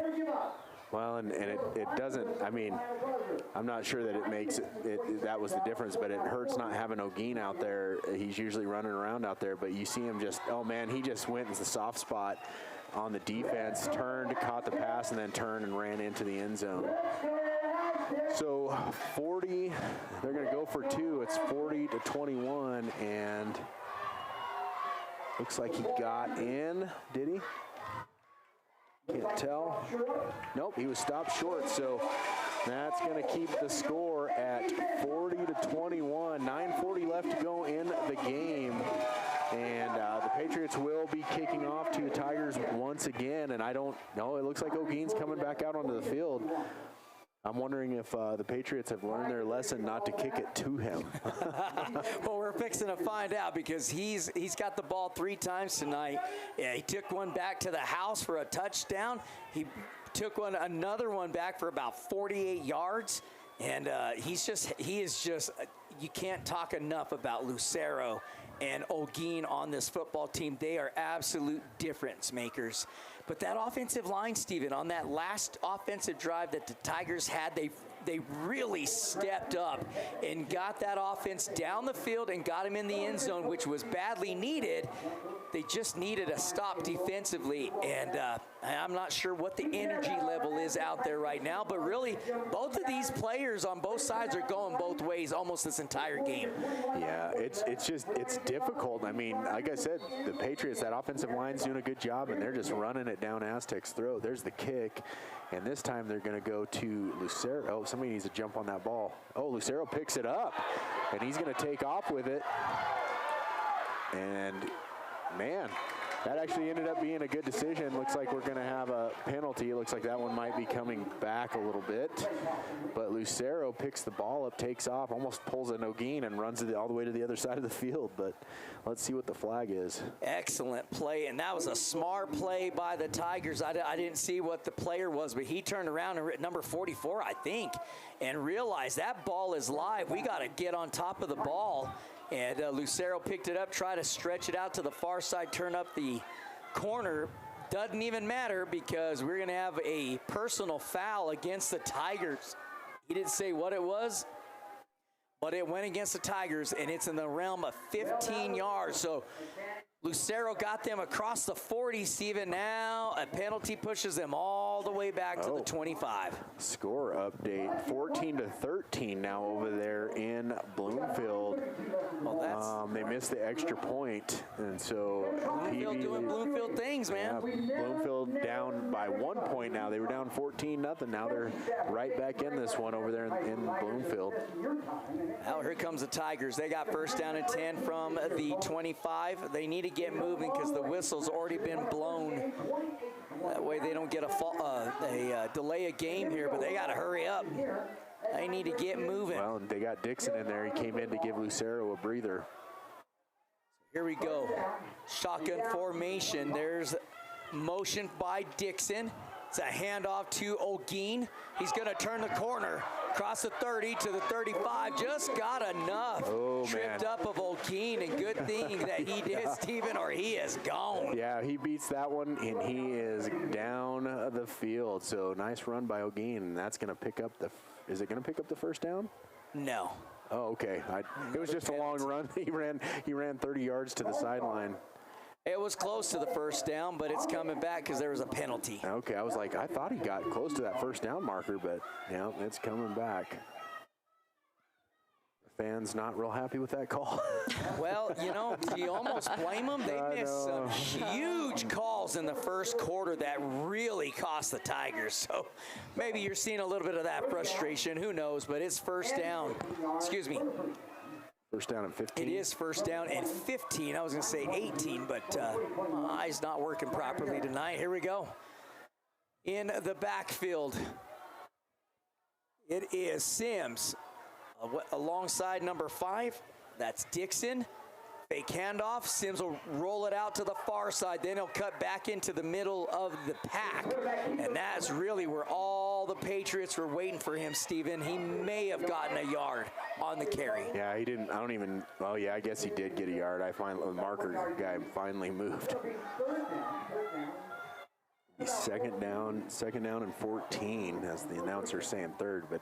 Well, and it doesn't, I mean, I'm not sure that it makes it, that was the difference, but it hurts not having O'Gean out there. He's usually running around out there, but you see him just, oh man, he just went in the soft spot on the defense, turned, caught the pass, and then turned and ran into the end zone. So 40, they're going to go for 2. It's 40-21, and looks like he got in, did he? Can't tell. Nope, he was stopped short, so that's going to keep the score at 40-21. 9:40 left to go in the game. And the Patriots will be kicking off to the Tigers once again. And I don't know, it looks like O'Gean's coming back out onto the field. I'm wondering if the Patriots have learned their lesson not to kick it to him. Well, we're fixing to find out, because he's got the ball 3 times tonight. Yeah, he took one back to the house for a touchdown. He took another one back for about 48 yards. And he is just, you can't talk enough about Lucero and Olguin on this football team. They are absolute difference makers. But that offensive line, Steven, on that last offensive drive that the Tigers had, they really stepped up and got that offense down the field and got him in the end zone, which was badly needed. They just needed a stop defensively, and I'm not sure what the energy level is out there right now, but really both of these players on both sides are going both ways almost this entire game. Yeah, it's difficult. I mean, like I said, the Patriots, that offensive line's doing a good job, and they're just running it down Aztec's throat. There's the kick, and this time they're going to go to Lucero. Oh, somebody needs to jump on that ball. Oh, Lucero picks it up, and he's going to take off with it. And man, that actually ended up being a good decision. Looks like we're going to have a penalty. It looks like that one might be coming back a little bit. But Lucero picks the ball up, takes off, almost pulls an Olguin and runs it all the way to the other side of the field. But let's see what the flag is. Excellent play, and that was a smart play by the Tigers. I didn't see what the player was, but he turned around and written number 44, I think, and realized that ball is live. We got to get on top of the ball. And Lucero picked it up, tried to stretch it out to the far side, turn up the corner. Doesn't even matter because we're going to have a personal foul against the Tigers. He didn't say what it was, but it went against the Tigers, and it's in the realm of 15 yards. So Lucero got them across the 40, Steven. Now a penalty pushes them all the way back to the 25. Score update, 14-13 now over there in Bloomfield. Well, they missed the extra point, and so Bloomfield doing Bloomfield things, man. Yeah, Bloomfield down by 1 point now. They were down 14-0. Now they're right back in this one over there in Bloomfield. Now here comes the Tigers. They got first down and 10 from the 25. They need to get moving because the whistle's already been blown. That way they don't get a delay a game here, but they got to hurry up. They need to get moving. Well, they got Dixon in there. He came in to give Lucero a breather. Here we go. Shotgun formation. There's motion by Dixon. It's a handoff to Olguin. He's going to turn the corner. Across the 30 to the 35. Just got enough. Tripped up of Olguin, and good thing that he did, Steven, or he is gone. Yeah, he beats that one, and he is down the field. So nice run by Olguin, and that's going to pick up the – is it going to pick up the first down? No. Oh, okay. It was just a long run. He ran 30 yards to the sideline. It was close to the first down, but it's coming back because there was a penalty. Okay, I was like, I thought he got close to that first down marker, but yeah, it's coming back. The fans not real happy with that call. Well, do you almost blame them? They missed some huge calls in the first quarter that really cost the Tigers. So maybe you're seeing a little bit of that frustration. Who knows? But it's first down. Excuse me. First down and 15. It is first down and 15. I was going to say 18, but my eye's not working properly tonight. Here we go. In the backfield, it is Sims alongside number 5. That's Dixon. Fake handoff. Sims will roll it out to the far side. Then he'll cut back into the middle of the pack. And that's really where all the Patriots were waiting for him, Steven. He may have gotten a yard on the carry. Yeah, he didn't. I don't even. Oh, yeah, I guess he did get a yard. The marker guy finally moved. Second down and 14, as the announcer saying third, but.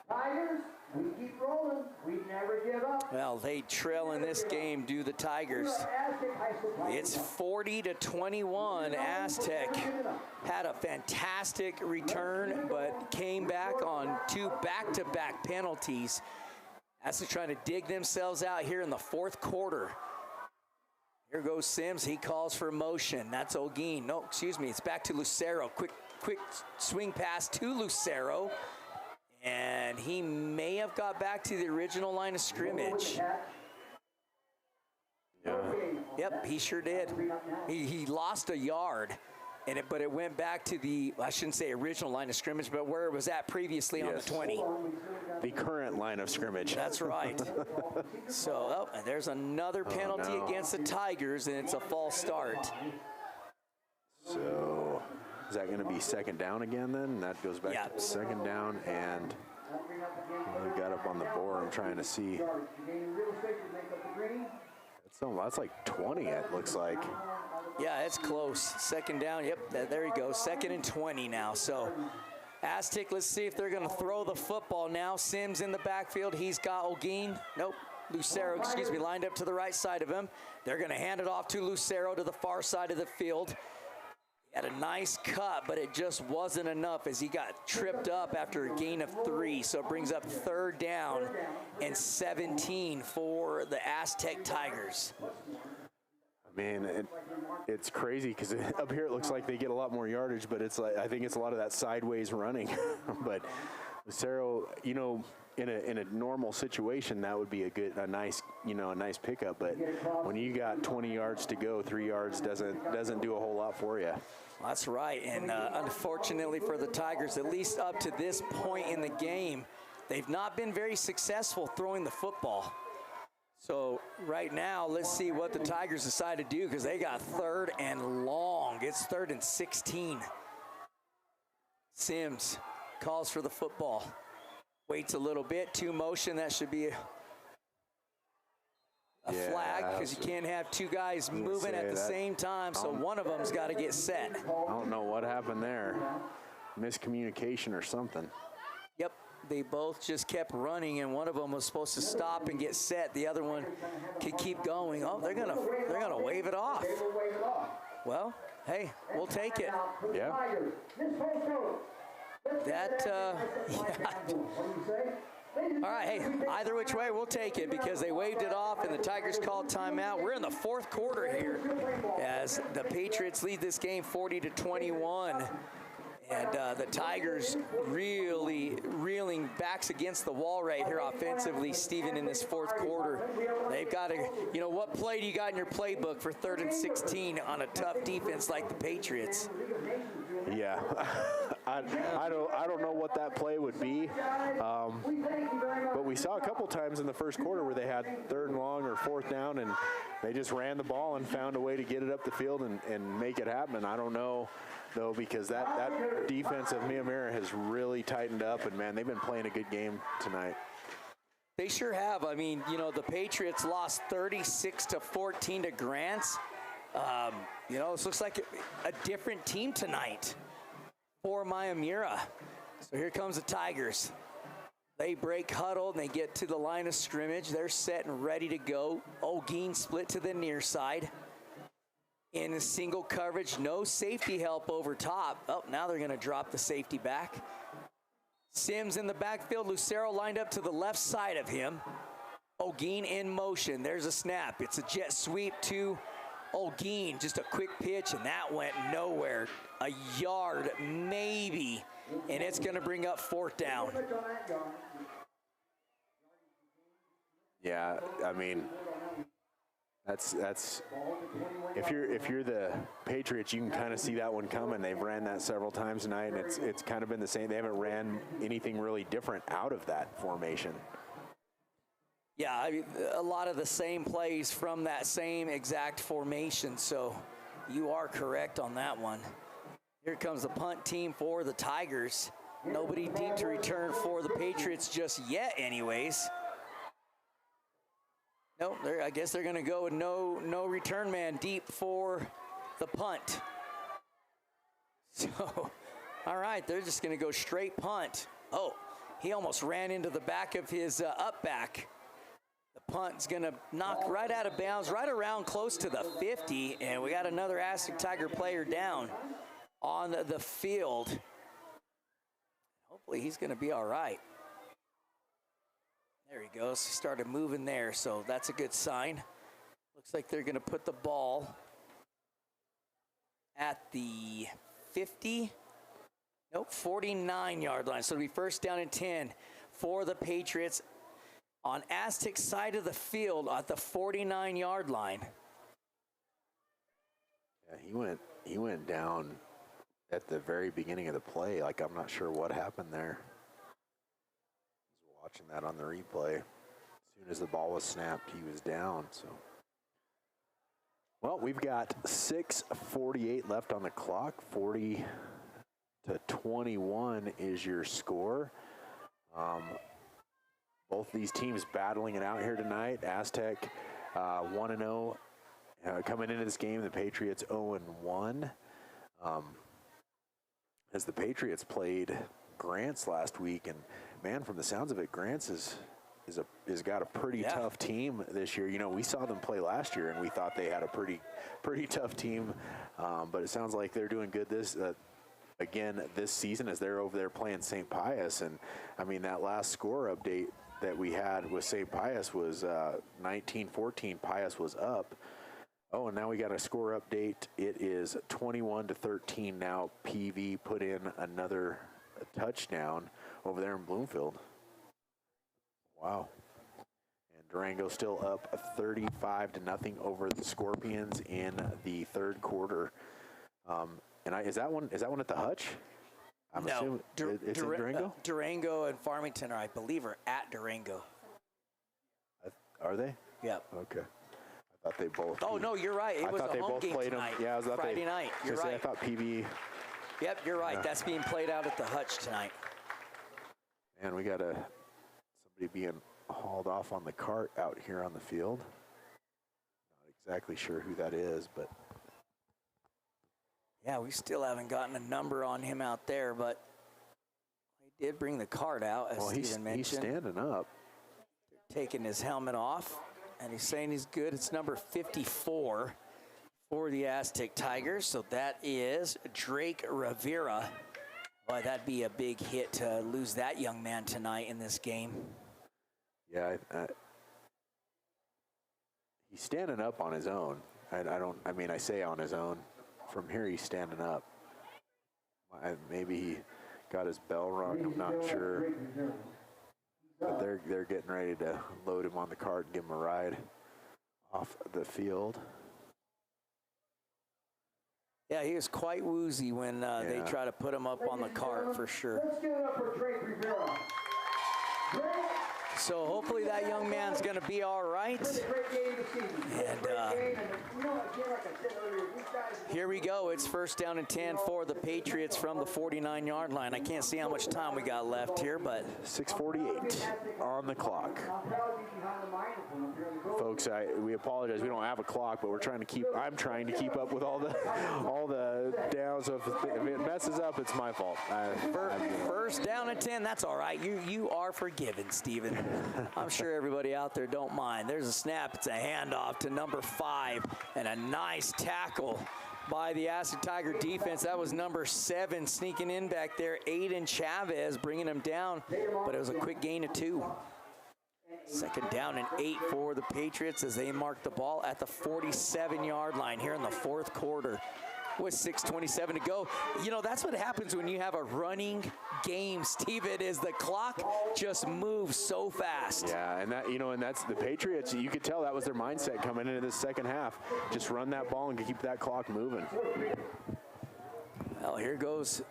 Tigers, we keep rolling. We never give up. Well, they trail in this game, do the Tigers. It's 40-21. Aztec had a fantastic return, but came back on 2 back-to-back penalties. Aztec trying to dig themselves out here in the fourth quarter. Here goes Sims. He calls for motion. That's Olguin. No, excuse me. It's back to Lucero. Quick swing pass to Lucero. And he may have got back to the original line of scrimmage. Yeah. Yep, he sure did. He lost a yard, but it went back to the, I shouldn't say original line of scrimmage, but where it was at previously on the 20. The current line of scrimmage. That's right. So, and there's another penalty against the Tigers, and it's a false start. So, is that going to be second down again then? That goes back to second down, and we got up on the board. I'm trying to see. So that's like 20, it looks like. Yeah, it's close. Second down. Yep, there you go. 2nd and 20 now. So Aztec, let's see if they're going to throw the football now. Sims in the backfield. He's got Olguin. Nope. Lucero, lined up to the right side of him. They're going to hand it off to Lucero to the far side of the field. He had a nice cut, but it just wasn't enough as he got tripped up after a gain of 3. So it brings up 3rd down and 17 for the Aztec Tigers. I mean, it's crazy because up here it looks like they get a lot more yardage, but it's like I think it's a lot of that sideways running. But Lucero, you know, in a normal situation that would be a nice pickup. But when you got 20 yards to go, 3 yards doesn't do a whole lot for you. That's right, and unfortunately for the Tigers, at least up to this point in the game, they've not been very successful throwing the football. So right now, let's see what the Tigers decide to do because they got 3rd and long. It's 3rd and 16. Sims calls for the football. Waits a little bit, 2 motion. That should be a flag because you can't have 2 guys moving at the same time. So one of them's got to get set. I don't know what happened there. Miscommunication or something. Yep. They both just kept running, and one of them was supposed to stop and get set. The other one could keep going. Oh, they're gonna wave it off. Well, hey, we'll take it. Yeah. That. Yeah. All right, hey, either which way, we'll take it because they waved it off and the Tigers called timeout. We're in the 4th quarter here as the Patriots lead this game 40-21. And the Tigers really reeling backs against the wall right here offensively, Stephen, in this 4th quarter. They've got to, what play do you got in your playbook for 3rd and 16 on a tough defense like the Patriots? Yeah, I don't know what that play would be, but we saw a couple times in the first quarter where they had 3rd and long or 4th down, and they just ran the ball and found a way to get it up the field and make it happen. And I don't know, though, because that defense of MIYAMURA has really tightened up, and, man, they've been playing a good game tonight. They sure have. I mean, the Patriots lost 36-14 to Grants. This looks like a different team tonight for MIYAMURA. So here comes the Tigers. They break huddle, and they get to the line of scrimmage. They're set and ready to go. Olguin split to the near side. In a single coverage, no safety help over top. Oh, now they're going to drop the safety back. Sims in the backfield. Lucero lined up to the left side of him. Olguin in motion. There's a snap. It's a jet sweep to Olguin. Just a quick pitch, and that went nowhere. A yard, maybe, and it's going to bring up 4th down. Yeah, I mean, that's if you're the Patriots, you can kind of see that one coming. They've ran that several times tonight, and it's kind of been the same. They haven't ran anything really different out of that formation. Yeah, I mean, a lot of the same plays from that same exact formation, so you are correct on that one. Here comes the punt team for the Tigers. Nobody deep to return for the Patriots just yet anyways. Nope, I guess they're going to go with no return man deep for the punt. So, all right, they're just going to go straight punt. Oh, he almost ran into the back of his up back. The punt's going to knock right out of bounds, right around close to the 50, and we got another Aztec Tiger player down on the field. Hopefully he's going to be all right. There he goes. He started moving there, so that's a good sign. Looks like they're going to put the ball at the 50. Nope, 49-yard line. So it'll be 1st down and 10 for the Patriots on Aztec side of the field at the 49-yard line. Yeah, he went down at the very beginning of the play. Like, I'm not sure what happened there. Watching that on the replay, as soon as the ball was snapped, he was down. So, well, we've got 6:48 left on the clock. 40-21 is your score. Both these teams battling it out here tonight. Aztec 1-0 coming into this game. The Patriots 0-1. As the Patriots played Grants last week, and man, from the sounds of it, Grants is got a pretty tough team this year. You know, we saw them play last year, and we thought they had a pretty tough team. But it sounds like they're doing good again this season as they're over there playing St. Pius. And I mean, that last score update that we had with St. Pius was 19-14. Pius was up. Oh, and now we got a score update. It is 21-13 now. PV put in another touchdown over there in Bloomfield. Wow. And Durango still up 35-0 over the Scorpions in the third quarter. Is that one at the Hutch? I'm assuming it's in Durango? Durango and Farmington, I believe, are at Durango. Are they? Yep. Okay. I thought they both. Oh, no, you're right. It was a home game tonight. Yeah, I thought Friday night. You're right. I thought PV. Yep, you're right. That's being played out at the Hutch tonight. Man, we got somebody being hauled off on the cart out here on the field. Not exactly sure who that is, but. Yeah, we still haven't gotten a number on him out there, but he did bring the cart out, as Steven mentioned. He's standing up. Taking his helmet off, and he's saying he's good. It's number 54 for the Aztec Tigers, so that is Drake Rivera. Boy, that'd be a big hit to lose that young man tonight in this game. Yeah, he's standing up on his own. I say on his own. From here, he's standing up. Maybe he got his bell rung. I'm not sure. But they're getting ready to load him on the cart and give him a ride off the field. Yeah, he was quite woozy when they try to put him up on the cart, for sure. Let's give it up for Drake Rivera. So hopefully that young man's going to be all right. And here we go. It's first down and 10 for the Patriots from the 49-yard line. I can't see how much time we got left here, but 6:48 on the clock. Folks, we apologize. We don't have a clock, but I'm trying to keep up with all the downs. So if it messes up, it's my fault. First down and 10. That's all right. You are forgiven, Steven. I'm sure everybody out there don't mind. There's a snap. It's a handoff to number 5, and a nice tackle by the Aztec Tiger defense. That was number 7 sneaking in back there, Aiden Chavez, bringing him down, but it was a quick gain of 2. Second down and 8 for the Patriots as they mark the ball at the 47-yard line here in the fourth quarter with 6:27 to go. You know, that's what happens when you have a running game, Steve. It is the clock just moves so fast. Yeah, and that's the Patriots. You could tell that was their mindset coming into the second half. Just run that ball and keep that clock moving. Well, here goes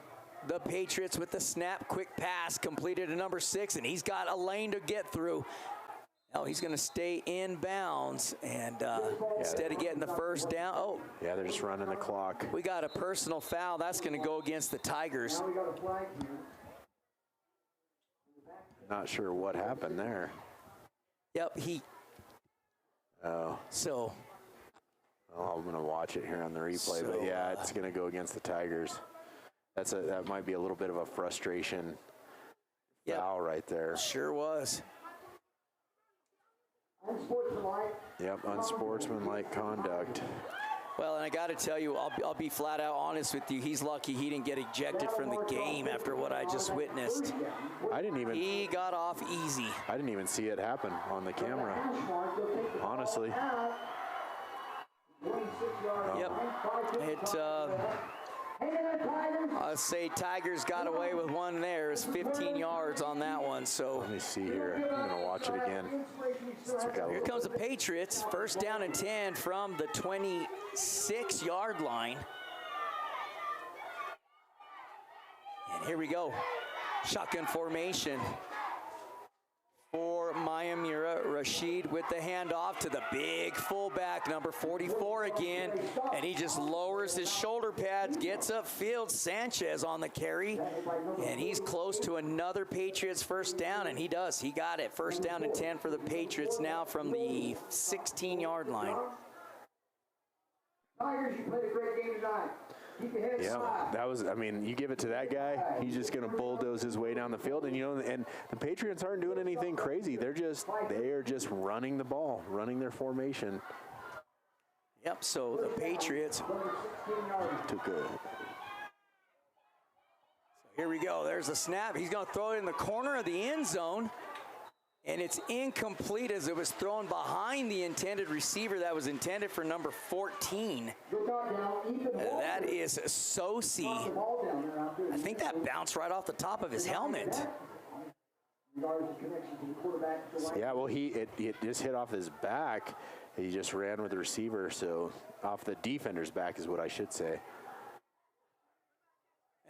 the Patriots with the snap. Quick pass completed to number 6, and he's got a lane to get through. Oh, he's going to stay in bounds, and instead of getting the first down, yeah, they're just running the clock. We got a personal foul. That's going to go against the Tigers. Not sure what happened there. Yep, I'm going to watch it here on the replay, but yeah, it's going to go against the Tigers. That might be a little bit of a frustration foul right there. Sure was. Unsportsmanlike. Yep, unsportsmanlike conduct. Well, and I got to tell you, I'll be flat out honest with you. He's lucky he didn't get ejected from the game after what I just witnessed. He got off easy. I didn't even see it happen on the camera, honestly. Yep. I'll say Tigers got away with one there. It's 15 yards on that one. So let me see here. I'm going to watch it again. Here comes the Patriots. First down and 10 from the 26-yard line. And here we go. Shotgun formation for MIYAMURA Rashid with the handoff to the big fullback, number 44 again, and he just lowers his shoulder pads, gets upfield. Sanchez on the carry, and he's close to another Patriots first down, and he does. He got it. First down and 10 for the Patriots now from the 16-yard line. Tigers, you played a great game tonight. Keep your head Yeah, high. that was, I mean, you give it to that guy, he's just going to bulldoze his way down the field. And, and the Patriots aren't doing anything crazy. They are just running the ball, running their formation. Yep, so the Patriots Took a Here we go. There's a snap. He's going to throw it in the corner of the end zone. And it's incomplete as it was thrown behind the intended receiver that was intended for number 14. That is Sosi. I think that bounced right off the top of his helmet. Yeah, well, it just hit off his back. He just ran with the receiver, so off the defender's back is what I should say.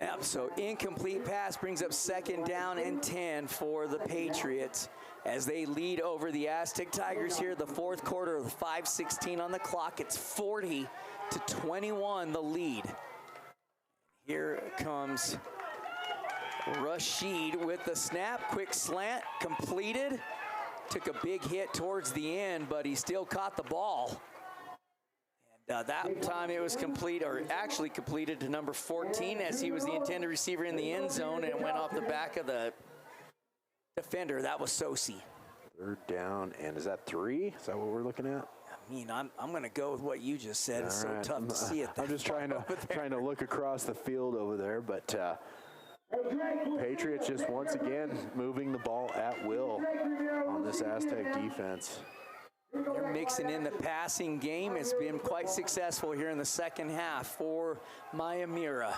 Yep, so incomplete pass brings up second down and 10 for the Patriots as they lead over the Aztec Tigers here, the fourth quarter with 5:16 on the clock. It's 40-21, the lead. Here comes Rashid with the snap, quick slant, completed. Took a big hit towards the end, but he still caught the ball. That time it was complete, or actually completed to number 14 as he was the intended receiver in the end zone, and it went off the back of the defender. That was Sosi. Third down, and is that 3? Is that what we're looking at? I mean, I'm going to go with what you just said. It's All right. so tough to see it. I'm just trying to look across the field over there, but Patriots just once again moving the ball at will on this Aztec defense. They're mixing in the passing game. It's been quite successful here in the second half for MIYAMURA.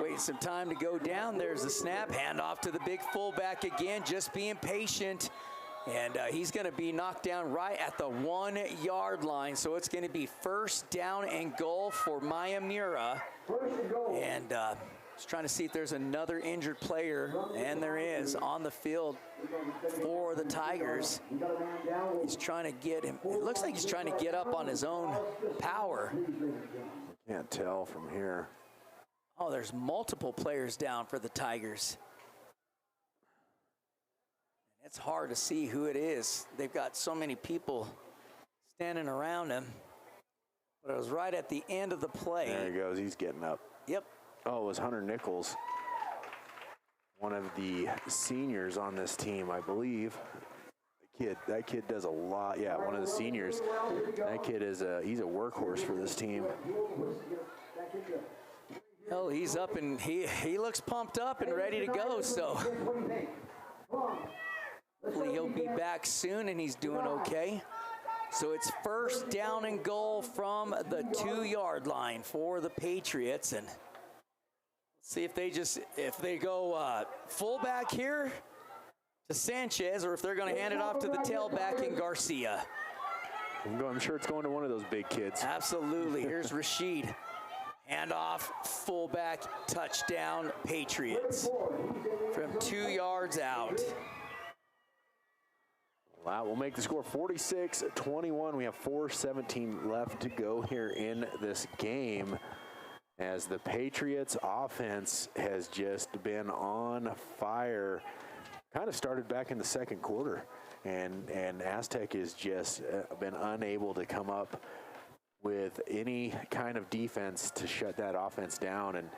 Wait some time to go down. There's the snap. Handoff to the big fullback again, just being patient. And he's going to be knocked down right at the 1-yard line. So it's going to be first down and goal for MIYAMURA. And just trying to see if there's another injured player, and there is on the field for the Tigers. He's trying to get him. It looks like he's trying to get up on his own power. Can't tell from here. Oh, there's multiple players down for the Tigers. It's hard to see who it is. They've got so many people standing around him. But it was right at the end of the play. There he goes. He's getting up. Yep. Oh, it was Hunter Nichols, one of the seniors on this team, I believe. That kid does a lot. Yeah, one of the seniors. That kid is he's a workhorse for this team. Well, he's up and he looks pumped up and ready to go. So hopefully he'll be back soon, and he's doing okay. So it's first down and goal from the 2-yard line for the Patriots, and see if they go fullback here to Sanchez, or if they're going to hand it off to the tailback in Garcia. I'm sure it's going to one of those big kids. Absolutely. Here's Rashid. Handoff, fullback, touchdown, Patriots from 2 yards out. Wow, we'll make the score 46-21. We have 4:17 left to go here in this game, as the Patriots offense has just been on fire. Kind of started back in the second quarter, and Aztec has just been unable to come up with any kind of defense to shut that offense down. And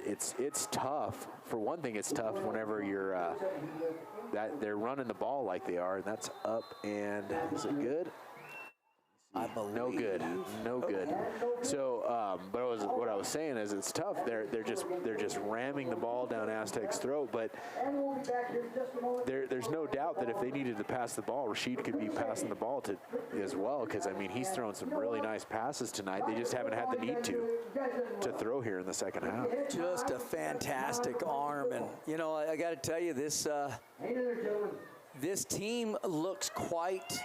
it's tough. For one thing, it's tough whenever you're that they're running the ball like they are, and that's up, and is it good? I believe. No good. So, but what I was saying is it's tough. They're just ramming the ball down Aztec's throat. But there's no doubt that if they needed to pass the ball, Rashid could be passing the ball as well. Because I mean, he's thrown some really nice passes tonight. They just haven't had the need to throw here in the second half. Just a fantastic arm, and I got to tell you, this team looks quite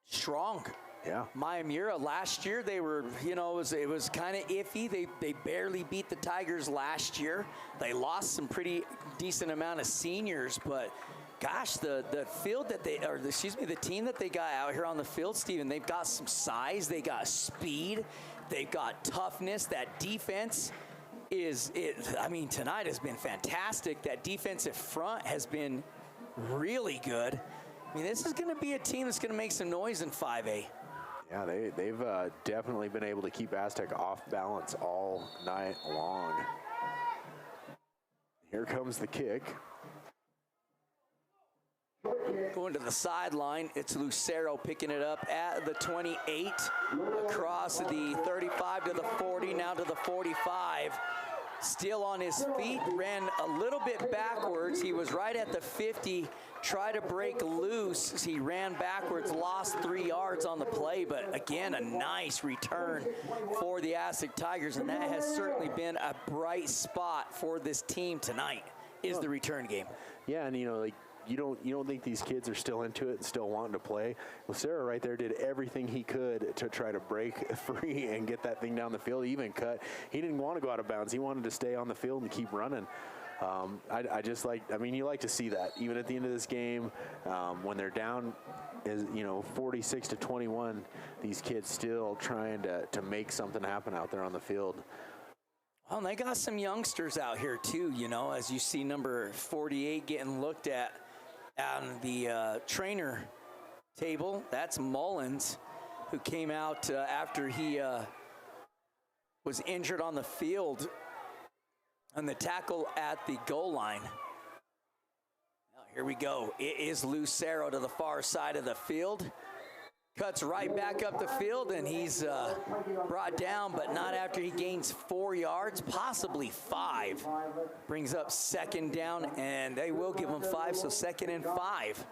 strong Yeah. MIYAMURA last year, they were, it was kind of iffy. They barely beat the Tigers last year. They lost some pretty decent amount of seniors, but gosh, the field that the team that they got out here on the field, Steven, they've got some size, they got speed, they've got toughness. That defense tonight has been fantastic. That defensive front has been really good. I mean, this is going to be a team that's going to make some noise in 5A. Yeah, they've definitely been able to keep Aztec off balance all night long. Here comes the kick. Going to the sideline, it's Lucero picking it up at the 28, across the 35 to the 40, now to the 45. Still on his feet, ran a little bit backwards. He was right at the 50, tried to break loose. He ran backwards, lost 3 yards on the play, but again, a nice return for the Aztec Tigers, and that has certainly been a bright spot for this team tonight, is the return game. Yeah, and you don't think these kids are still into it and still wanting to play? Lucero right there did everything he could to try to break free and get that thing down the field. He even cut. He didn't want to go out of bounds. He wanted to stay on the field and keep running. You like to see that even at the end of this game, when they're down, 46 to 21. These kids still trying to make something happen out there on the field. Well, and they got some youngsters out here too. As you see number 48 getting looked at on the trainer table. That's Mullins, who came out after he was injured on the field on the tackle at the goal line. Now, here we go. It is Lucero to the far side of the field. Cuts right back up the field, and he's brought down, but not after he gains 4 yards, possibly 5. Brings up second down, and they will give him 5, so 2nd and 5.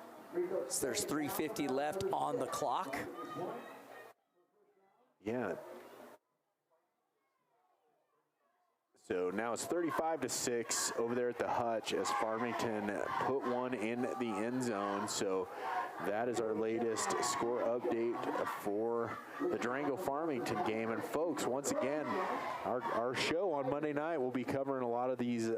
So there's 3:50 left on the clock. Yeah. So now it's 35-6 over there at the Hutch as Farmington put one in the end zone. So that is our latest score update for the Durango-Farmington game. And folks, once again, our show on Monday night will be covering a lot of these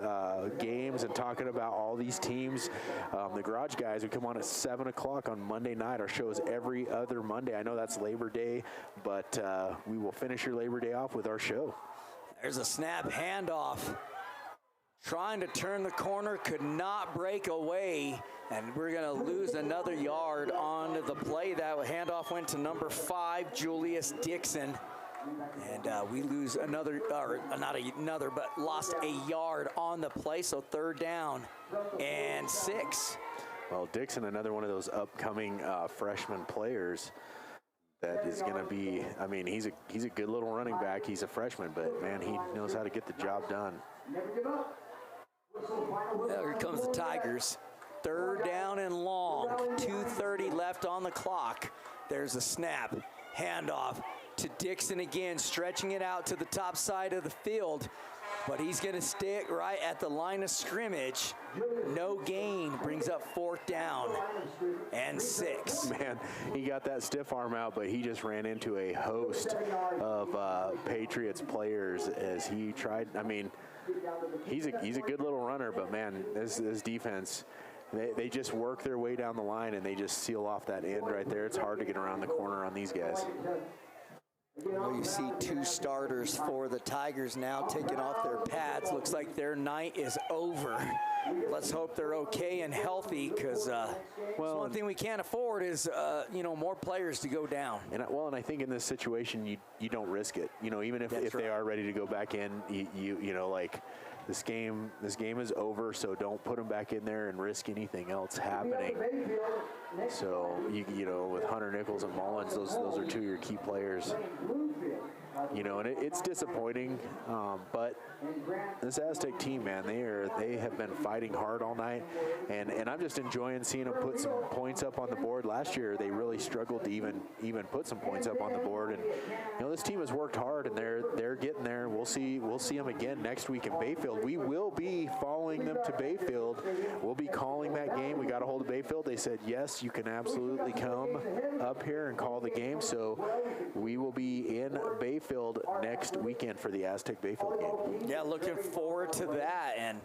games and talking about all these teams. The Garage Guys, we come on at 7 o'clock on Monday night. Our show is every other Monday. I know that's Labor Day, but we will finish your Labor Day off with our show. There's a snap handoff. Trying to turn the corner, could not break away, and we're going to lose another yard on the play. That handoff went to number 5, Julius Dixon, and we lose lost a yard on the play, so 3rd down and 6. Well, Dixon, another one of those upcoming freshman players that is going to be, he's a good little running back. He's a freshman, but, man, he knows how to get the job done. Here comes the Tigers. 3rd down and long. 2:30 left on the clock. There's a snap. Handoff to Dixon again, stretching it out to the top side of the field. But he's going to stick right at the line of scrimmage. No gain. Brings up 4th down and 6. Man, he got that stiff arm out, but he just ran into a host of Patriots players as he tried. He's a good little runner, but, man, this defense, they just work their way down the line, and they just seal off that end right there. It's hard to get around the corner on these guys. Well, you see 2 starters for the Tigers now taking off their pads. Looks like their night is over. Let's hope they're okay and healthy, because one thing we can't afford is more players to go down. And I think in this situation you don't risk it. Even if they are ready to go back in, this game is over, so don't put them back in there and risk anything else happening. So with Hunter Nichols and Mullins, those are 2 of your key players. And it's disappointing, but this Aztec team, man, they have been fighting hard all night, and I'm just enjoying seeing them put some points up on the board. Last year, they really struggled to even put some points up on the board, and this team has worked hard, and they're getting there. We'll see them again next week in Bayfield. We will be following them to Bayfield. We'll be calling that game. We got a hold of Bayfield. They said yes, you can absolutely come up here and call the game. So we will be in Bayfield next weekend for the Aztec Bayfield game. Yeah, looking forward to that. And,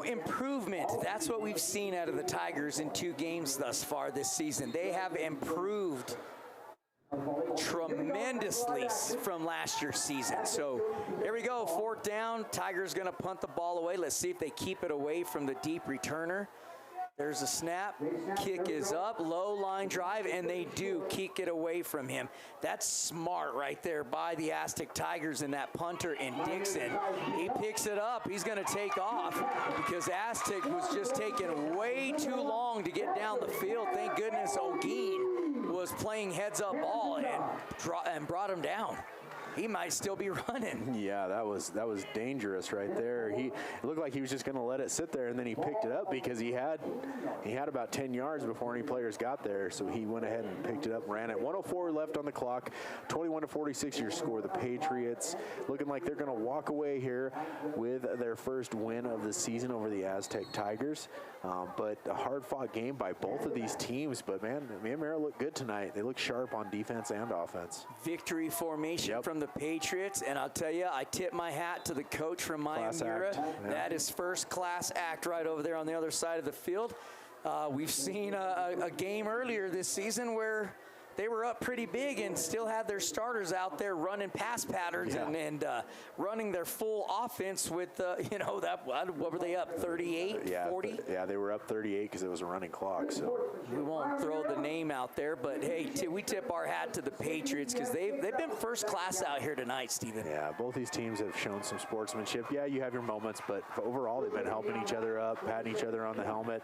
improvement, that's what we've seen out of the Tigers in 2 games thus far this season. They have improved tremendously from last year's season. So here we go, 4th down. Tigers going to punt the ball away. Let's see if they keep it away from the deep returner. There's a snap, kick is up, low line drive, and they do kick it away from him. That's smart right there by the Aztec Tigers and that punter in Dixon. He picks it up, he's gonna take off because Aztec was just taking way too long to get down the field. Thank goodness O'Geen was playing heads up ball and brought him down. He might still be running. Yeah, that was dangerous right there. It looked like he was just going to let it sit there, and then he picked it up because he had about 10 yards before any players got there. So he went ahead and picked it up, ran it. 1:04 left on the clock. 21-46 your score. The Patriots looking like they're going to walk away here with their first win of the season over the Aztec Tigers. But a hard-fought game by both of these teams. But man, MIYAMURA looked good tonight. They look sharp on defense and offense. Victory formation from the Patriots, and I'll tell you, I tip my hat to the coach from MIYAMURA. Yeah. That is first-class act right over there on the other side of the field. We've seen a game earlier this season where they were up pretty big and still had their starters out there running pass patterns and running their full offense with, what were they up, 38, 40? Yeah, they were up 38 because it was a running clock. So we won't throw the name out there, but, hey, we tip our hat to the Patriots because they've been first class out here tonight, Stephen. Yeah, both these teams have shown some sportsmanship. Yeah, you have your moments, but overall they've been helping each other up, patting each other on the helmet.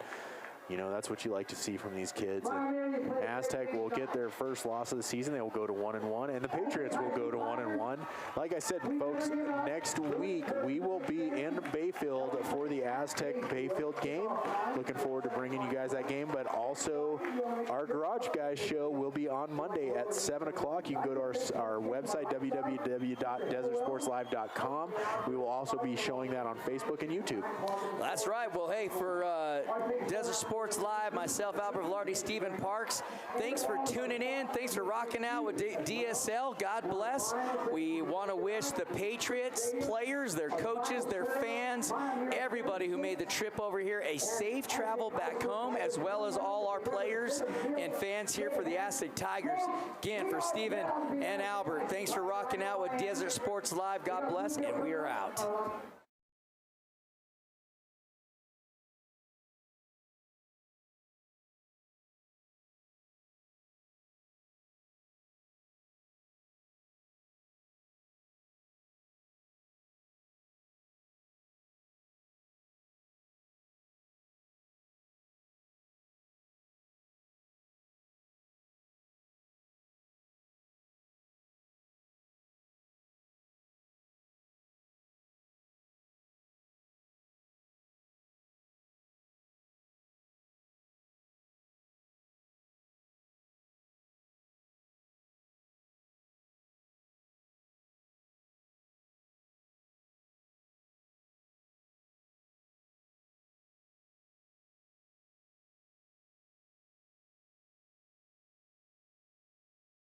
That's what you like to see from these kids. And Aztec will get their first loss of the season. They will go to 1-1, and the Patriots will go to 1-1. Like I said, folks, next week we will be in Bayfield for the Aztec Bayfield game. Looking forward to bringing you guys that game, but also our Garage Guys show will be on Monday at 7 o'clock. You can go to our website, www.desertsportslive.com. We will also be showing that on Facebook and YouTube. That's right. Well, hey, for Desert Sports Live, myself, Albert Velarde, Stephen Parks, thanks for tuning in. Thanks for rocking out with DSL. God bless. We want to wish the Patriots players, their coaches, their fans, everybody who made the trip over here a safe travel back home, as well as all our players and fans here for the Aztec Tigers. Again, for Stephen and Albert, thanks for rocking out with Desert Sports Live. God bless, and we are out.